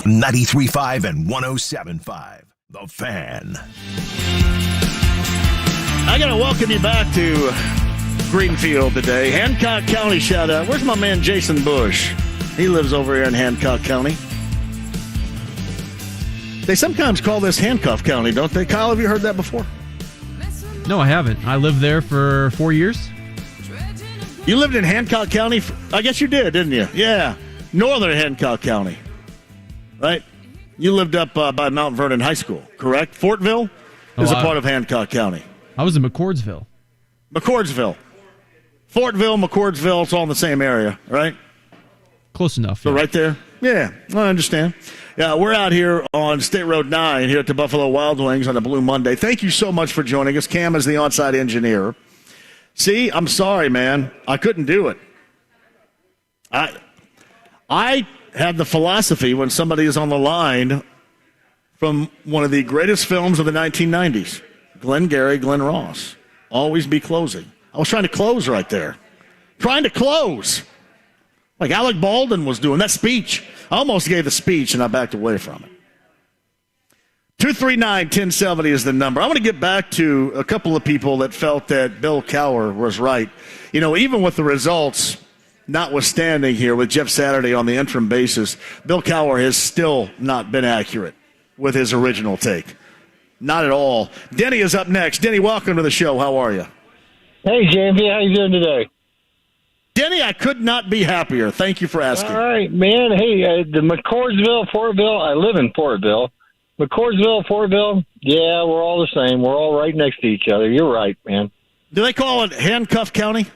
93.5 and 107.5. The Fan. I got to welcome you back to Greenfield today. Hancock County shout out. Where's my man Jason Bush? He lives over here in Hancock County. They sometimes call this Handcuff County, don't they? Kyle, have you heard that before? No, I haven't. I lived there for 4 years. You lived in Hancock County? I guess you did, didn't you? Yeah. Northern Hancock County. Right? You lived up by Mount Vernon High School, correct? Fortville is a part of Hancock County. I was in McCordsville. McCordsville. Fortville, McCordsville, it's all in the same area, right? Close enough. So right there? Yeah, I understand. Yeah, we're out here on State Road 9 here at the Buffalo Wild Wings on a Blue Monday. Thank you so much for joining us. Cam is the on-site engineer. See, I'm sorry, man. I couldn't do it. I have the philosophy when somebody is on the line from one of the greatest films of the 1990s, Glengarry Glen Ross, always be closing. I was trying to close right there. Trying to close. Like Alec Baldwin was doing that speech. I almost gave the speech, and I backed away from it. 239-1070 is the number. I want to get back to a couple of people that felt that Bill Cowher was right. You know, even with the results notwithstanding here with Jeff Saturday on the interim basis, Bill Cowher has still not been accurate with his original take. Not at all. Denny is up next. Denny, welcome to the show. How are you? Hey, JMV. How you doing today? Denny, I could not be happier. Thank you for asking. All right, man. Hey, the McCordsville, Fortville, I live in Fortville. McCordsville, Fortville, yeah, we're all the same. We're all right next to each other. You're right, man. Do they call it Handcuff County?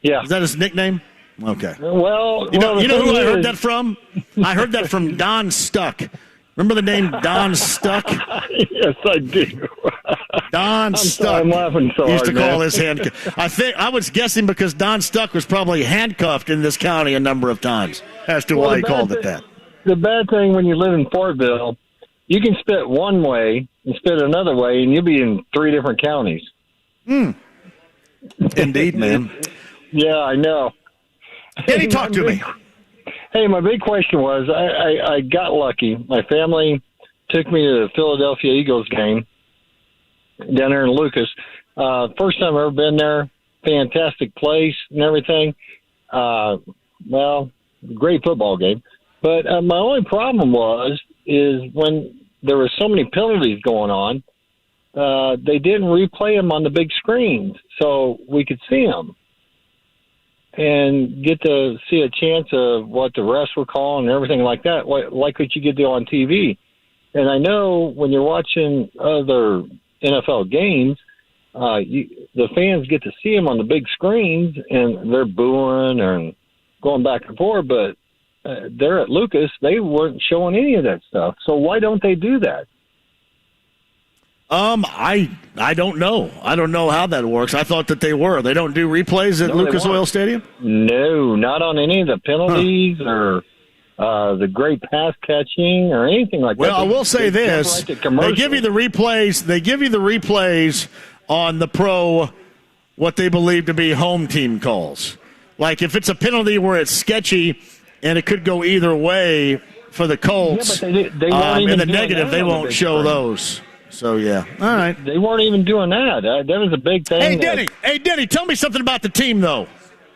Yeah. Is that his nickname? Okay. Well, you know who I heard that from? I heard that from Don Stuck. Remember the name Don Stuck? Yes, I do. Don Stuck. I'm laughing so hard, used to man. call this handcuff. I was guessing because Don Stuck was probably handcuffed in this county a number of times as to why he called it that. The bad thing when you live in Fortville, you can spit one way and spit another way, and you'll be in 3 different counties. Indeed, man. Yeah, I know. Denny, talk to me. Hey, my big question was, I got lucky. My family took me to the Philadelphia Eagles game down there in Lucas. First time I've ever been there. Fantastic place and everything. Well, great football game. But my only problem is when there were so many penalties going on, they didn't replay them on the big screens so we could see them and get to see a chance of what the refs were calling and everything like that, like what you get to on TV. And I know when you're watching other NFL games, the fans get to see them on the big screens, and they're booing and going back and forth, but there at Lucas, they weren't showing any of that stuff. So why don't they do that? I don't know. I don't know how that works. I thought that they were. They don't do replays at Lucas Oil Stadium? No, not on any of the penalties or the great pass catching or anything like that. Well, I will say this. They give you the replays. They give you the replays on the what they believe to be home team calls. Like if it's a penalty where it's sketchy and it could go either way for the Colts, yeah, but they won't even in the negative, they won't show those. So, yeah. All right. They weren't even doing that. That was a big thing. Hey, Denny, tell me something about the team, though.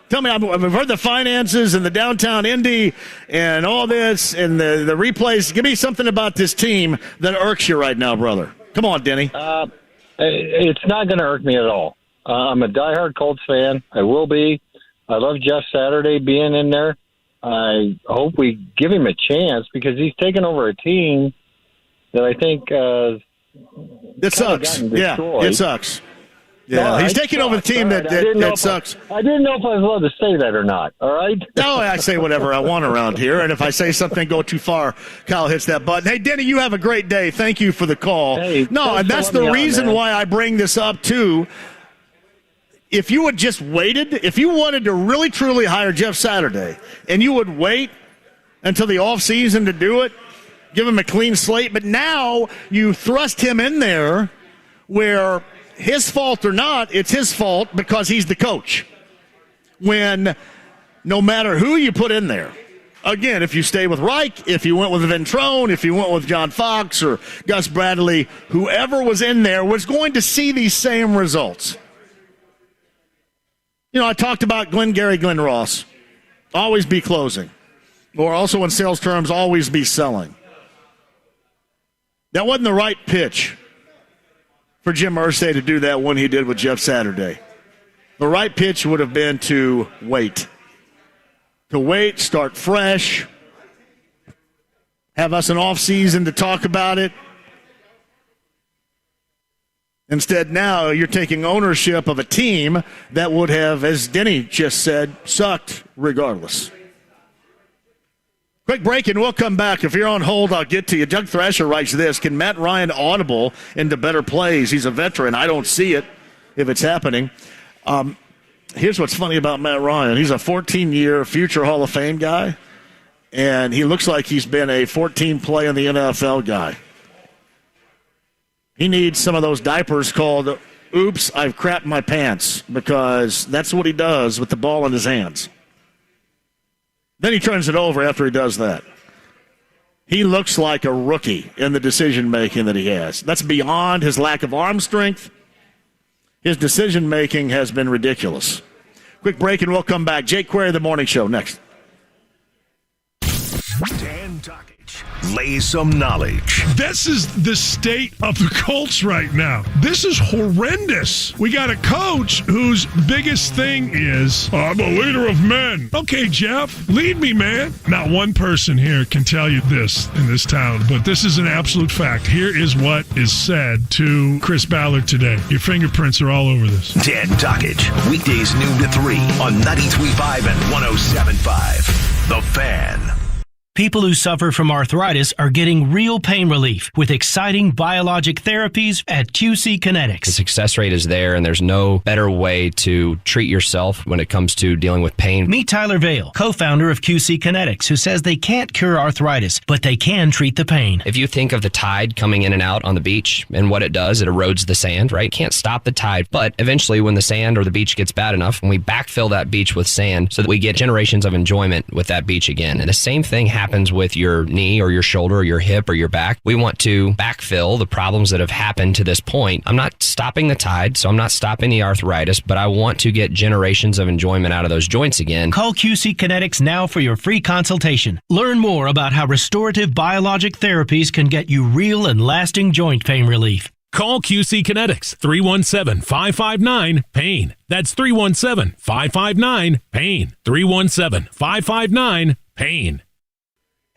Tell me, I've heard the finances and the downtown Indy and all this and the replays. Give me something about this team that irks you right now, brother. Come on, Denny. It's not going to irk me at all. I'm a diehard Colts fan. I will be. I love Jeff Saturday being in there. I hope we give him a chance because he's taken over a team that I think it sucks. Yeah, it sucks. Yeah, he's taking over the team that sucks. I didn't know if I was allowed to say that or not, all right? No, I say whatever I want around here, and if I say something go too far, Kyle hits that button. Hey, Denny, you have a great day. Thank you for the call. Hey, no, and that's the reason why I bring this up, too. If you had just waited, if you wanted to really, truly hire Jeff Saturday, and you would wait until the offseason to do it, give him a clean slate, but now you thrust him in there where his fault or not, it's his fault because he's the coach. When no matter who you put in there, again, if you stay with Reich, if you went with Ventrone, if you went with John Fox or Gus Bradley, whoever was in there was going to see these same results. I talked about Glenn Ross. Always be closing. Or also in sales terms, always be selling. That wasn't the right pitch for Jim Irsay to do that one he did with Jeff Saturday. The right pitch would have been to wait. To wait, start fresh, have us an off season to talk about it. Instead, now you're taking ownership of a team that would have, as Denny just said, sucked regardless. Quick break and we'll come back. If you're on hold, I'll get to you. Doug Thrasher writes this: can Matt Ryan audible into better plays? He's a veteran. I don't see it if it's happening. Here's what's funny about Matt Ryan. He's a 14-year future Hall of Fame guy, and he looks like he's been a 14-play in the NFL guy. He needs some of those diapers called, oops, I've crapped my pants, because that's what he does with the ball in his hands. Then he turns it over after he does that. He looks like a rookie in the decision-making that he has. That's beyond his lack of arm strength. His decision-making has been ridiculous. Quick break and we'll come back. Jake Query, The Morning Show, next. Dan Dockage lays some knowledge. This is the state of the Colts right now. This is horrendous. We got a coach whose biggest thing is, I'm a leader of men. Okay, Jeff, lead me, man. Not one person here can tell you this in this town, but this is an absolute fact. Here is what is said to Chris Ballard today. Your fingerprints are all over this. Dan Dockage, weekdays noon to 3 on 93.5 and 107.5. The Fan. People who suffer from arthritis are getting real pain relief with exciting biologic therapies at QC Kinetics. The success rate is there, and there's no better way to treat yourself when it comes to dealing with pain. Meet Tyler Vale, co-founder of QC Kinetics, who says they can't cure arthritis, but they can treat the pain. If you think of the tide coming in and out on the beach and what it does, it erodes the sand, right? Can't stop the tide, but eventually when the sand or the beach gets bad enough, we backfill that beach with sand so that we get generations of enjoyment with that beach again. And the same thing happens with your knee or your shoulder or your hip or your back. We want to backfill the problems that have happened to this point. I'm not stopping the tide, so I'm not stopping the arthritis, but I want to get generations of enjoyment out of those joints again. Call QC Kinetics now for your free consultation. Learn more about how restorative biologic therapies can get you real and lasting joint pain relief. Call QC Kinetics, 317-559-PAIN. That's 317-559-PAIN. 317-559-PAIN.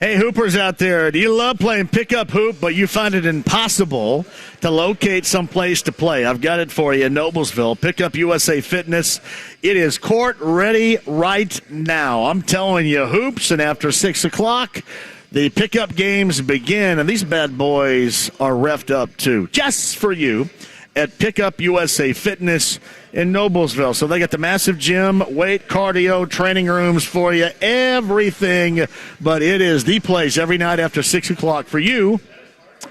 Hey, Hoopers out there, do you love playing pickup hoop, but you find it impossible to locate some place to play? I've got it for you in Noblesville. Pickup USA Fitness. It is court ready right now. I'm telling you, hoops, and after 6 o'clock, the pickup games begin, and these bad boys are reffed up too, just for you at Pickup USA Fitness in Noblesville. So they got the massive gym, weight, cardio, training rooms for you, everything. But it is the place every night after 6 o'clock for you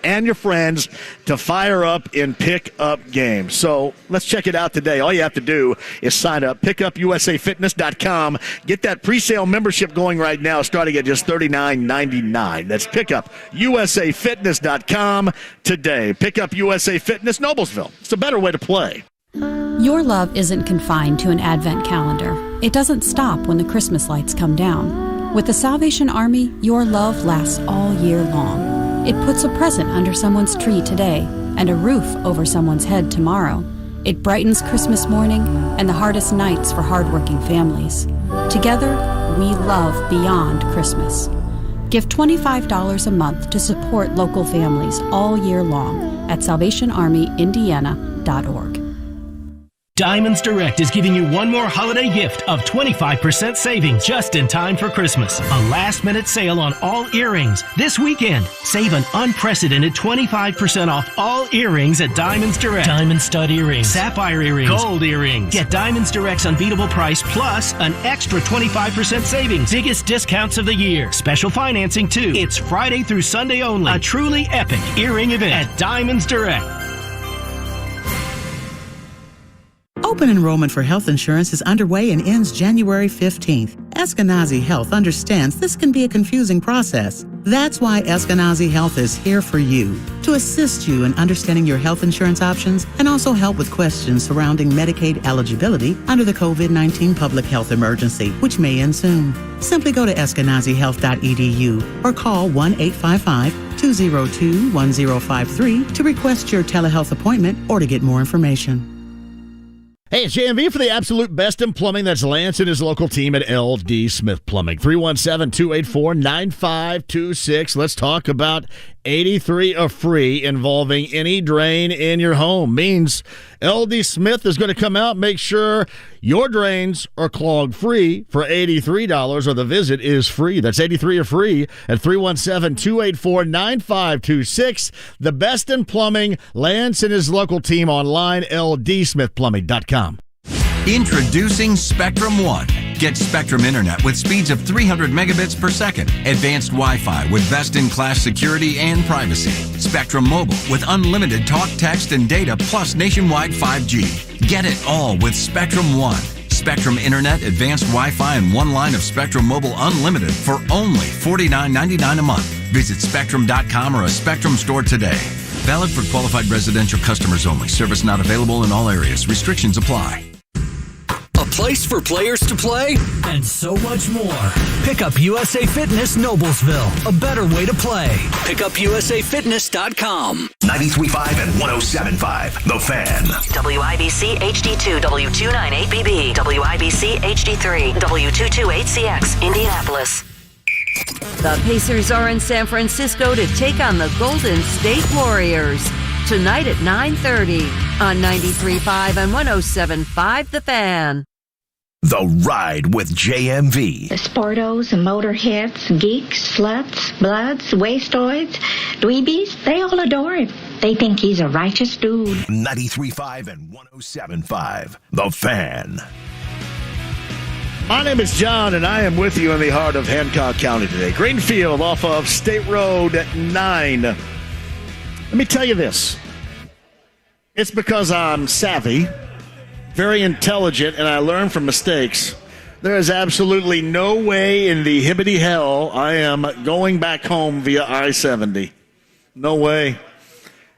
and your friends to fire up in pickup games. So let's check it out today. All you have to do is sign up, pickupusafitness.com. Get that pre-sale membership going right now, starting at just $39.99. That's pickupusafitness.com today. Pickup USA Fitness, Noblesville. It's a better way to play. Your love isn't confined to an advent calendar. It doesn't stop when the Christmas lights come down. With the Salvation Army, your love lasts all year long. It puts a present under someone's tree today and a roof over someone's head tomorrow. It brightens Christmas morning and the hardest nights for hardworking families. Together, we love beyond Christmas. Give $25 a month to support local families all year long at SalvationArmyIndiana.org. Diamonds Direct is giving you one more holiday gift of 25% savings just in time for Christmas. A last-minute sale on all earrings this weekend. Save an unprecedented 25% off all earrings at Diamonds Direct. Diamond stud earrings, sapphire earrings, gold earrings. Get Diamonds Direct's unbeatable price plus an extra 25% savings. Biggest discounts of the year. Special financing too. It's Friday through Sunday only. A truly epic earring event at Diamonds Direct. Oh, Open enrollment for health insurance is underway and ends January 15th. Eskenazi Health understands this can be a confusing process. That's why Eskenazi Health is here for you, to assist you in understanding your health insurance options and also help with questions surrounding Medicaid eligibility under the COVID-19 public health emergency, which may end soon. Simply go to eskenazihealth.edu or call 1-855-202-1053 to request your telehealth appointment or to get more information. Hey, it's JMV for the absolute best in plumbing. That's Lance and his local team at LD Smith Plumbing. 317-284-9526. Let's talk about 83 of free involving any drain in your home. Means LD Smith is going to come out, make sure your drains are clog free for $83 or the visit is free. That's 83 of free at 317-284-9526. The best in plumbing, Lance and his local team online, ldsmithplumbing.com. Introducing Spectrum One. Get Spectrum Internet with speeds of 300 megabits per second, advanced Wi-Fi with best-in-class security and privacy, Spectrum Mobile with unlimited talk, text, and data plus nationwide 5G. Get it all with Spectrum One. Spectrum Internet, advanced Wi-Fi, and one line of Spectrum Mobile Unlimited for only $49.99 a month. Visit Spectrum.com or a Spectrum store today. Valid for qualified residential customers only. Service not available in all areas. Restrictions apply. A place for players to play and so much more. Pick up USA Fitness Noblesville. A better way to play. PickUpUSAFitness.com. 93.5 and 107.5. The Fan. WIBC HD2 W298BB. WIBC HD3 W228CX. Indianapolis. The Pacers are in San Francisco to take on the Golden State Warriors. Tonight at 9:30 on 93.5 and 107.5 The Fan. The Ride with JMV. The sportos, motorheads, geeks, sluts, bloods, wastoids, dweebies, they all adore him. They think he's a righteous dude. 93.5 and 107.5 The Fan. My name is John, and I am with you in the heart of Hancock County today. Greenfield off of State Road 9. Let me tell you this. It's because I'm savvy, very intelligent, and I learn from mistakes. There is absolutely no way in the hibbity hell I am going back home via I-70. No way.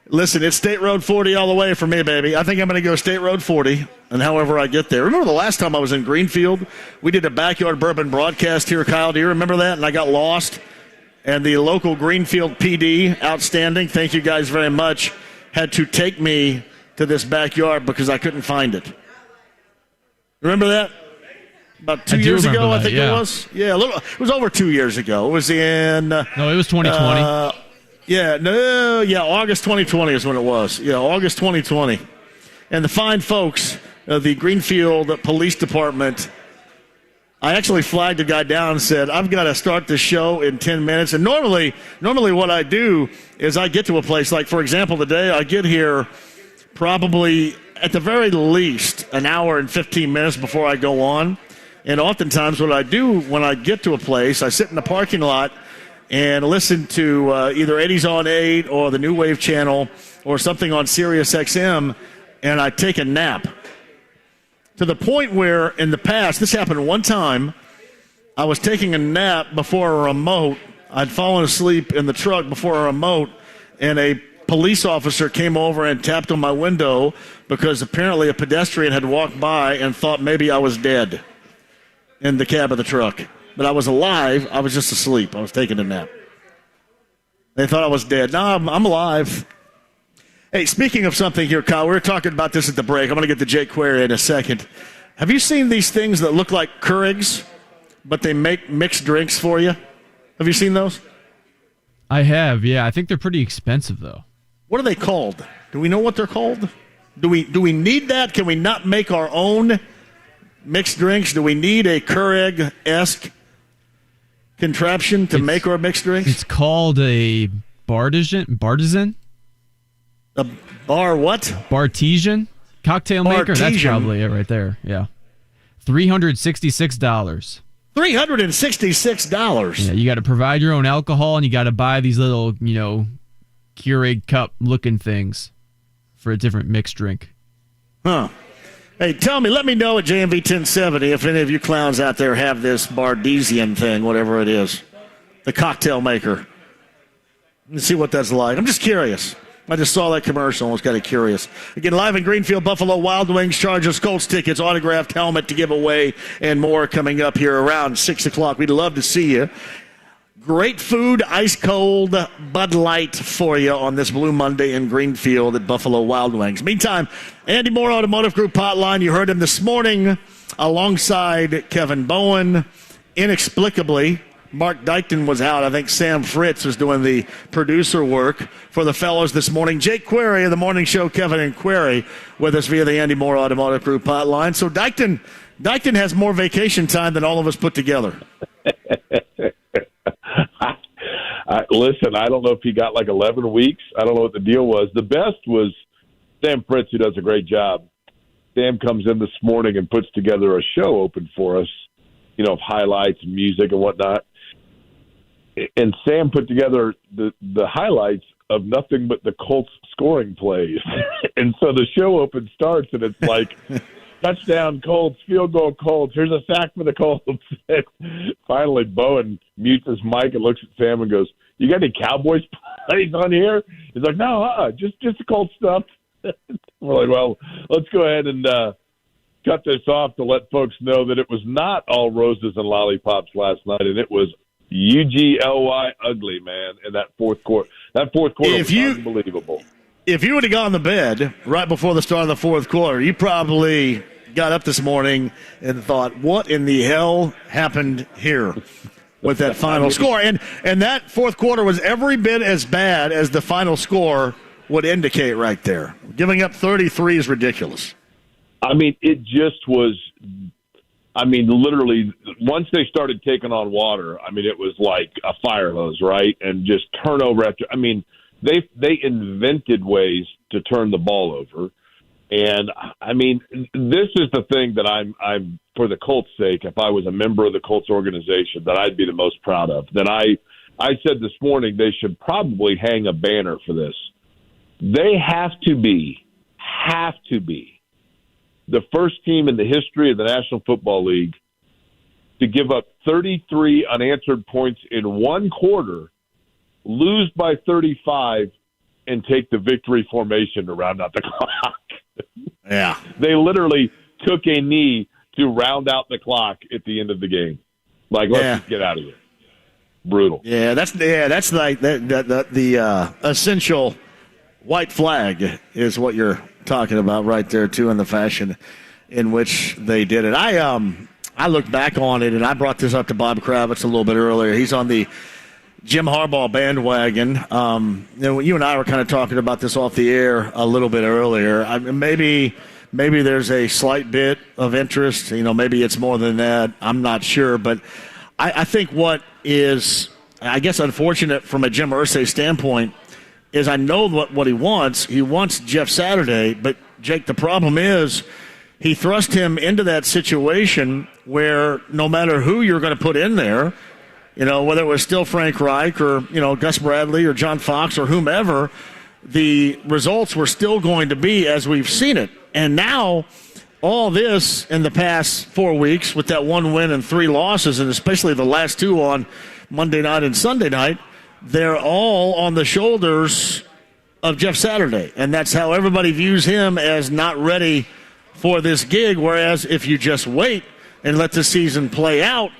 Listen, it's State Road 40 all the way for me, baby. I think I'm going to go State Road 40, and however I get there. Remember the last time I was in Greenfield? We did a backyard bourbon broadcast here, Kyle. Do you remember that? And I got lost. And the local Greenfield PD, outstanding, thank you guys very much, had to take me to this backyard because I couldn't find it. Remember that? About 2 years ago, I think it was. Yeah, it was over 2 years ago. It was in... no, it was 2020. August 2020 is when it was. Yeah, August 2020. And the fine folks of the Greenfield Police Department, I actually flagged a guy down and said, I've got to start the show in 10 minutes. And normally what I do is I get to a place, like, for example, today I get here probably at the very least an hour and 15 minutes before I go on. And oftentimes what I do when I get to a place, I sit in the parking lot and listen to either 80s on 8 or the New Wave channel or something on Sirius XM, and I take a nap. To the point where in the past, this happened one time, I was taking a nap before a remote. I'd fallen asleep in the truck before a remote, and a police officer came over and tapped on my window because apparently a pedestrian had walked by and thought maybe I was dead in the cab of the truck. But I was alive. I was just asleep. I was taking a nap. They thought I was dead. No, I'm alive. Hey, speaking of something here, Kyle, we were talking about this at the break. I'm going to get to Jake Query in a second. Have you seen these things that look like Keurigs, but they make mixed drinks for you? Have you seen those? I have, yeah. I think they're pretty expensive, though. What are they called? Do we know what they're called? Do we need that? Can we not make our own mixed drinks? Do we need a Keurig-esque contraption to make our mixed drinks? It's called a Bartesian? A bar what? Bartesian cocktail maker. That's probably it right there. Yeah. $366. $366. Yeah, you got to provide your own alcohol, and you got to buy these little, Keurig cup looking things for a different mixed drink. Huh. Hey, let me know at JMV 1070 if any of you clowns out there have this Bardesian thing, whatever it is, the cocktail maker. Let's see what that's like. I'm just curious. I just saw that commercial and was kind of curious. Again, live in Greenfield, Buffalo Wild Wings, Chargers, Colts tickets, autographed helmet to give away, and more coming up here around 6 o'clock. We'd love to see you. Great food, ice cold Bud Light for you on this Blue Monday in Greenfield at Buffalo Wild Wings. Meantime, Andy Moore Automotive Group hotline. You heard him this morning alongside Kevin Bowen. Inexplicably, Mark Dykton was out. I think Sam Fritz was doing the producer work for the fellows this morning. Jake Query of the morning show, Kevin and Query, with us via the Andy Moore Automotive Group hotline. So Dykton has more vacation time than all of us put together. Listen, I don't know if he got like 11 weeks. I don't know what the deal was. The best was Sam Fritz, who does a great job. Sam comes in this morning and puts together a show open for us, of highlights and music and whatnot. And Sam put together the highlights of nothing but the Colts scoring plays. And so the show open starts, and it's like, touchdown Colts, field goal Colts, here's a sack for the Colts. Finally, Bowen mutes his mic and looks at Sam and goes, you got any Cowboys plays on here? He's like, no, just the Colts stuff. We're like, well, let's go ahead and cut this off to let folks know that it was not all roses and lollipops last night, and it was UGLY ugly, man, in that fourth quarter. That fourth quarter was unbelievable. If you would have gone to bed right before the start of the fourth quarter, you probably got up this morning and thought, what in the hell happened here with that final score? And that fourth quarter was every bit as bad as the final score would indicate right there. Giving up 33 is ridiculous. I mean, it just was – literally, once they started taking on water, it was like a fire hose, right? And just turnover after – They invented ways to turn the ball over. And, this is the thing that I'm for the Colts' sake, if I was a member of the Colts organization, that I'd be the most proud of. That I said this morning they should probably hang a banner for this. They have to be the first team in the history of the National Football League to give up 33 unanswered points in one quarter, lose by 35, and take the victory formation to round out the clock. Yeah. They literally took a knee to round out the clock at the end of the game. Let's just get out of here. Brutal. Yeah, that's like the essential white flag is what you're talking about right there, too, in the fashion in which they did it. I looked back on it, and I brought this up to Bob Kravitz a little bit earlier. He's on the Jim Harbaugh bandwagon. You and I were kind of talking about this off the air a little bit earlier. Maybe there's a slight bit of interest. Maybe it's more than that. I'm not sure. But I think what is, I guess, unfortunate from a Jim Irsay standpoint is I know what he wants. He wants Jeff Saturday. But, Jake, the problem is he thrust him into that situation where no matter who you're going to put in there, whether it was still Frank Reich or, Gus Bradley or John Fox or whomever, the results were still going to be as we've seen it. And now all this in the past 4 weeks with that 1 win and 3 losses, and especially the last 2 on Monday night and Sunday night, they're all on the shoulders of Jeff Saturday. And that's how everybody views him, as not ready for this gig. Whereas if you just wait and let the season play out,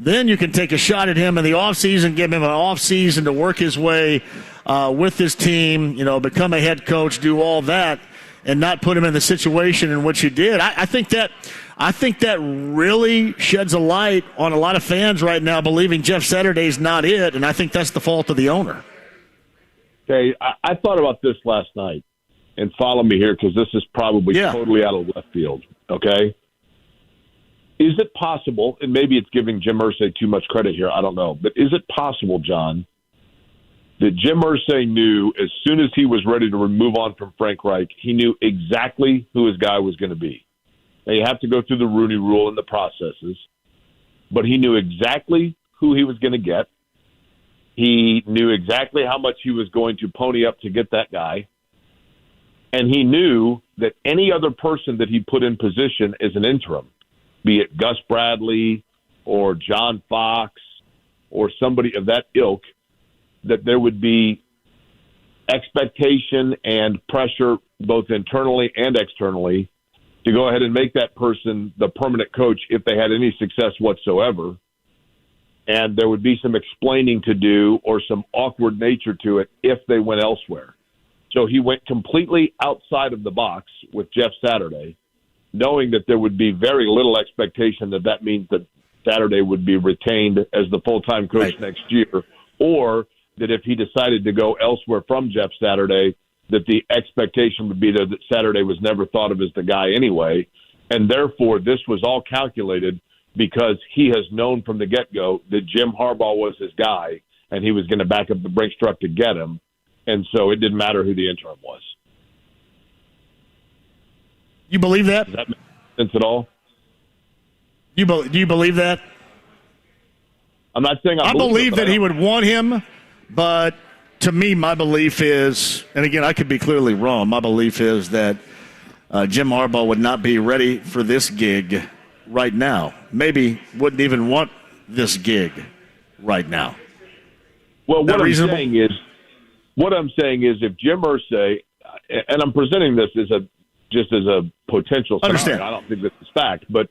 then you can take a shot at him in the offseason, give him an offseason to work his way with his team, become a head coach, do all that, and not put him in the situation in which he did. I think that really sheds a light on a lot of fans right now believing Jeff Saturday's not it, and I think that's the fault of the owner. Okay, I thought about this last night, and follow me here because this is probably totally out of left field, okay? Is it possible, and maybe it's giving Jim Irsay too much credit here, I don't know, but is it possible, John, that Jim Irsay knew as soon as he was ready to move on from Frank Reich, he knew exactly who his guy was going to be? Now, you have to go through the Rooney Rule and the processes, but he knew exactly who he was going to get. He knew exactly how much he was going to pony up to get that guy. And he knew that any other person that he put in position as an interim, be it Gus Bradley or John Fox or somebody of that ilk, that there would be expectation and pressure both internally and externally to go ahead and make that person the permanent coach if they had any success whatsoever. And there would be some explaining to do or some awkward nature to it if they went elsewhere. So he went completely outside of the box with Jeff Saturday, knowing that there would be very little expectation that means that Saturday would be retained as the full-time coach next year, or that if he decided to go elsewhere from Jeff Saturday, that the expectation would be that Saturday was never thought of as the guy anyway. And therefore, this was all calculated because he has known from the get-go that Jim Harbaugh was his guy, and he was going to back up the Brinks truck to get him. And so it didn't matter who the interim was. You believe that? Does that make sense at all? Do you believe that? I'm not saying I believe that he would want him, but to me, my belief is, and again, I could be clearly wrong, my belief is that Jim Harbaugh would not be ready for this gig right now. Maybe wouldn't even want this gig right now. Well, what I'm saying is if Jim Irsay, and I'm presenting this just as a potential scenario. Understand. I don't think this is fact, but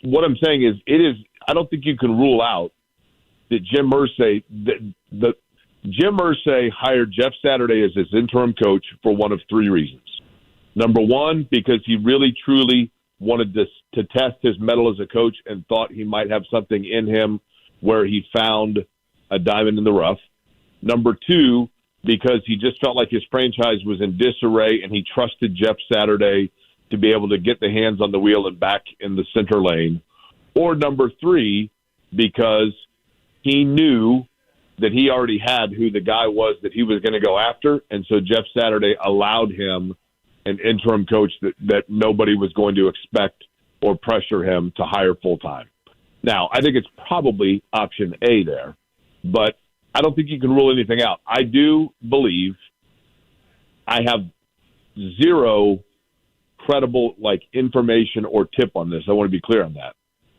what I'm saying is I don't think you can rule out that Jim Irsay, Jim Irsay hired Jeff Saturday as his interim coach for one of three reasons. Number one, because he really, truly wanted to test his mettle as a coach and thought he might have something in him where he found a diamond in the rough. Number two, because he just felt like his franchise was in disarray and he trusted Jeff Saturday to be able to get the hands on the wheel and back in the center lane. Or number three, because he knew that he already had who the guy was that he was going to go after, and so Jeff Saturday allowed him an interim coach that nobody was going to expect or pressure him to hire full-time. Now, I think it's probably option A there, but I don't think you can rule anything out. I do believe I have zero credible information or tip on this. I want to be clear on that.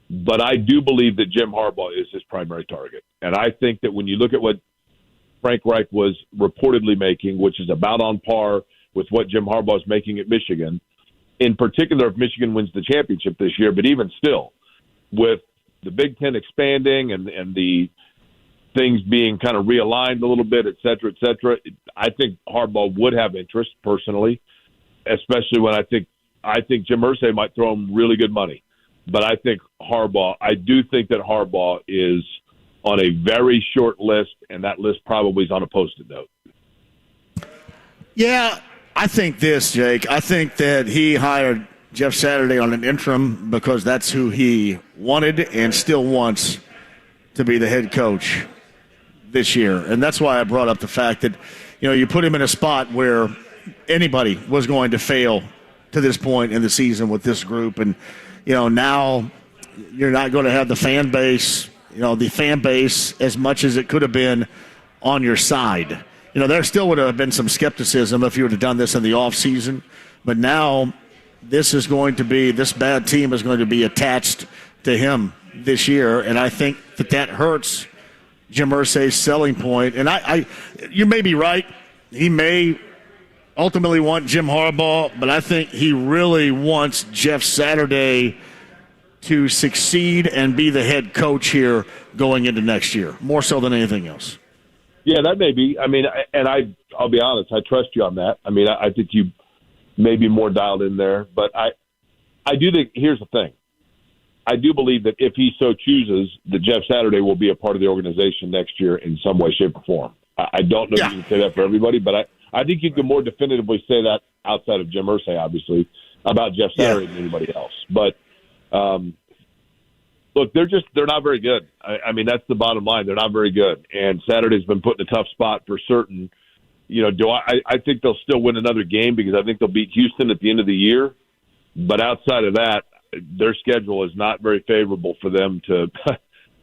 But I do believe that Jim Harbaugh is his primary target. And I think that when you look at what Frank Reich was reportedly making, which is about on par with what Jim Harbaugh is making at Michigan, in particular if Michigan wins the championship this year, but even still, with the Big Ten expanding and the things being kind of realigned a little bit, et cetera, I think Harbaugh would have interest personally, especially when I think Jim Irsay might throw him really good money. But I do think that Harbaugh is on a very short list, and that list probably is on a Post-it note. Yeah, I think this, Jake. I think that he hired Jeff Saturday on an interim because that's who he wanted and still wants to be the head coach this year. And that's why I brought up the fact that, you put him in a spot where anybody was going to fail to this point in the season with this group. And, now you're not going to have the fan base, as much as it could have been on your side. There still would have been some skepticism if you would have done this in the offseason. But now this bad team is going to be attached to him this year. And I think that hurts Jim Irsay's selling point. And you may be right. He may ultimately want Jim Harbaugh, but I think he really wants Jeff Saturday to succeed and be the head coach here going into next year, more so than anything else. Yeah, that may be. I mean, and I'll be honest, I trust you on that. I mean, I think you may be more dialed in there, but I do think, here's the thing. I do believe that if he so chooses, that Jeff Saturday will be a part of the organization next year in some way, shape, or form. I don't know if you can say that for everybody, but I think you can more definitively say that outside of Jim Irsay, obviously, about Jeff Saturday than anybody else. But, look, they're not very good. I mean, that's the bottom line. They're not very good. And Saturday's been put in a tough spot for certain. I think they'll still win another game because I think they'll beat Houston at the end of the year. But outside of that, their schedule is not very favorable for them to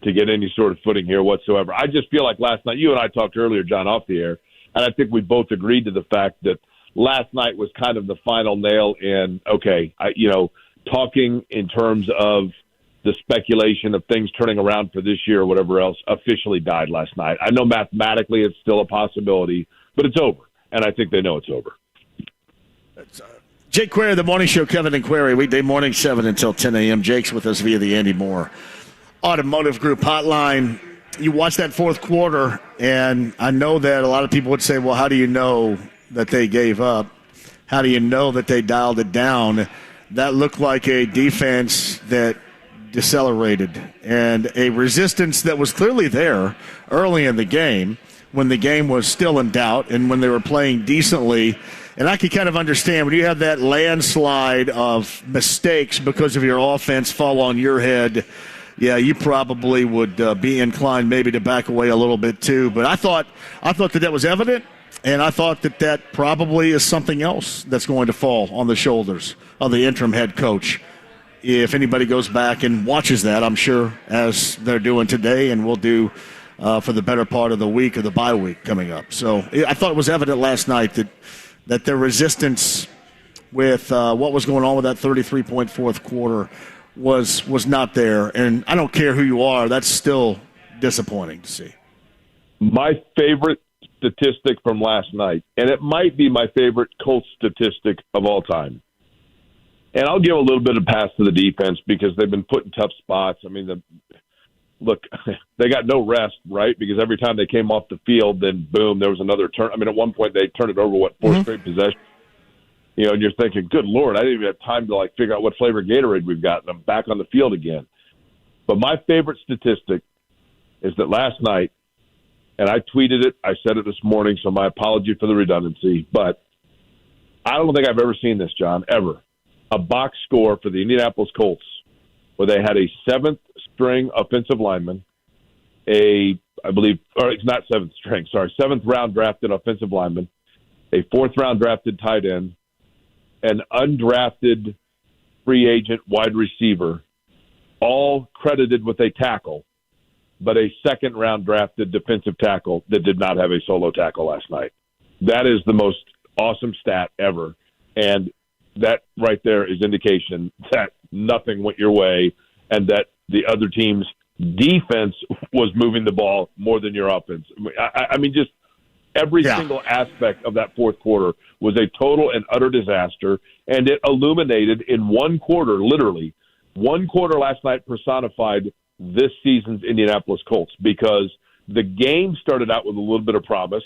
get any sort of footing here whatsoever. I just feel like last night, you and I talked earlier, John, off the air, and I think we both agreed to the fact that last night was kind of the final nail in, okay, talking in terms of the speculation of things turning around for this year or whatever else officially died last night. I know mathematically it's still a possibility, but it's over, and I think they know it's over. Jake Query, The Morning Show, Kevin and Query, weekday morning, 7 until 10 a.m. Jake's with us via the Andy Moore Automotive Group hotline. You watch that fourth quarter, and I know that a lot of people would say, well, how do you know that they gave up? How do you know that they dialed it down? That looked like a defense that decelerated and a resistance that was clearly there early in the game when the game was still in doubt and when they were playing decently. And I can kind of understand when you have that landslide of mistakes because of your offense fall on your head, yeah, you probably would be inclined maybe to back away a little bit too. But I thought that was evident, and I thought that probably is something else that's going to fall on the shoulders of the interim head coach. If anybody goes back and watches that, I'm sure, as they're doing today and will do for the better part of the week or the bye week coming up. So I thought it was evident last night that their resistance with what was going on with that 33-point fourth quarter was not there. And I don't care who you are, that's still disappointing to see. My favorite statistic from last night, and it might be my favorite Colts statistic of all time. And I'll give a little bit of pass to the defense because they've been put in tough spots. I mean, look, they got no rest, right? Because every time they came off the field, then boom, there was another turn. I mean, at one point they turned it over, fourth straight possession. And you're thinking, good Lord, I didn't even have time to figure out what flavor Gatorade we've got, and I'm back on the field again. But my favorite statistic is that last night, and I tweeted it, I said it this morning, so my apology for the redundancy, but I don't think I've ever seen this, John, ever. A box score for the Indianapolis Colts where they had a seventh-string offensive lineman, seventh round drafted offensive lineman, a fourth-round drafted tight end, an undrafted free agent wide receiver, all credited with a tackle, but a second-round drafted defensive tackle that did not have a solo tackle last night. That is the most awesome stat ever, and that right there is indication that nothing went your way and that the other team's defense was moving the ball more than your offense. I mean, just every single aspect of that fourth quarter was a total and utter disaster, and it illuminated in one quarter, literally, one quarter last night personified this season's Indianapolis Colts because the game started out with a little bit of promise,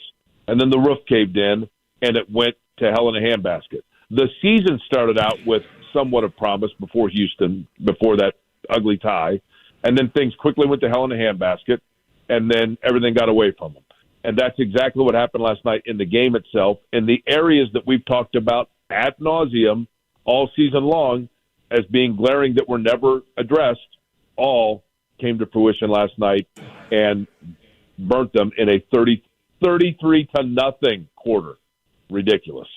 and then the roof caved in, and it went to hell in a handbasket. The season started out with somewhat of promise before Houston, before that ugly tie, and then things quickly went to hell in a handbasket, and then everything got away from them. And that's exactly what happened last night in the game itself. And the areas that we've talked about ad nauseum all season long as being glaring that were never addressed all came to fruition last night and burnt them in a 33-0 quarter. Ridiculous.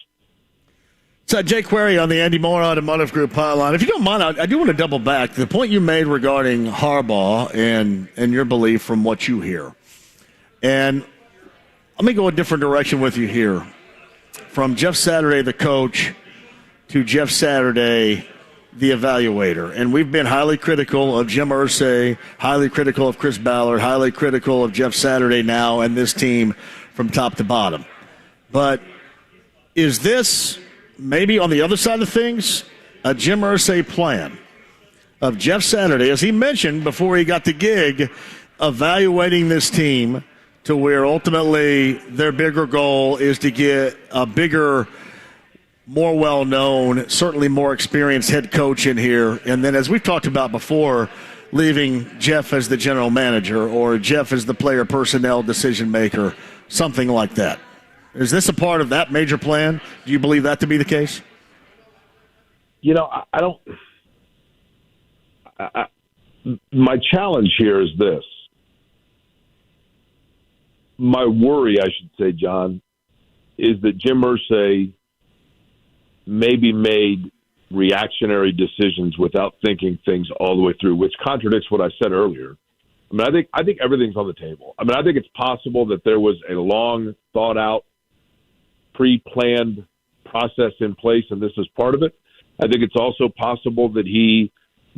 So, Jake Query on the Andy Moore Automotive Group hotline. If you don't mind, I do want to double back to the point you made regarding Harbaugh and your belief from what you hear. And let me go a different direction with you here. From Jeff Saturday, the coach, to Jeff Saturday, the evaluator. And we've been highly critical of Jim Irsay, highly critical of Chris Ballard, highly critical of Jeff Saturday now and this team from top to bottom. But is this, maybe on the other side of things, a Jim Irsay plan of Jeff Saturday, as he mentioned before he got the gig, evaluating this team to where ultimately their bigger goal is to get a bigger, more well-known, certainly more experienced head coach in here. And then, as we've talked about before, leaving Jeff as the general manager or Jeff as the player personnel decision maker, something like that. Is this a part of that major plan? Do you believe that to be the case? I don't. My challenge here is this. My worry, I should say, John, is that Jim Irsay maybe made reactionary decisions without thinking things all the way through, which contradicts what I said earlier. I mean, I think everything's on the table. I mean, I think it's possible that there was a long, thought-out, pre-planned process in place, and this is part of it. I think it's also possible that he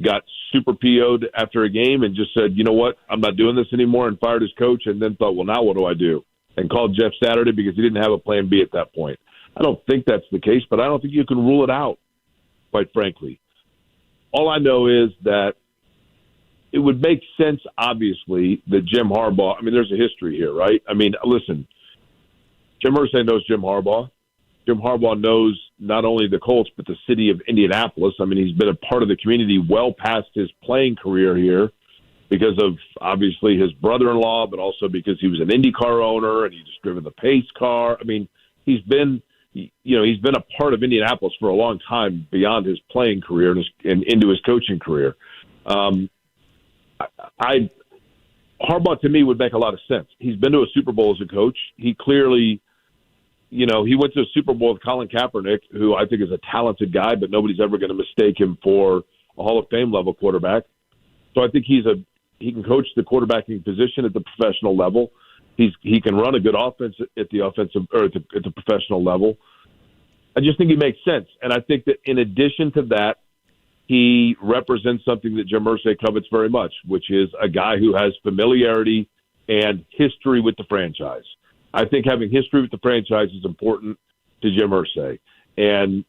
got super PO'd after a game and just said, you know what, I'm not doing this anymore, and fired his coach, and then thought, well, now what do I do? And called Jeff Saturday because he didn't have a plan B at that point. I don't think that's the case, but I don't think you can rule it out, quite frankly. All I know is that it would make sense, obviously, that Jim Harbaugh, I mean, there's a history here, right? I mean, listen, Jim Irsay knows Jim Harbaugh. Jim Harbaugh knows not only the Colts, but the city of Indianapolis. I mean, he's been a part of the community well past his playing career here because of, obviously, his brother-in-law, but also because he was an IndyCar owner and he just driven the pace car. I mean, he's been a part of Indianapolis for a long time beyond his playing career and into his coaching career. Harbaugh, to me, would make a lot of sense. He's been to a Super Bowl as a coach. He clearly, he went to a Super Bowl with Colin Kaepernick, who I think is a talented guy, but nobody's ever going to mistake him for a Hall of Fame level quarterback. So I think he can coach the quarterbacking position at the professional level. He can run a good offense at the professional level. I just think he makes sense, and I think that in addition to that, he represents something that Jim Irsay covets very much, which is a guy who has familiarity and history with the franchise. I think having history with the franchise is important to Jim Irsay. And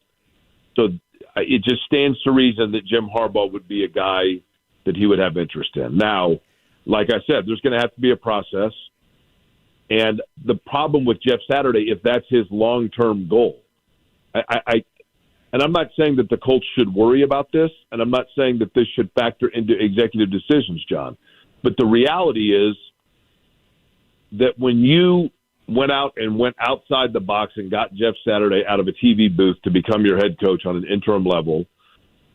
so it just stands to reason that Jim Harbaugh would be a guy that he would have interest in. Now, like I said, there's going to have to be a process. And the problem with Jeff Saturday, if that's his long-term goal, and I'm not saying that the Colts should worry about this, and I'm not saying that this should factor into executive decisions, John. But the reality is that when you went outside the box and got Jeff Saturday out of a TV booth to become your head coach on an interim level,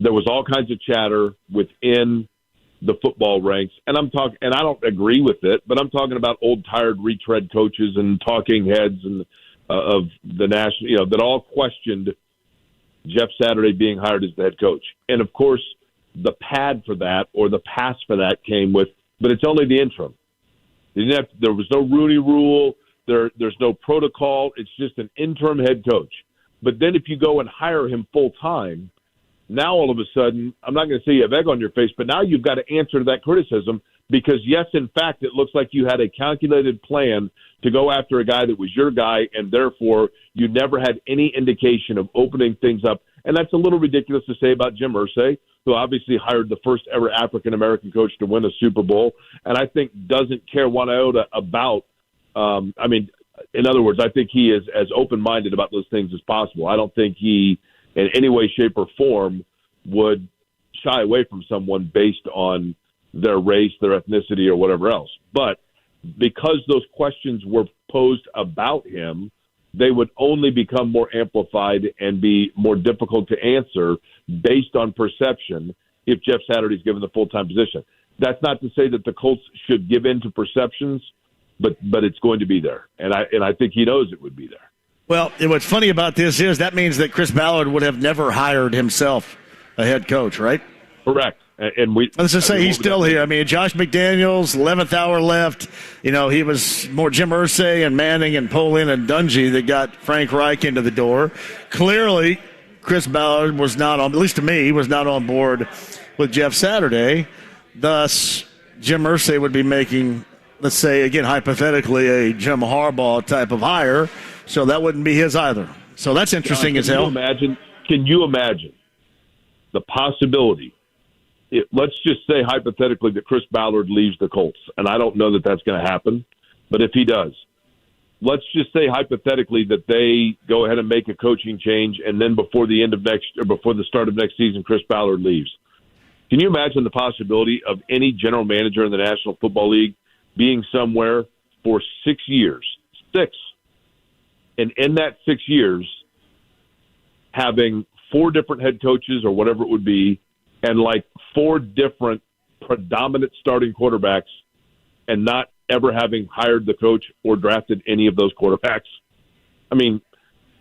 there was all kinds of chatter within the football ranks. And I don't agree with it, but I'm talking about old, tired, retread coaches and talking heads and of the national, that all questioned Jeff Saturday being hired as the head coach. And, of course, the pad for that or the pass for that came with, but it's only the interim. There was no Rooney Rule. There's no protocol. It's just an interim head coach. But then if you go and hire him full-time, now all of a sudden, I'm not going to say you have egg on your face, but now you've got to answer to that criticism because, yes, in fact, it looks like you had a calculated plan to go after a guy that was your guy, and therefore you never had any indication of opening things up. And that's a little ridiculous to say about Jim Irsay, who obviously hired the first ever African-American coach to win a Super Bowl, and I think doesn't care one iota about in other words, I think he is as open-minded about those things as possible. I don't think he, in any way, shape, or form, would shy away from someone based on their race, their ethnicity, or whatever else. But because those questions were posed about him, they would only become more amplified and be more difficult to answer based on perception if Jeff Saturday's given the full-time position. That's not to say that the Colts should give in to perceptions, but it's going to be there. And I think he knows it would be there. Well, and what's funny about this is that means that Chris Ballard would have never hired himself a head coach, right? Correct. And let's just say he's still here. I mean, Josh McDaniels, 11th hour left. He was more Jim Irsay and Manning and Polin and Dungy that got Frank Reich into the door. Clearly, Chris Ballard was not on, at least to me, was not on board with Jeff Saturday. Thus, Jim Irsay would be making, let's say, again, hypothetically, a Jim Harbaugh type of hire. So that wouldn't be his either. So that's interesting as hell. Can you imagine the possibility? Let's just say hypothetically that Chris Ballard leaves the Colts, and I don't know that that's going to happen, but if he does, let's just say hypothetically that they go ahead and make a coaching change, and then before the start of next season, Chris Ballard leaves. Can you imagine the possibility of any general manager in the National Football League being somewhere for 6 years? 6. And in that 6 years, having 4 different head coaches or whatever it would be, and like 4 different predominant starting quarterbacks, and not ever having hired the coach or drafted any of those quarterbacks. I mean,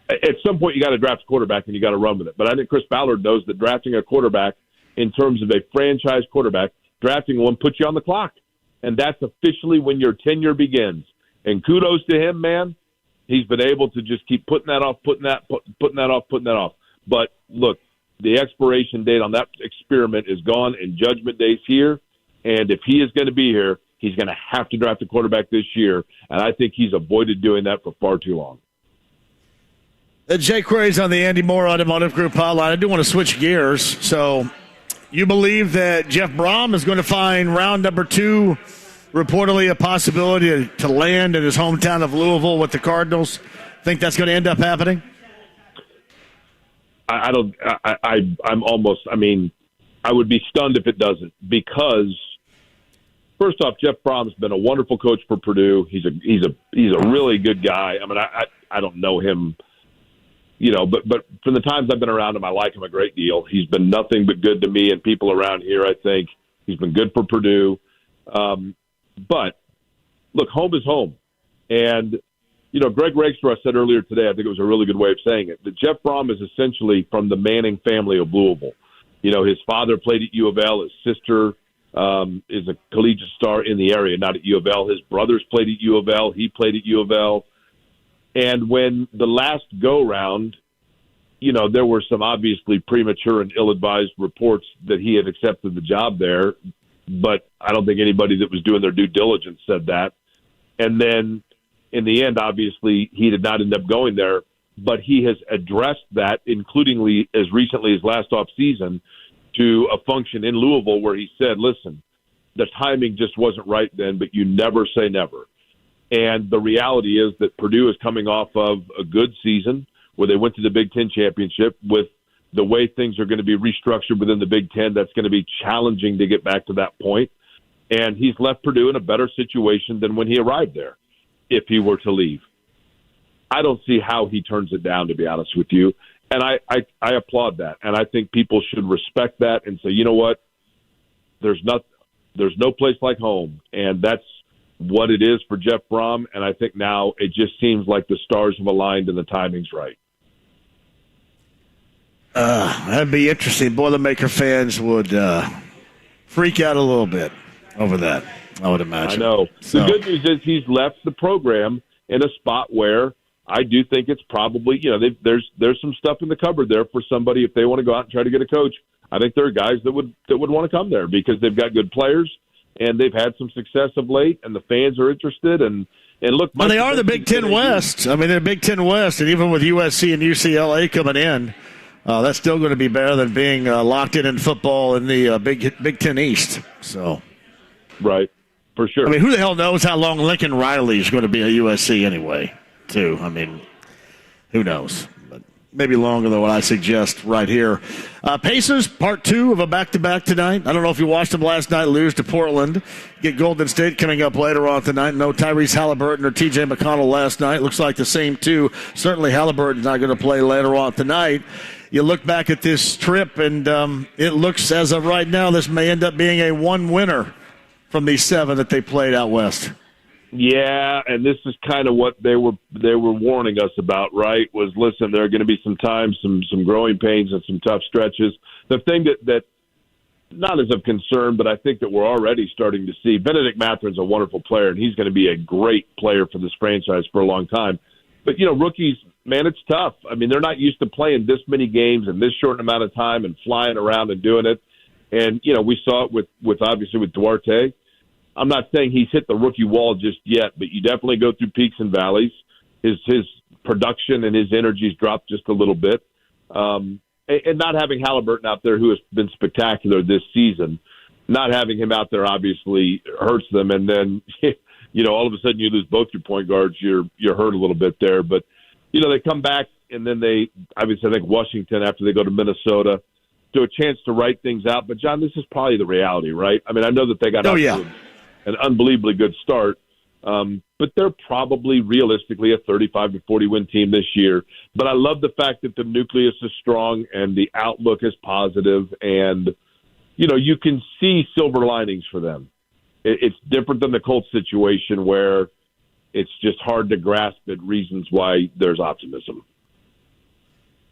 at some point you got to draft a quarterback and you got to run with it. But I think Chris Ballard knows that drafting a quarterback in terms of a franchise quarterback, drafting one puts you on the clock. And that's officially when your tenure begins. And kudos to him, man. he's been able to just keep putting that off. But look, the expiration date on that experiment is gone, and Judgment Day's here. And if he is going to be here, he's going to have to draft a quarterback this year. And I think he's avoided doing that for far too long. Jay Query's on the Andy Moore Automotive Group hotline. I do want to switch gears. So you believe that Jeff Brom is going to find round number 2 reportedly a possibility to land in his hometown of Louisville with the Cardinals? Think that's going to end up happening? I would be stunned if it doesn't, because first off, Jeff Brom's been a wonderful coach for Purdue. He's a really good guy. I mean, I don't know him, but from the times I've been around him, I like him a great deal. He's been nothing but good to me and people around here. I think he's been good for Purdue. But look, home is home. And, Greg Rakestraw said earlier today, I think it was a really good way of saying it, that Jeff Brom is essentially from the Manning family of Louisville. His father played at U of L. His sister is a collegiate star in the area, not at U of L. His brothers played at U of L. He played at U of L. And when the last go-round, there were some obviously premature and ill-advised reports that he had accepted the job there, but I don't think anybody that was doing their due diligence said that. And then in the end, obviously, he did not end up going there, but he has addressed that, including as recently as last offseason, to a function in Louisville where he said, listen, the timing just wasn't right then, but you never say never. And the reality is that Purdue is coming off of a good season where they went to the Big Ten championship. With the way things are going to be restructured within the Big Ten, that's going to be challenging to get back to that point. And he's left Purdue in a better situation than when he arrived there, if he were to leave. I don't see how he turns it down, to be honest with you. And I applaud that. And I think people should respect that and say, you know what? There's no place like home. And that's what it is for Jeff Brom. And I think now it just seems like the stars have aligned and the timing's right. That'd be interesting. Boilermaker fans would freak out a little bit over that, I would imagine. I know. The good news is he's left the program in a spot where I do think it's probably, there's some stuff in the cupboard there for somebody if they want to go out and try to get a coach. I think there are guys that would want to come there because they've got good players and they've had some success of late, and the fans are interested. And look, well, they are the Big Ten West. I mean, they're Big Ten West, and even with USC and UCLA coming in, that's still going to be better than being locked in football in the Big Ten East. So, right, for sure. I mean, who the hell knows how long Lincoln Riley is going to be at USC anyway? Too. I mean, who knows? But maybe longer than what I suggest right here. Pacers, part 2 of a back-to-back tonight. I don't know if you watched them last night lose to Portland. Get Golden State coming up later on tonight. No Tyrese Halliburton or TJ McConnell last night. Looks like the same two. Certainly Halliburton's not going to play later on tonight. You look back at this trip, and it looks, as of right now, this may end up being a one winner from these 7 that they played out west. Yeah, and this is kind of what they were warning us about, right? Was, listen, there are going to be some times, some growing pains and some tough stretches. The thing that not as of concern, but I think that we're already starting to see, Benedict Matherin's a wonderful player, and he's going to be a great player for this franchise for a long time. But, rookies, man, it's tough. I mean, they're not used to playing this many games in this short amount of time and flying around and doing it. And, we saw it with obviously with Duarte. I'm not saying he's hit the rookie wall just yet, but you definitely go through peaks and valleys. His production and his energy's dropped just a little bit. And not having Halliburton out there, who has been spectacular this season, not having him out there obviously hurts them. And then, all of a sudden you lose both your point guards, you're hurt a little bit there. But, they come back, and then they, obviously, I think Washington, after they go to Minnesota, do a chance to write things out. But, John, this is probably the reality, right? I mean, I know that they got an unbelievably good start, but they're probably realistically a 35 to 40 win team this year. But I love the fact that the nucleus is strong and the outlook is positive, and you can see silver linings for them. It's different than the Colts situation where it's just hard to grasp at reasons why there's optimism.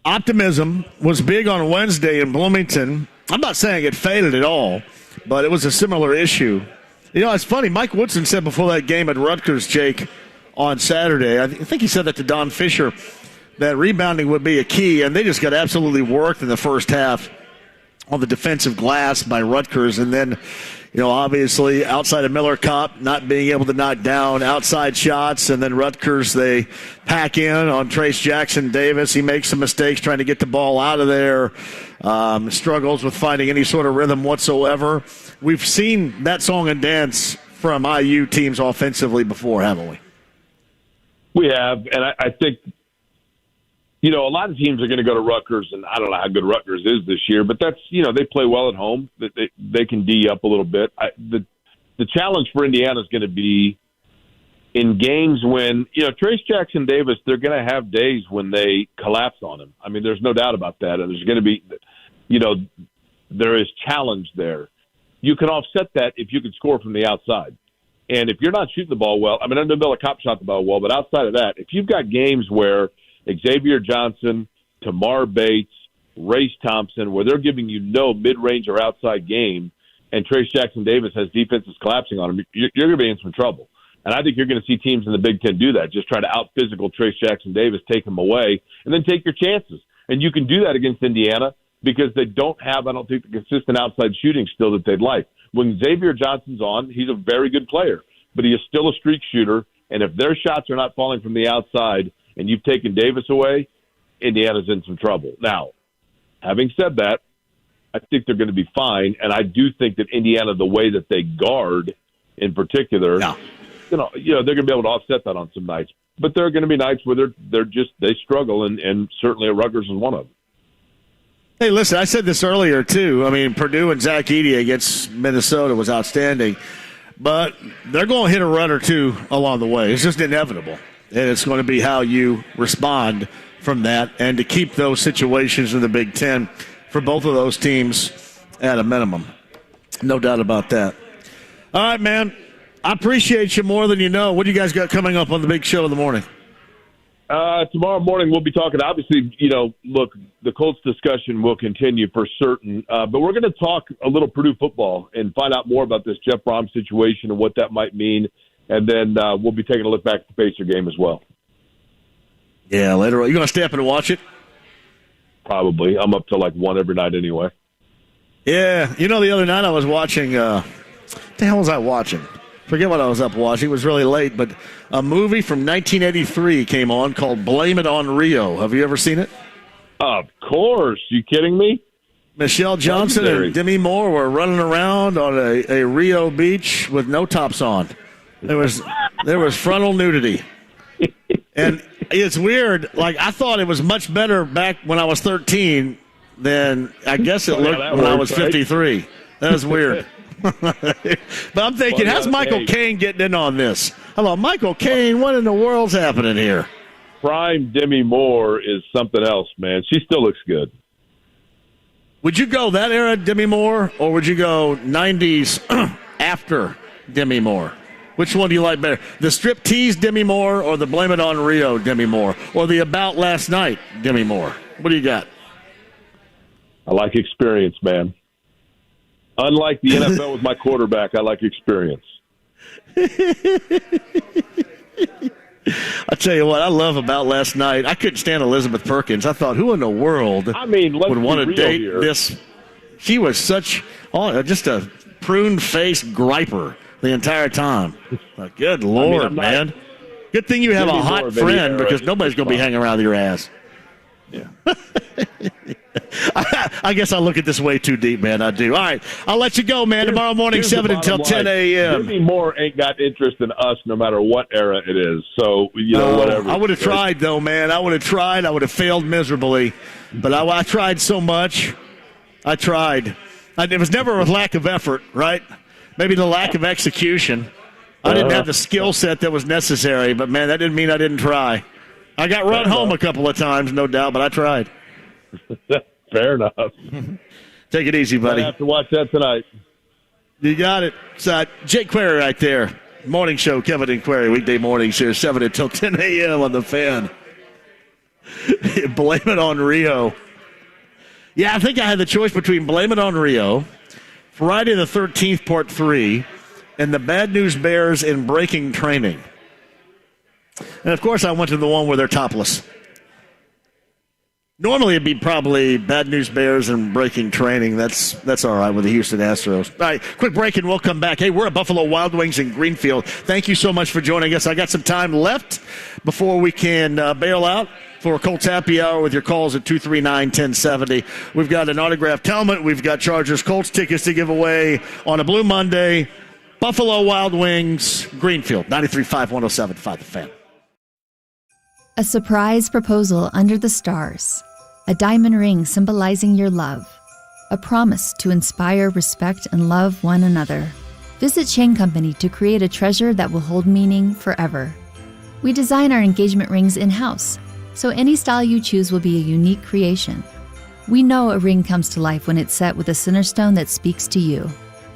Optimism was big on Wednesday in Bloomington. I'm not saying it faded at all, but it was a similar issue. It's funny. Mike Woodson said before that game at Rutgers, Jake, on Saturday. I think he said that to Don Fisher, that rebounding would be a key, and they just got absolutely worked in the first half on the defensive glass by Rutgers. And then, obviously outside of Miller Kopp not being able to knock down outside shots, and then Rutgers, they pack in on Trace Jackson Davis. He makes some mistakes trying to get the ball out of there, struggles with finding any sort of rhythm whatsoever. We've seen that song and dance from IU teams offensively before, haven't we? We have, and I think, a lot of teams are going to go to Rutgers, and I don't know how good Rutgers is this year, but that's, they play well at home. They can D up a little bit. The challenge for Indiana is going to be in games when, Trace Jackson Davis, they're going to have days when they collapse on him. I mean, there's no doubt about that. And there's going to be, there is challenge there. You can offset that if you can score from the outside. And if you're not shooting the ball well, I know Miller Kopp shot the ball well, but outside of that, if you've got games where Xavier Johnson, Tamar Bates, Race Thompson, where they're giving you no mid-range or outside game, and Trace Jackson Davis has defenses collapsing on him, you're going to be in some trouble. And I think you're going to see teams in the Big Ten do that, just try to out-physical Trace Jackson Davis, take him away, and then take your chances. And you can do that against Indiana because they don't have, I don't think, the consistent outside shooting still that they'd like. When Xavier Johnson's on, he's a very good player, but he is still a streak shooter, and if their shots are not falling from the outside and you've taken Davis away, Indiana's in some trouble. Now, having said that, I think they're going to be fine, and I do think that Indiana, the way that they guard in particular, they're going to be able to offset that on some nights. But there are going to be nights where they struggle, and certainly Rutgers is one of them. Hey, listen, I said this earlier, too. Purdue and Zach Edey against Minnesota was outstanding. But they're going to hit a run or two along the way. It's just inevitable. And it's going to be how you respond from that, and to keep those situations in the Big Ten for both of those teams at a minimum. No doubt about that. All right, man. I appreciate you more than you know. What do you guys got coming up on the big show in the morning? Tomorrow morning we'll be talking, obviously, look, the Colts discussion will continue for certain, but we're going to talk a little Purdue football and find out more about this Jeff Brom situation and what that might mean, and then we'll be taking a look back at the Pacer game as well. Yeah, later on. You going to stay up and watch it? Probably. I'm up till 1 every night anyway. Yeah. The other night I was watching, what the hell was I watching? Forget what I was up watching. It was really late, but a movie from 1983 came on called Blame It on Rio. Have you ever seen it? Of course. You kidding me? Michelle Johnson and Demi Moore were running around on a Rio beach with no tops on. There was frontal nudity. And it's weird. I thought it was much better back when I was 13 than I guess it looked when I was 53. Right? That was weird. But I'm thinking, how's Michael Caine getting in on this? Hello, Michael Caine, what in the world's happening here? Prime Demi Moore is something else, man. She still looks good. Would you go that era Demi Moore, or would you go 90s after Demi Moore? Which one do you like better? The striptease Demi Moore, or the Blame It on Rio Demi Moore, or the About Last Night Demi Moore? What do you got? I like experience, man. Unlike the NFL with my quarterback, I like experience. I tell you what, I love About Last Night. I couldn't stand Elizabeth Perkins. I thought, who in the world would want to date this? She was just a prune-faced griper the entire time. Good Lord, man. Good thing you have a hot friend, because nobody's going to be hanging around your ass. Yeah. I guess I look at this way too deep, man. I do. All right. I'll let you go, man. Tomorrow morning, 7 until 10 a.m. Demi Moore ain't got interest in us no matter what era it is. So, whatever. I would have tried, though, man. I would have tried. I would have failed miserably. But I tried so much. I tried. It was never a lack of effort, right? Maybe the lack of execution. I didn't have the skill set that was necessary. But, man, that didn't mean I didn't try. I got run home a couple of times, no doubt, but I tried. Fair enough. Take it easy, buddy. I have to watch that tonight. You got it. It's Jake Query right there. Morning show, Kevin and Query, weekday mornings here, 7 until 10 a.m. on the Fan. Blame It on Rio. Yeah, I think I had the choice between Blame It on Rio, Friday the 13th, Part 3, and the Bad News Bears in Breaking Training. And, of course, I went to the one where they're topless. Normally, it'd be probably Bad News Bears and breaking training. That's all right with the Houston Astros. All right, quick break, and we'll come back. Hey, we're at Buffalo Wild Wings in Greenfield. Thank you so much for joining us. I got some time left before we can bail out for a Colts Happy Hour with your calls at 239-1070. We've got an autographed helmet. We've got Chargers Colts tickets to give away on a Blue Monday. Buffalo Wild Wings, Greenfield, 93.5, 107.5 The Fan. A surprise proposal under the stars. A diamond ring symbolizing your love. A promise to inspire, respect, and love one another. Visit Shane Company to create a treasure that will hold meaning forever. We design our engagement rings in-house, so any style you choose will be a unique creation. We know a ring comes to life when it's set with a center stone that speaks to you.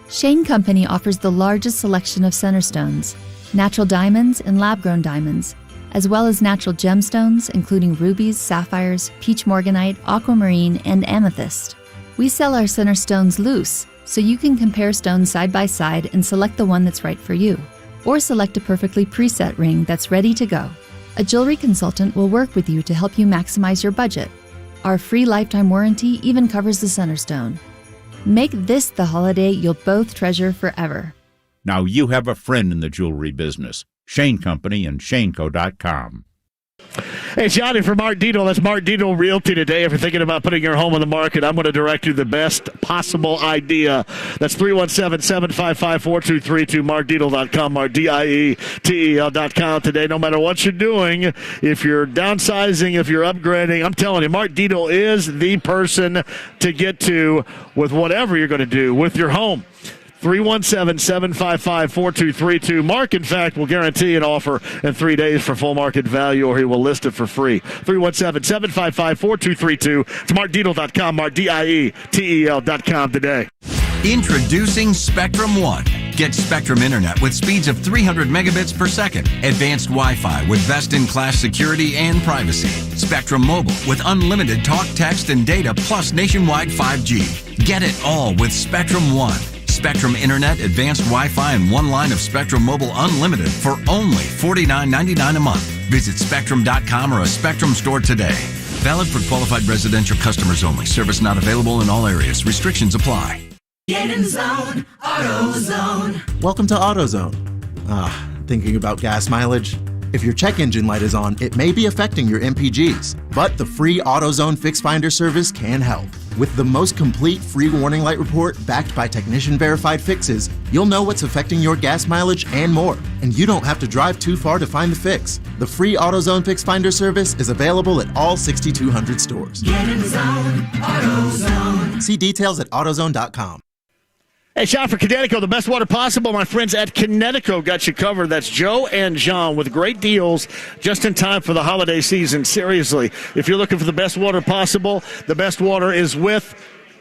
Shane Company offers the largest selection of center stones, natural diamonds and lab-grown diamonds, as well as natural gemstones, including rubies, sapphires, peach morganite, aquamarine, and amethyst. We sell our center stones loose, so you can compare stones side by side and select the one that's right for you, or select a perfectly preset ring that's ready to go. A jewelry consultant will work with you to help you maximize your budget. Our free lifetime warranty even covers the center stone. Make this the holiday you'll both treasure forever. Now you have a friend in the jewelry business. Shane Company and ShaneCo.com. Hey, Johnny from Mark Dito. That's Mark Dito Realty today. If you're thinking about putting your home on the market, I'm going to direct you to the best possible idea. That's 317-755-4232, markdietel.com, markdietel.com today. No matter what you're doing, if you're downsizing, if you're upgrading, I'm telling you, Mark Dito is the person to get to with whatever you're going to do with your home. 317-755-4232. Mark, in fact, will guarantee an offer in 3 days for full market value, or he will list it for free. 317-755-4232. It's markdietel.com, markdietel.com today. Introducing Spectrum One. Get Spectrum Internet with speeds of 300 megabits per second, advanced Wi-Fi with best-in-class security and privacy, Spectrum Mobile with unlimited talk, text, and data, plus nationwide 5G. Get it all with Spectrum One. Spectrum Internet, advanced Wi-Fi, and one line of Spectrum Mobile Unlimited for only $49.99 a month. Visit Spectrum.com or a Spectrum store today. Valid for qualified residential customers only. Service not available in all areas. Restrictions apply. Get in zone, AutoZone. Welcome to AutoZone. Thinking about gas mileage? If your check engine light is on, it may be affecting your MPGs, but the free AutoZone Fix Finder service can help. With the most complete free warning light report backed by technician-verified fixes, you'll know what's affecting your gas mileage and more, and you don't have to drive too far to find the fix. The free AutoZone Fix Finder service is available at all 6,200 stores. Get in zone, AutoZone. See details at AutoZone.com. Hey, shout out for Connecticut, the best water possible. My friends at Connecticut got you covered. That's Joe and John with great deals just in time for the holiday season. Seriously, if you're looking for the best water possible, the best water is with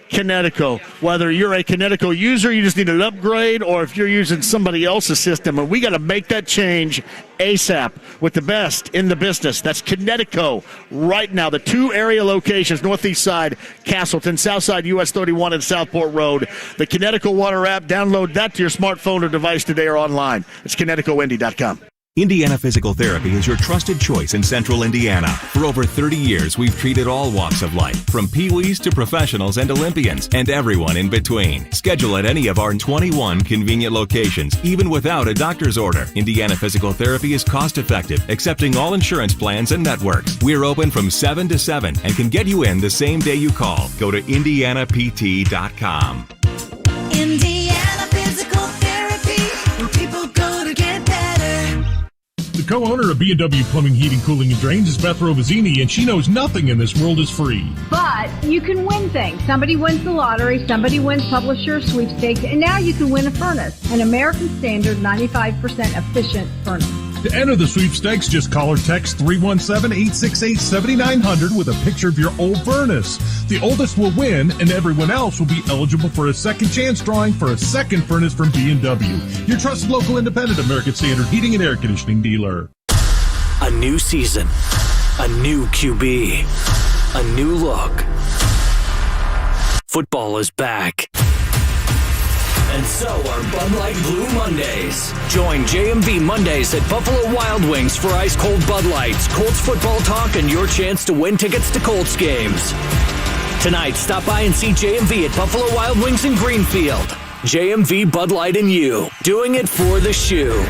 Connecticut. Whether you're a Connecticut user, you just need an upgrade, or if you're using somebody else's system, and we got to make that change ASAP with the best in the business. That's Connecticut right now. The two area locations, northeast side, Castleton, south side, US 31 and Southport Road. The Connecticut Water app, download that to your smartphone or device today or online. It's ConnecticutIndy.com. Indiana Physical Therapy is your trusted choice in Central Indiana. For over 30 years, we've treated all walks of life, from peewees to professionals and Olympians, and everyone in between. Schedule at any of our 21 convenient locations, even without a doctor's order. Indiana Physical Therapy is cost-effective, accepting all insurance plans and networks. We're open from 7 to 7 and can get you in the same day you call. Go to IndianaPT.com. Indiana Physical Therapy, where people go to get better. The co-owner of B&W Plumbing, Heating, Cooling, and Drains is Beth Rovazini, and she knows nothing in this world is free. But you can win things. Somebody wins the lottery, somebody wins publisher sweepstakes, and now you can win a furnace, an American Standard 95% efficient furnace. To enter the sweepstakes, just call or text 317-868-7900 with a picture of your old furnace. The oldest will win, and everyone else will be eligible for a second chance drawing for a second furnace from B&W, your trusted local independent American Standard heating and air conditioning dealer. A new season, a new QB, a new look. Football is back. And so are Bud Light Blue Mondays. Join JMV Mondays at Buffalo Wild Wings for ice cold Bud Lights, Colts football talk, and your chance to win tickets to Colts games. Tonight, stop by and see JMV at Buffalo Wild Wings in Greenfield. JMV, Bud Light, and you. Doing it for the shoe.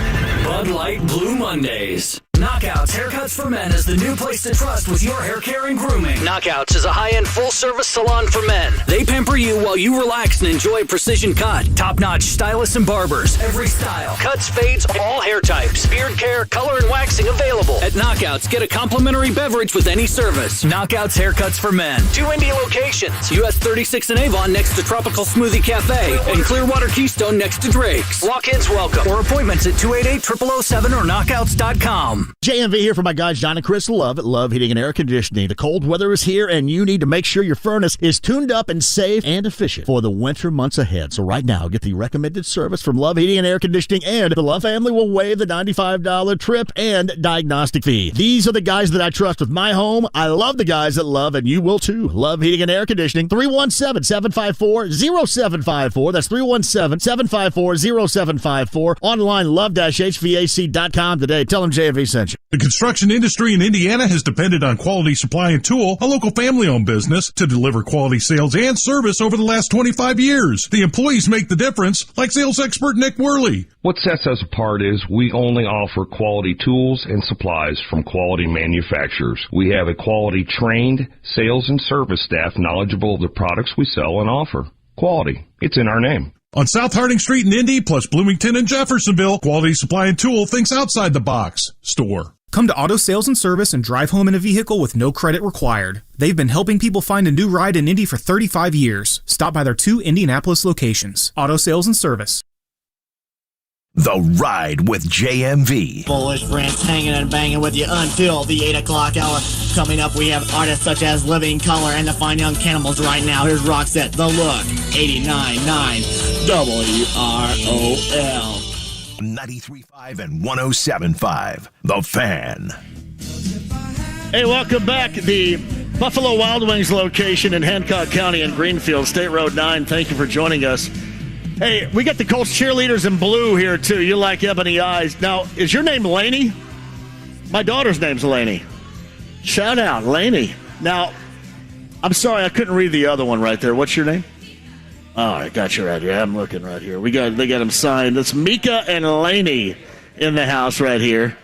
Bud Light Blue Mondays. Knockouts Haircuts for Men is the new place to trust with your hair care and grooming. Knockouts is a high-end full-service salon for men. They pamper you while you relax and enjoy precision cut. Top-notch stylists and barbers. Every style. Cuts, fades, all hair types. Beard care, color, and waxing available. At Knockouts, get a complimentary beverage with any service. Knockouts Haircuts for Men. 2 Indy locations. US 36 in Avon next to Tropical Smoothie Cafe. And Clearwater Keystone next to Drake's. Walk-ins welcome. Or appointments at 288-0007 or knockouts.com. JMV here for my guys John and Chris Love at Love Heating and Air Conditioning. The cold weather is here, and you need to make sure your furnace is tuned up and safe and efficient for the winter months ahead. So right now, get the recommended service from Love Heating and Air Conditioning, and the Love family will waive the $95 trip and diagnostic fee. These are the guys that I trust with my home. I love the guys at Love, and you will too. Love Heating and Air Conditioning, 317-754-0754. That's 317-754-0754. Online, love-hvac.com today. Tell them JMV sent you. The construction industry in Indiana has depended on Quality Supply and Tool, a local family-owned business, to deliver quality sales and service over the last 25 years. The employees make the difference, like sales expert Nick Worley. What sets us apart is we only offer quality tools and supplies from quality manufacturers. We have a quality trained sales and service staff knowledgeable of the products we sell and offer. Quality. It's in our name. On South Harding Street in Indy, plus Bloomington and Jeffersonville, Quality Supply and Tool thinks outside the box. Store. Come to Auto Sales and Service and drive home in a vehicle with no credit required. They've been helping people find a new ride in Indy for 35 years. Stop by their 2 Indianapolis locations. Auto Sales and Service. The Ride with JMV. Bullish Branch hanging and banging with you until the 8 o'clock hour. Coming up, we have artists such as Living Color and the Fine Young Cannibals right now. Here's Roxette, The Look, 89.9 WROL. 93.5 and 107.5. The Fan. Hey, welcome back. The Buffalo Wild Wings location in Hancock County in Greenfield, State Road 9. Thank you for joining us. Hey, we got the Colts cheerleaders in blue here, too. You like ebony eyes. Now, is your name Laney? My daughter's name's Laney. Shout out, Laney. Now, I'm sorry, I couldn't read the other one right there. What's your name? All right, got you right here. I'm looking right here. They got them signed. It's Mika and Laney in the house right here.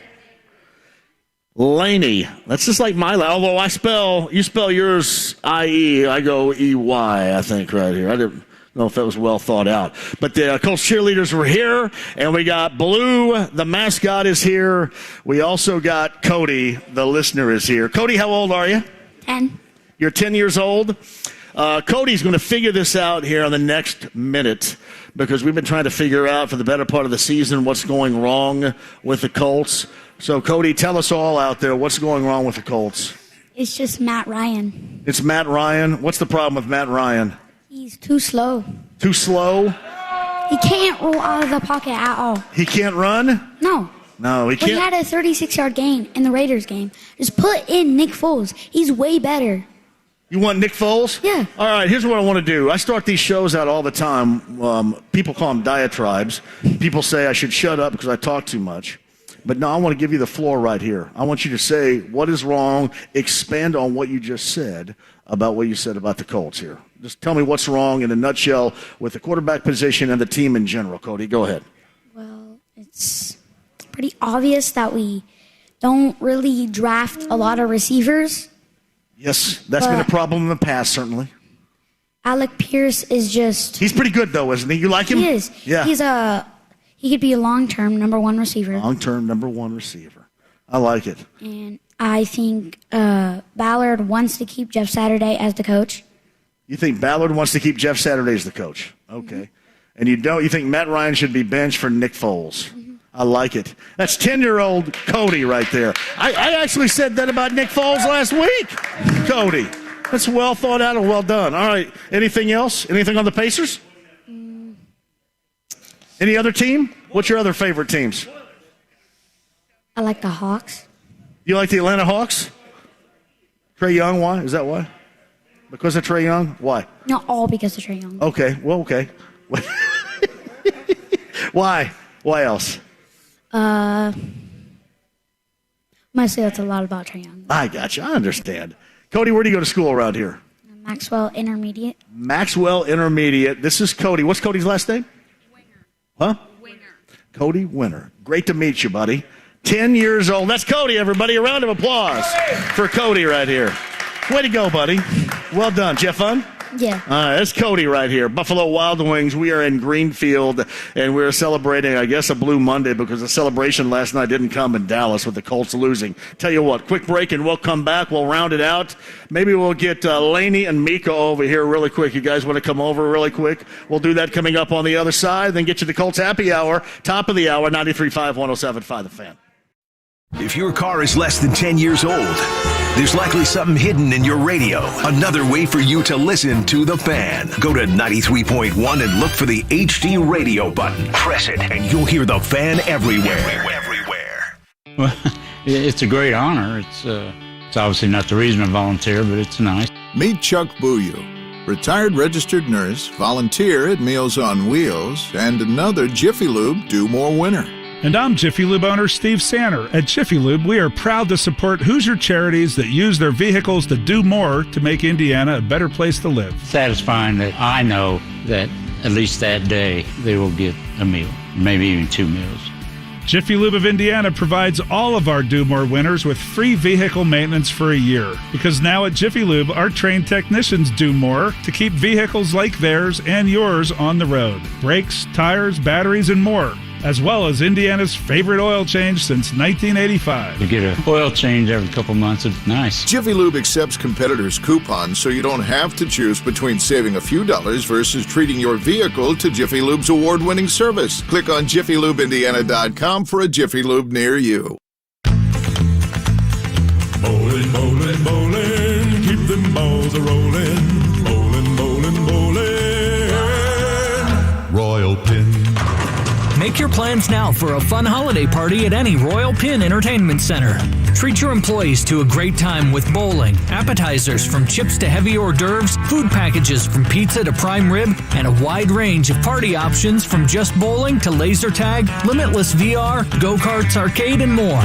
Laney. That's just like my last. Although you spell yours I-E, I go E-Y, I think, right here. I didn't know if that was well thought out. But the Colts cheerleaders were here, and we got Blue, the mascot, is here. We also got Cody, the listener, is here. Cody, how old are you? 10. You're 10 years old? Cody's going to figure this out here on the next minute because we've been trying to figure out for the better part of the season what's going wrong with the Colts. So, Cody, tell us all out there what's going wrong with the Colts. It's just Matt Ryan. It's Matt Ryan? What's the problem with Matt Ryan? He's too slow. Too slow? He can't roll out of the pocket at all. He can't run? No. No, he can't. We had a 36-yard gain in the Raiders game. Just put in Nick Foles. He's way better. You want Nick Foles? Yeah. All right, here's what I want to do. I start these shows out all the time. People call them diatribes. People say I should shut up because I talk too much. But no, I want to give you the floor right here. I want you to say what is wrong, expand on what you just said about what you said about the Colts here. Just tell me what's wrong in a nutshell with the quarterback position and the team in general. Cody, go ahead. Well, it's pretty obvious that we don't really draft a lot of receivers. Yes, that's been a problem in the past, certainly. Alec Pierce is just... He's pretty good, though, isn't he? You like him? He is. Yeah. He could be a long-term number one receiver. Long-term number one receiver. I like it. And I think Ballard wants to keep Jeff Saturday as the coach. You think Ballard wants to keep Jeff Saturday as the coach? Okay. Mm-hmm. And you think Matt Ryan should be benched for Nick Foles? Mm-hmm. I like it. That's 10-year-old Cody right there. I actually said that about Nick Foles last week. Cody. That's well thought out and well done. All right. Anything else? Anything on the Pacers? Any other team? What's your other favorite teams? I like the Hawks. You like the Atlanta Hawks? Trae Young, why? Is that why? Because of Trae Young? Why? Not all because of Trae Young. Okay. Well, okay. Why? Why else? Might say that's a lot about Trae Young. I got you. I understand. Cody, where do you go to school around here? Maxwell Intermediate. Maxwell Intermediate. This is Cody. What's Cody's last name? Winger. Huh? Winger. Cody Winter. Great to meet you, buddy. 10 years old. That's Cody, everybody. A round of applause for Cody right here. Way to go, buddy. Well done. Did you have fun? Yeah. That's Cody right here. Buffalo Wild Wings. We are in Greenfield, and we're celebrating, I guess, a Blue Monday because the celebration last night didn't come in Dallas with the Colts losing. Tell you what, quick break, and we'll come back. We'll round it out. Maybe we'll get Laney and Mika over here really quick. You guys want to come over really quick? We'll do that coming up on the other side, then get you the Colts Happy Hour, top of the hour, 93.5, 107.5 The Fan. If your car is less than 10 years old, there's likely something hidden in your radio. Another way for you to listen to The Fan. Go to 93.1 and look for the HD radio button. Press it, and you'll hear The Fan everywhere. Well, it's a great honor. It's obviously not the reason I volunteer, but it's nice. Meet Chuck Bouillou, retired registered nurse, volunteer at Meals on Wheels, and another Jiffy Lube Do More winner. And I'm Jiffy Lube owner Steve Sanner. At Jiffy Lube, we are proud to support Hoosier charities that use their vehicles to do more to make Indiana a better place to live. Satisfying that I know that at least that day they will get a meal, maybe even 2 meals. Jiffy Lube of Indiana provides all of our Do More winners with free vehicle maintenance for a year. Because now at Jiffy Lube, our trained technicians do more to keep vehicles like theirs and yours on the road. Brakes, tires, batteries, and more. As well as Indiana's favorite oil change since 1985. You get an oil change every couple months. It's nice. Jiffy Lube accepts competitors' coupons, so you don't have to choose between saving a few dollars versus treating your vehicle to Jiffy Lube's award-winning service. Click on JiffyLubeIndiana.com for a Jiffy Lube near you. Bowling, bowling, bowling, keep them balls a-rolling. Bowling, bowling, bowling. Royal Pin. Make your plans now for a fun holiday party at any Royal Pin Entertainment Center. Treat your employees to a great time with bowling, appetizers from chips to heavy hors d'oeuvres, food packages from pizza to prime rib, and a wide range of party options from just bowling to laser tag, limitless VR, go-karts, arcade, and more.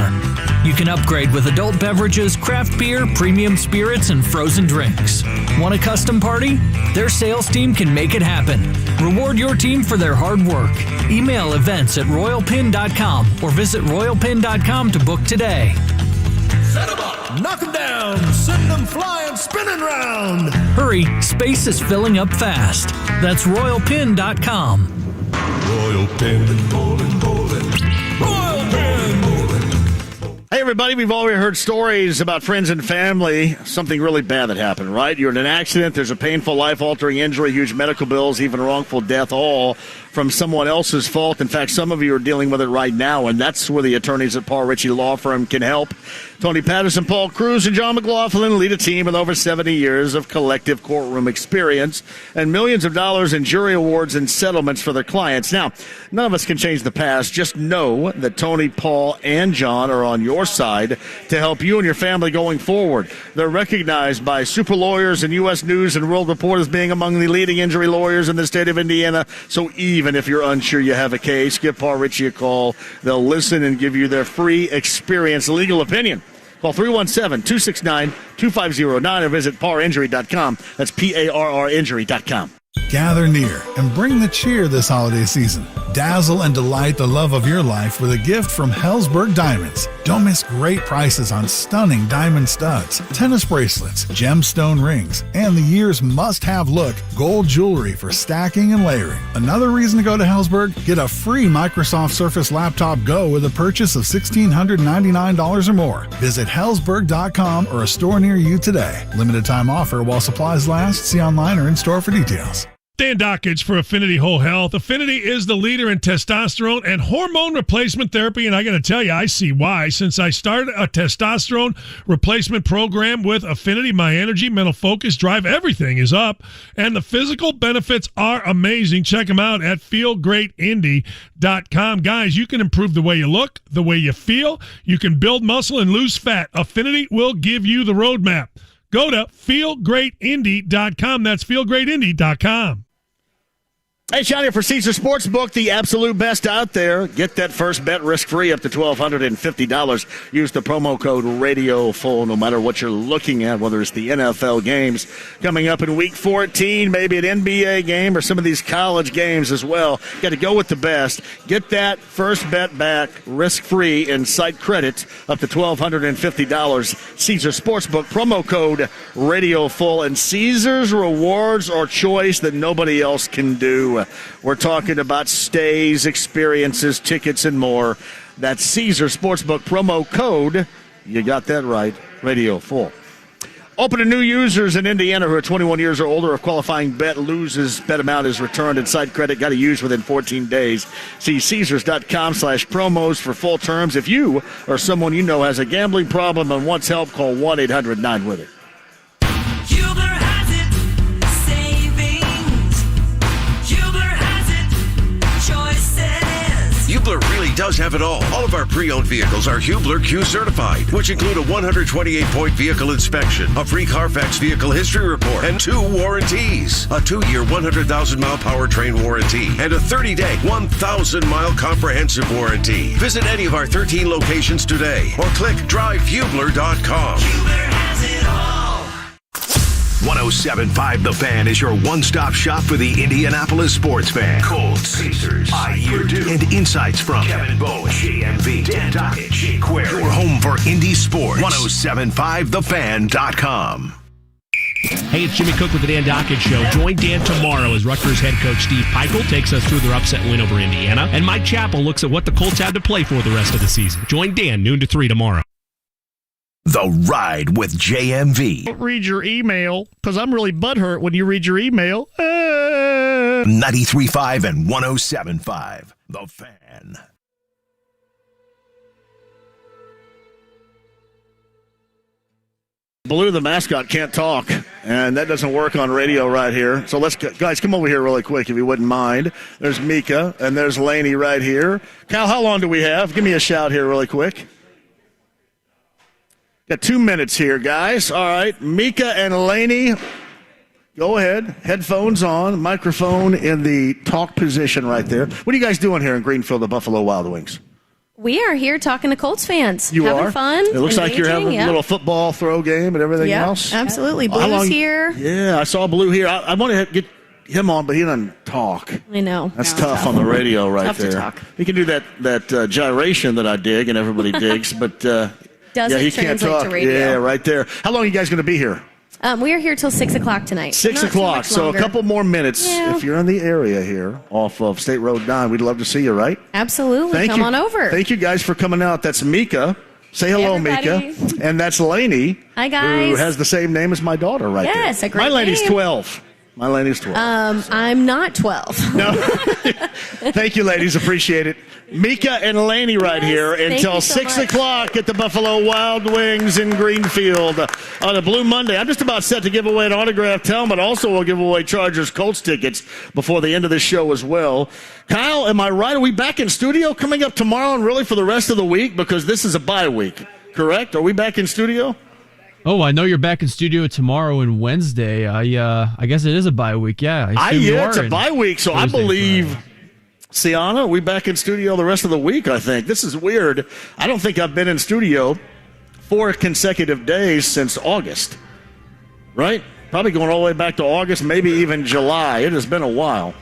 You can upgrade with adult beverages, craft beer, premium spirits, and frozen drinks. Want a custom party? Their sales team can make it happen. Reward your team for their hard work. Email events at royalpin.com or visit royalpin.com to book today. Set them up, knock them down, send them flying, spinning round. Hurry, space is filling up fast. That's royalpin.com. Royal Pin, bowling, bowling. Royal Pin, bowling. Hey, everybody, we've already heard stories about friends and family, something really bad that happened, right? You're in an accident, there's a painful, life-altering injury, huge medical bills, even wrongful death, all from someone else's fault. In fact, some of you are dealing with it right now, and that's where the attorneys at Paul Ritchie Law Firm can help. Tony Patterson, Paul Cruz, and John McLaughlin lead a team with over 70 years of collective courtroom experience and millions of dollars in jury awards and settlements for their clients. Now, none of us can change the past. Just know that Tony, Paul, and John are on your side to help you and your family going forward. They're recognized by super lawyers and U.S. News and World Report as being among the leading injury lawyers in the state of Indiana. So even if you're unsure you have a case, give Paul Ritchie a call. They'll listen and give you their free experience legal opinion. Call 317-269-2509 or visit parinjury.com. That's P-A-R-R injury.com. Gather near and bring the cheer this holiday season. Dazzle and delight the love of your life with a gift from Hellsberg Diamonds. Don't miss great prices on stunning diamond studs, tennis bracelets, gemstone rings, and the year's must-have look, gold jewelry for stacking and layering. Another reason to go to Hellsberg? Get a free Microsoft Surface Laptop Go with a purchase of $1,699 or more. Visit Hellsberg.com or a store near you today. Limited time offer while supplies last. See online or in store for details. Dan Dockage for Affinity Whole Health. Affinity is the leader in testosterone and hormone replacement therapy, and I got to tell you, I see why. Since I started a testosterone replacement program with Affinity, my energy, mental focus, drive, everything is up, and the physical benefits are amazing. Check them out at feelgreatindy.com. Guys, you can improve the way you look, the way you feel. You can build muscle and lose fat. Affinity will give you the roadmap. Go to feelgreatindy.com. That's feelgreatindy.com. Hey, Sean here for Caesar Sportsbook, the absolute best out there. Get that first bet risk-free up to $1,250. Use the promo code RADIOFULL no matter what you're looking at, whether it's the NFL games coming up in Week 14, maybe an NBA game or some of these college games as well. Got to go with the best. Get that first bet back risk-free and site credit up to $1,250. Caesar Sportsbook, promo code RADIOFULL. And Caesar's rewards are choice that nobody else can do. We're talking about stays, experiences, tickets, and more. That's Caesar Sportsbook promo code. You got that right. Radio Full. Open to new users in Indiana who are 21 years or older. If qualifying bet loses, bet amount is returned and site credit got to use within 14 days. See Caesars.com/promos for full terms. If you or someone you know has a gambling problem and wants help, call 1-800-9-WITH-IT. Hubler really does have it all. All of our pre-owned vehicles are Hubler Q certified, which include a 128-point vehicle inspection, a free Carfax vehicle history report, and 2 warranties. A 2-year, 100,000-mile powertrain warranty, and a 30-day, 1,000-mile comprehensive warranty. Visit any of our 13 locations today, or click drivehubler.com. Hubler has it all. 107.5 The Fan is your one-stop shop for the Indianapolis sports fan. Colts, Pacers, Year 2, and insights from Kevin Bowen, JMV, Dan Dockett, Jake Query. Your home for Indy sports. 107.5thefan.com. Hey, it's Jimmy Cook with the Dan Dockett Show. Join Dan tomorrow as Rutgers head coach Steve Peichel takes us through their upset win over Indiana, and Mike Chappell looks at what the Colts have to play for the rest of the season. Join Dan noon to 3 tomorrow. The Ride with JMV. Don't read your email, because I'm really butthurt when you read your email. 93.5 and 107.5. The Fan. Blue, the mascot, can't talk, and that doesn't work on radio right here. So let's get, guys, come over here really quick if you wouldn't mind. There's Mika, and there's Laney right here. Cal, how long do we have? Give me a shout here really quick. Got 2 minutes here, guys. All right, Mika and Laney, go ahead. Headphones on, microphone in the talk position right there. What are you guys doing here in Greenfield, the Buffalo Wild Wings? We are here talking to Colts fans. You having are? Fun. It looks like you're having a little football throw game and everything else. Absolutely. Blue's here. Yeah, I saw Blue here. I want to get him on, but he doesn't talk. I know. That's tough on the radio right tough there. To talk. He can do that gyration that I dig and everybody digs, but doesn't he translate can't talk. to radio. Yeah, right there. How long are you guys going to be here? We are here till 6 o'clock tonight. 6 o'clock, so a couple more minutes. Yeah. If you're in the area here off of State Road 9, we'd love to see you, right? Absolutely. Come on over. Thank you guys for coming out. That's Mika. Say hello, Mika. And that's Laney. Hi, guys. Who has the same name as my daughter right there. Yes, a great My Laney's name. 12. My Laney's 12. I'm not 12. No. Thank you, ladies. Appreciate it. Mika and Laney right here until 6 o'clock at the Buffalo Wild Wings in Greenfield on a Blue Monday. I'm just about set to give away an autographed helmet. Also, we'll give away Chargers Colts tickets before the end of the show as well. Kyle, am I right? Are we back in studio coming up tomorrow and really for the rest of the week? Because this is a bye week, correct? Are we back in studio? Oh, I know you're back in studio tomorrow and Wednesday. I guess it is a bye week. Yeah, It's a bye week, so Thursday, I believe. Sienna, are we back in studio the rest of the week, I think. This is weird. I don't think I've been in studio 4 consecutive days since August. Right? Probably going all the way back to August, maybe even July. It has been a while.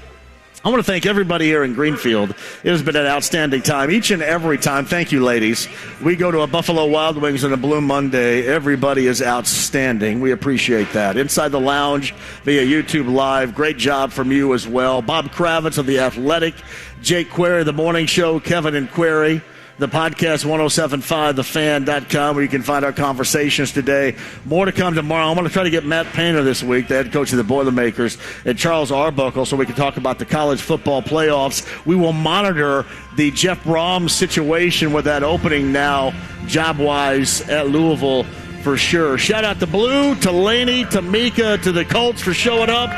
I want to thank everybody here in Greenfield. It has been an outstanding time. Each and every time, thank you, ladies. We go to a Buffalo Wild Wings on a Blue Monday. Everybody is outstanding. We appreciate that. Inside the Lounge via YouTube Live, great job from you as well. Bob Kravitz of The Athletic, Jake Query, The Morning Show, Kevin and Query. The podcast, 1075thefan.com, where you can find our conversations today. More to come tomorrow. I'm going to try to get Matt Painter this week, the head coach of the Boilermakers, and Charles Arbuckle, so we can talk about the college football playoffs. We will monitor the Jeff Brom situation with that opening now, job-wise, at Louisville for sure. Shout out to Blue, to Laney, to Mika, to the Colts for showing up.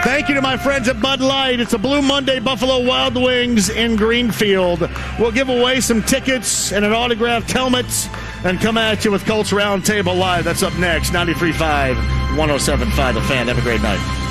Thank you to my friends at Bud Light. It's a Blue Monday, Buffalo Wild Wings in Greenfield. We'll give away some tickets and an autographed helmet and come at you with Colts Roundtable Live. That's up next, 93.5, 107.5 The Fan. Have a great night.